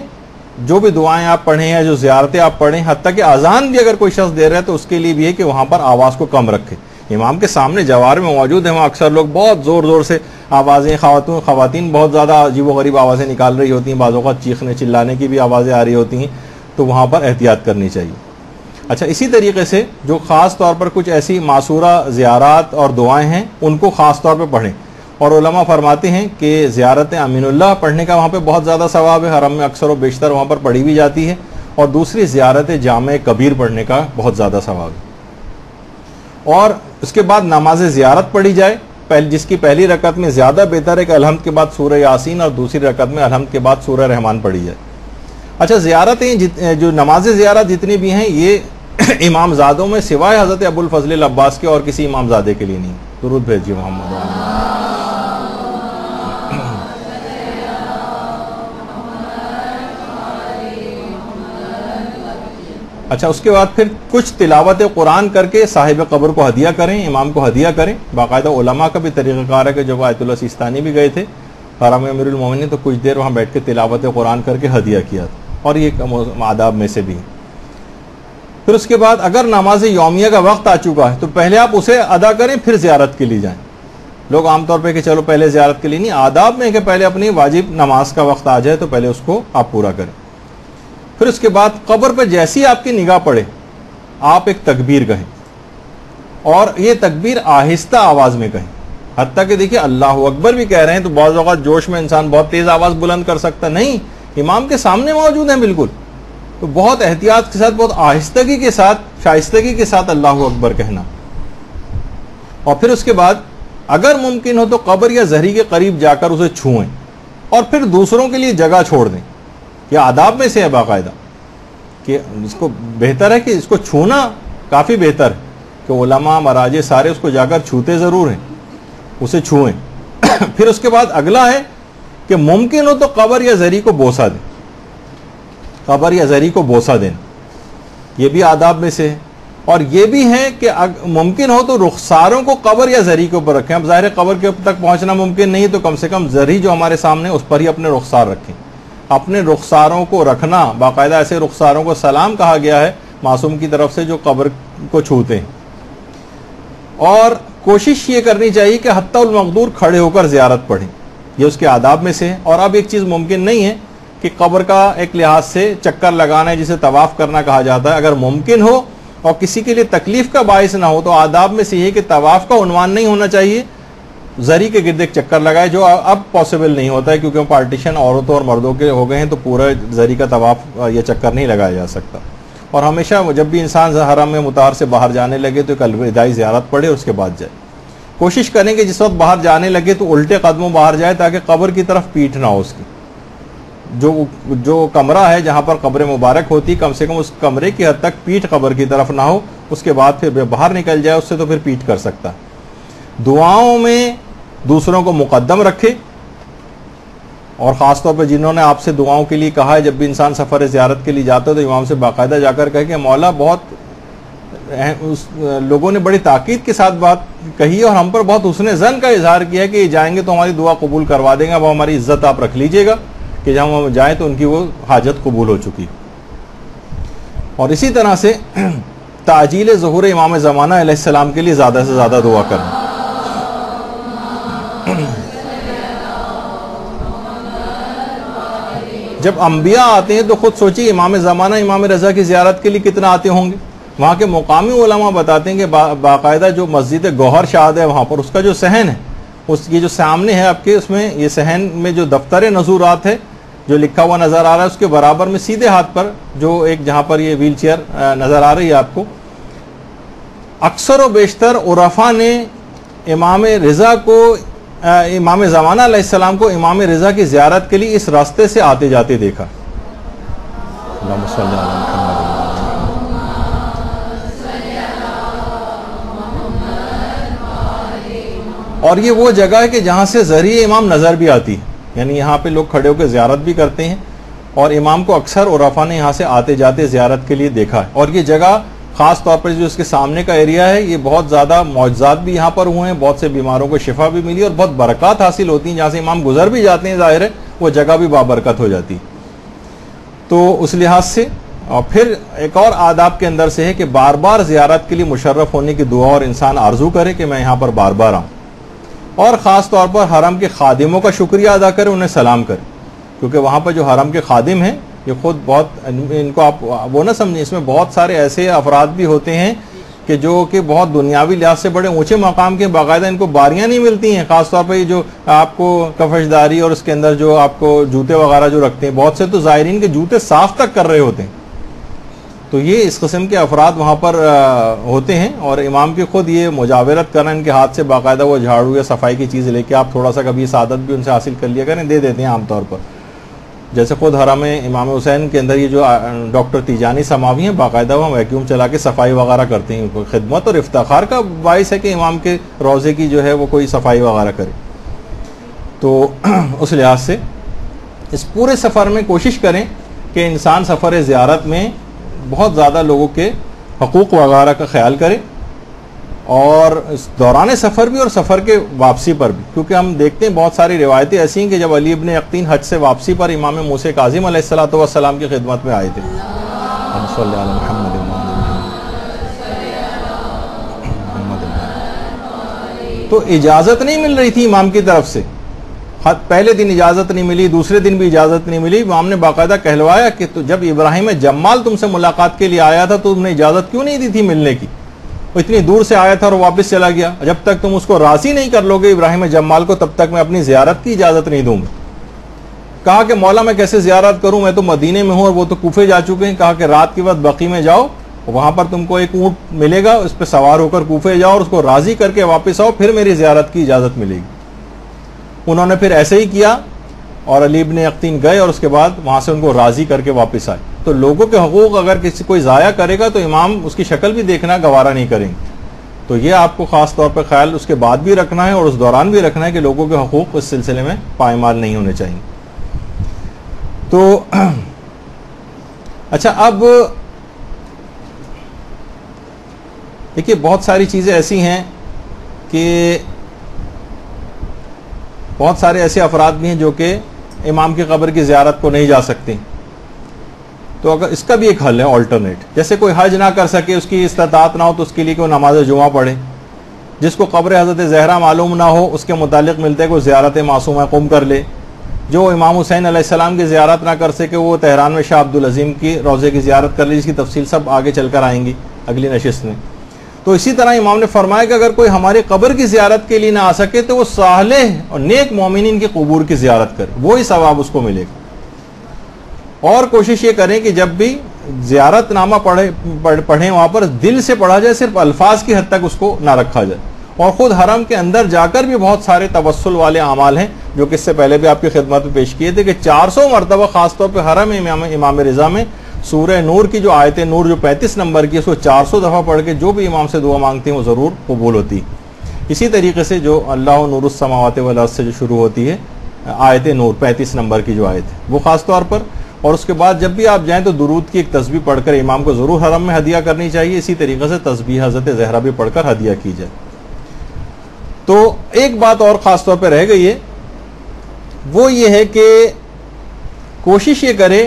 جو بھی دعائیں آپ پڑھیں یا جو زیارتیں آپ پڑھیں، حتیٰ کہ اذان بھی اگر کوئی شخص دے رہا ہے تو اس کے لیے بھی ہے کہ وہاں پر آواز کو کم رکھے. امام کے سامنے جوار میں موجود ہیں، وہاں اکثر لوگ بہت زور زور سے آوازیں، خواتین بہت زیادہ عجیب و غریب آوازیں نکال رہی ہوتی ہیں، بعض اوقات چیخنے چلانے کی بھی آوازیں آ رہی ہوتی ہیں، تو وہاں پر احتیاط کرنی چاہیے. اچھا، اسی طریقے سے جو خاص طور پر کچھ ایسی معصورہ زیارات اور دعائیں ہیں ان کو خاص طور پہ پڑھیں. اور علماء فرماتے ہیں کہ زیارت امین اللہ پڑھنے کا وہاں پہ بہت زیادہ ثواب ہے، حرم میں اکثر و بیشتر وہاں پر پڑھی بھی جاتی ہے. اور دوسری زیارت جامع کبیر پڑھنے کا بہت زیادہ ثواب ہے. اور اس کے بعد نماز زیارت پڑھی جائے، جس کی پہلی رکعت میں زیادہ بہتر ہے کہ الحمد کے بعد سورہ یاسین اور دوسری رکعت میں الحمد کے بعد سورہ رحمان پڑھی جائے. اچھا، زیارتیں جو نماز زیارت جتنی بھی ہیں یہ امام زادوں میں سوائے حضرت ابو الفضل العباس کے اور کسی امام زادے کے لیے نہیں. درود بھیجیے محمد. اچھا، اس کے بعد پھر کچھ تلاوت قرآن کر کے صاحب قبر کو ہدیہ کریں، امام کو ہدیہ کریں. باقاعدہ علماء کا بھی طریقہ کار ہے کہ جب آیت اللہ سیستانی بھی گئے تھے حرم امیر المومنین تو کچھ دیر وہاں بیٹھ کے تلاوت قرآن کر کے ہدیہ کیا تھا، اور یہ آداب میں سے بھی. پھر اس کے بعد اگر نماز یومیہ کا وقت آ چکا ہے تو پہلے آپ اسے ادا کریں، پھر زیارت کے لیے جائیں. لوگ عام طور پہ کہ چلو پہلے زیارت کے لیے نہیں، آداب میں کہ پہلے اپنی واجب نماز کا وقت آ جائے تو پہلے اس کو آپ پورا کریں. پھر اس کے بعد قبر پہ جیسی آپ کی نگاہ پڑے آپ ایک تکبیر کہیں، اور یہ تکبیر آہستہ آواز میں کہیں. حتیٰ کہ دیکھیے اللہ اکبر بھی کہہ رہے ہیں تو بعض اوقات جوش میں انسان بہت تیز آواز بلند کر سکتا، نہیں، امام کے سامنے موجود ہیں بالکل، تو بہت احتیاط کے ساتھ، بہت آہستگی کے ساتھ، شائستگی کے ساتھ اللہ اکبر کہنا. اور پھر اس کے بعد اگر ممکن ہو تو قبر یا زہری کے قریب جا کر اسے چھوئیں اور پھر دوسروں کے لیے جگہ چھوڑ دیں. یہ آداب میں سے ہے باقاعدہ کہ اس کو بہتر ہے کہ اس کو چھونا کافی بہتر ہے کہ علماء مراجع سارے اس کو جا کر چھوتے ضرور ہیں، اسے چھوئیں. پھر اس کے بعد اگلا ہے کہ ممکن ہو تو قبر یا زری کو بوسہ دیں، قبر یا زری کو بوسہ دینا یہ بھی آداب میں سے ہے. اور یہ بھی ہے کہ ممکن ہو تو رخساروں کو قبر یا زری کے اوپر رکھیں. اب ظاہر قبر کے تک پہنچنا ممکن نہیں تو کم سے کم زری جو ہمارے سامنے اس پر ہی اپنے رخسار رکھیں. اپنے رخساروں کو رکھنا، باقاعدہ ایسے رخساروں کو سلام کہا گیا ہے معصوم کی طرف سے جو قبر کو چھوتے ہیں. اور کوشش یہ کرنی چاہیے کہ حتی المقدور کھڑے ہو کر زیارت پڑھیں، یہ اس کے آداب میں سے ہے. اور اب ایک چیز ممکن نہیں ہے کہ قبر کا ایک لحاظ سے چکر لگانا ہے جسے طواف کرنا کہا جاتا ہے. اگر ممکن ہو اور کسی کے لیے تکلیف کا باعث نہ ہو تو آداب میں سے یہ کہ طواف کا عنوان نہیں ہونا چاہیے، زری کے گرد ایک چکر لگائے، جو اب پاسبل نہیں ہوتا ہے کیونکہ پارٹیشن عورتوں اور مردوں کے ہو گئے ہیں تو پورا زری کا طواف یہ چکر نہیں لگایا جا سکتا. اور ہمیشہ جب بھی انسان حرم میں مطہر سے باہر جانے لگے تو ایک الوداعی زیارت پڑھے اور اس کے بعد جائے. کوشش کریں کہ جس وقت باہر جانے لگے تو الٹے قدموں باہر جائے تاکہ قبر کی طرف پیٹھ نہ ہو اس کی. جو کمرہ ہے جہاں پر قبر مبارک ہوتی کم سے کم اس کمرے کی حد تک پیٹھ قبر کی طرف نہ ہو، اس کے بعد پھر باہر نکل جائے اس سے تو پھر پیٹھ کر سکتا. دعاؤں میں دوسروں کو مقدم رکھے، اور خاص طور پہ جنہوں نے آپ سے دعاؤں کے لیے کہا ہے جب بھی انسان سفر زیارت کے لیے جاتا ہے تو امام سے باقاعدہ جا کر کہے کہ مولا بہت لوگوں نے بڑی تاکید کے ساتھ بات کہی ہے اور ہم پر بہت حسن ظن کا اظہار کیا ہے کہ یہ جائیں گے تو ہماری دعا قبول کروا دیں گے، اب ہماری عزت آپ رکھ لیجئے گا کہ جب ہم جائیں تو ان کی وہ حاجت قبول ہو چکی. اور اسی طرح سے تعجیل ظہور امام زمانہ علیہ السلام کے لیے زیادہ سے زیادہ دعا کرنا. جب انبیاء آتے ہیں تو خود سوچیے امام زمانہ امام رضا کی زیارت کے لیے کتنا آتے ہوں گے. وہاں کے مقامی علماء بتاتے ہیں کہ باقاعدہ جو مسجد گوہر شاد ہے وہاں پر اس کا جو صحن ہے، اس کی جو سامنے ہے آپ کے، اس میں یہ صحن میں جو دفتر نزورات ہے جو لکھا ہوا نظر آ رہا ہے اس کے برابر میں سیدھے ہاتھ پر جو ایک جہاں پر یہ ویل چیئر نظر آ رہی ہے آپ کو، اکثر و بیشتر عرفا نے امام رضا کو امام زمانہ علیہ السلام کو امام رضا کی زیارت کے لیے اس راستے سے آتے جاتے دیکھا. اللہم صلی علی محمد. اور یہ وہ جگہ ہے کہ جہاں سے ذریعہ امام نظر بھی آتی ہے، یعنی یہاں پہ لوگ کھڑے ہو کے زیارت بھی کرتے ہیں، اور امام کو اکثر عرفا نے یہاں سے آتے جاتے زیارت کے لیے دیکھا ہے. اور یہ جگہ خاص طور پر جو اس کے سامنے کا ایریا ہے، یہ بہت زیادہ معجزات بھی یہاں پر ہوئے ہیں، بہت سے بیماروں کو شفا بھی ملی اور بہت برکات حاصل ہوتی ہیں. جہاں سے امام گزر بھی جاتے ہیں ظاہر ہے وہ جگہ بھی بابرکت ہو جاتی. تو اس لحاظ سے اور پھر ایک اور آداب کے اندر سے ہے کہ بار بار زیارت کے لیے مشرف ہونے کی دعا اور انسان آرزو کرے کہ میں یہاں پر بار بار آؤں، اور خاص طور پر حرم کے خادموں کا شکریہ ادا کرے، انہیں سلام کرے، کیونکہ وہاں پر جو حرم کے خادم ہیں یہ خود بہت، ان کو آپ وہ نہ سمجھیں، اس میں بہت سارے ایسے افراد بھی ہوتے ہیں کہ جو کہ بہت دنیاوی لحاظ سے بڑے اونچے مقام کے، باقاعدہ ان کو باریاں نہیں ملتی ہیں. خاص طور پر یہ جو آپ کو کفشداری اور اس کے اندر جو آپ کو جوتے وغیرہ جو رکھتے ہیں، بہت سے تو زائرین کے جوتے صاف تک کر رہے ہوتے ہیں. تو یہ اس قسم کے افراد وہاں پر ہوتے ہیں، اور امام کی خود یہ مجاورت کرنا، ان کے ہاتھ سے باقاعدہ وہ جھاڑو یا صفائی کی چیز لے کے آپ تھوڑا سا کبھی سعادت بھی ان سے حاصل کر لیا کریں، دے دیتے ہیں عام طور پر. جیسے خود حرم امام حسین کے اندر یہ جو ڈاکٹر تیجانی سماوی ہیں، باقاعدہ وہ ویکیوم چلا کے صفائی وغیرہ کرتے ہیں. کوئی خدمت اور افتخار کا باعث ہے کہ امام کے روضے کی جو ہے وہ کوئی صفائی وغیرہ کرے. تو اس لحاظ سے اس پورے سفر میں کوشش کریں کہ انسان سفر زیارت میں بہت زیادہ لوگوں کے حقوق وغیرہ کا خیال کرے، اور اس دوران سفر بھی اور سفر کے واپسی پر بھی، کیونکہ ہم دیکھتے ہیں بہت ساری روایتیں ایسی ہیں کہ جب علی ابن یقطین حج سے واپسی پر امام موسیٰ کاظم علیہ السلام کی خدمت میں آئے تھے. تو اجازت نہیں مل رہی تھی امام کی طرف سے. پہلے دن اجازت نہیں ملی، دوسرے دن بھی اجازت نہیں ملی. امام نے باقاعدہ کہلوایا کہ جب ابراہیم جمال تم سے ملاقات کے لیے آیا تھا تو تم نے اجازت کیوں نہیں دی تھی ملنے کی؟ وہ اتنی دور سے آیا تھا اور واپس چلا گیا. جب تک تم اس کو راضی نہیں کر لو گے ابراہیم جمال کو، تب تک میں اپنی زیارت کی اجازت نہیں دوں گا. کہا کہ مولا میں کیسے زیارت کروں، میں تو مدینے میں ہوں اور وہ تو کوفے جا چکے ہیں. کہا کہ رات کے وقت بقی میں جاؤ، وہاں پر تم کو ایک اونٹ ملے گا، اس پہ سوار ہو کر کوفے جاؤ اور اس کو راضی کر کے واپس آؤ، پھر میری زیارت کی اجازت ملے گی. انہوں نے پھر ایسے ہی کیا اور علی ابن یقطین گئے اور اس کے بعد وہاں سے ان کو راضی کر کے واپس آئے. تو لوگوں کے حقوق اگر کسی کوئی ضائع کرے گا تو امام اس کی شکل بھی دیکھنا گوارا نہیں کریں گے. تو یہ آپ کو خاص طور پر خیال اس کے بعد بھی رکھنا ہے اور اس دوران بھی رکھنا ہے کہ لوگوں کے حقوق اس سلسلے میں پائمال نہیں ہونے چاہیے. تو اچھا، اب دیکھیے بہت ساری چیزیں ایسی ہیں کہ بہت سارے ایسے افراد بھی ہیں جو کہ امام کی قبر کی زیارت کو نہیں جا سکتے. تو اگر اس کا بھی ایک حل ہے آلٹرنیٹ، جیسے کوئی حج نہ کر سکے، اس کی استطاعت نہ ہو، تو اس کے لیے کوئی نماز جمعہ پڑھے. جس کو قبر حضرت زہرا معلوم نہ ہو، اس کے متعلق ملتے ہیں کوئی زیارت معصومہ قم کر لے. جو امام حسین علیہ السلام کی زیارت نہ کر سکے، وہ تہران میں شاہ عبدالعظیم کی روضے کی زیارت کر لی، جس کی تفصیل سب آگے چل کر آئیں گی اگلی نشست میں. تو اسی طرح امام نے فرمایا کہ اگر کوئی ہماری قبر کی زیارت کے لیے نہ آ سکے تو وہ صالح اور نیک مومنین کی قبور کی زیارت کرے، وہی ثواب اس کو ملے گا. اور کوشش یہ کریں کہ جب بھی زیارت نامہ پڑھیں وہاں پر دل سے پڑھا جائے، صرف الفاظ کی حد تک اس کو نہ رکھا جائے. اور خود حرم کے اندر جا کر بھی بہت سارے توسل والے اعمال ہیں جو کہ اس سے پہلے بھی آپ کی خدمت میں پیش کیے تھے، کہ 400 مرتبہ خاص طور پہ حرم امام رضا میں سورہ نور کی جو آیت نور جو 35 نمبر کی، اس کو 400 دفعہ پڑھ کے جو بھی امام سے دعا مانگتے ہیں وہ ضرور قبول ہوتی. اسی طریقے سے جو اللہ نور السماوات والارض سے جو شروع ہوتی ہے آیت نور 35 نمبر کی جو آیت ہے، وہ خاص طور پر. اور اس کے بعد جب بھی آپ جائیں تو درود کی ایک تسبیح پڑھ کر امام کو ضرور حرم میں ہدیہ کرنی چاہیے. اسی طریقے سے تسبیح حضرت زہرا بھی پڑھ کر ہدیہ کی جائے. تو ایک بات اور خاص طور پہ رہ گئی ہے، وہ یہ ہے کہ کوشش یہ کرے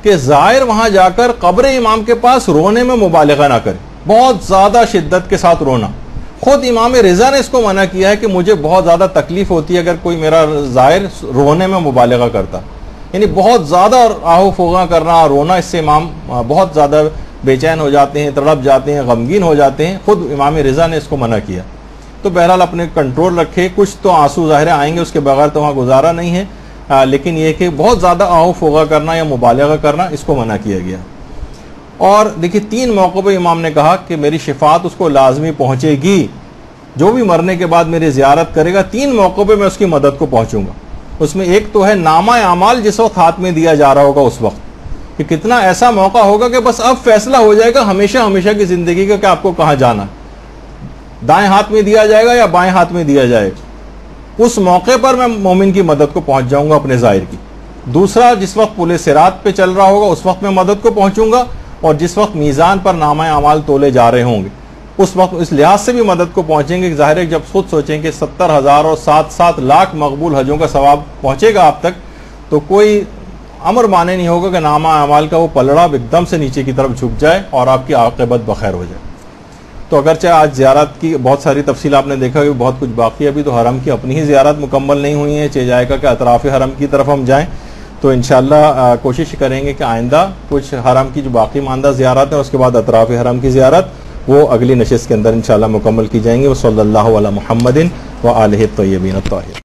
کہ زائر وہاں جا کر قبر امام کے پاس رونے میں مبالغہ نہ کرے، بہت زیادہ شدت کے ساتھ رونا. خود امام رضا نے اس کو منع کیا ہے کہ مجھے بہت زیادہ تکلیف ہوتی ہے اگر کوئی میرا زائر رونے میں مبالغہ کرتا، یعنی بہت زیادہ آہو فوغاں کرنا، رونا، اس سے امام بہت زیادہ بے چین ہو جاتے ہیں، تڑپ جاتے ہیں، غمگین ہو جاتے ہیں. خود امام رضا نے اس کو منع کیا. تو بہرحال اپنے کنٹرول رکھے، کچھ تو آنسو ظاہر آئیں گے، اس کے بغیر تو وہاں گزارا نہیں ہے، لیکن یہ کہ بہت زیادہ آہو فوغا کرنا یا مبالغہ کرنا اس کو منع کیا گیا. اور دیکھیے 3 موقع پہ امام نے کہا کہ میری شفاعت اس کو لازمی پہنچے گی. جو بھی مرنے کے بعد میری زیارت کرے گا 3 موقعوں پہ میں اس کی مدد کو پہنچوں گا. اس میں ایک تو ہے نامہ اعمال جس وقت ہاتھ میں دیا جا رہا ہوگا اس وقت کہ کتنا ایسا موقع ہوگا کہ بس اب فیصلہ ہو جائے گا ہمیشہ ہمیشہ کی زندگی کا کہ آپ کو کہاں جانا ہے, دائیں ہاتھ میں دیا جائے گا یا بائیں ہاتھ میں دیا جائے گا. اس موقع پر میں مومن کی مدد کو پہنچ جاؤں گا اپنے ظاہر کی. دوسرا, جس وقت پل صراط پہ چل رہا ہوگا اس وقت میں مدد کو پہنچوں گا, اور جس وقت میزان پر نامہ اعمال تولے جا رہے ہوں گے اس وقت اس لحاظ سے بھی مدد کو پہنچیں گے. ظاہر ہے جب خود سوچیں کہ 70,000 اور 7 لاکھ مقبول حجوں کا ثواب پہنچے گا آپ تک, تو کوئی امر مانے نہیں ہوگا کہ نامہ اعمال کا وہ پلڑا ایک دم سے نیچے کی طرف جھک جائے اور آپ کی عاقبت بخیر ہو جائے. تو اگرچہ آج زیارت کی بہت ساری تفصیل آپ نے دیکھا کہ بہت کچھ باقی, ابھی تو حرم کی اپنی ہی زیارت مکمل نہیں ہوئی ہے, چاہے جائے گا کہ اطراف حرم کی طرف ہم جائیں. تو انشاءاللہ کوشش کریں گے کہ آئندہ کچھ حرم کی جو باقی ماندہ زیارت ہیں اس کے بعد اطراف حرم کی زیارت وہ اگلی نشست کے اندر انشاءاللہ مکمل کی جائیں گے. وہ صلی اللہ علی محمد و آلہ الطیبین الطاہرین.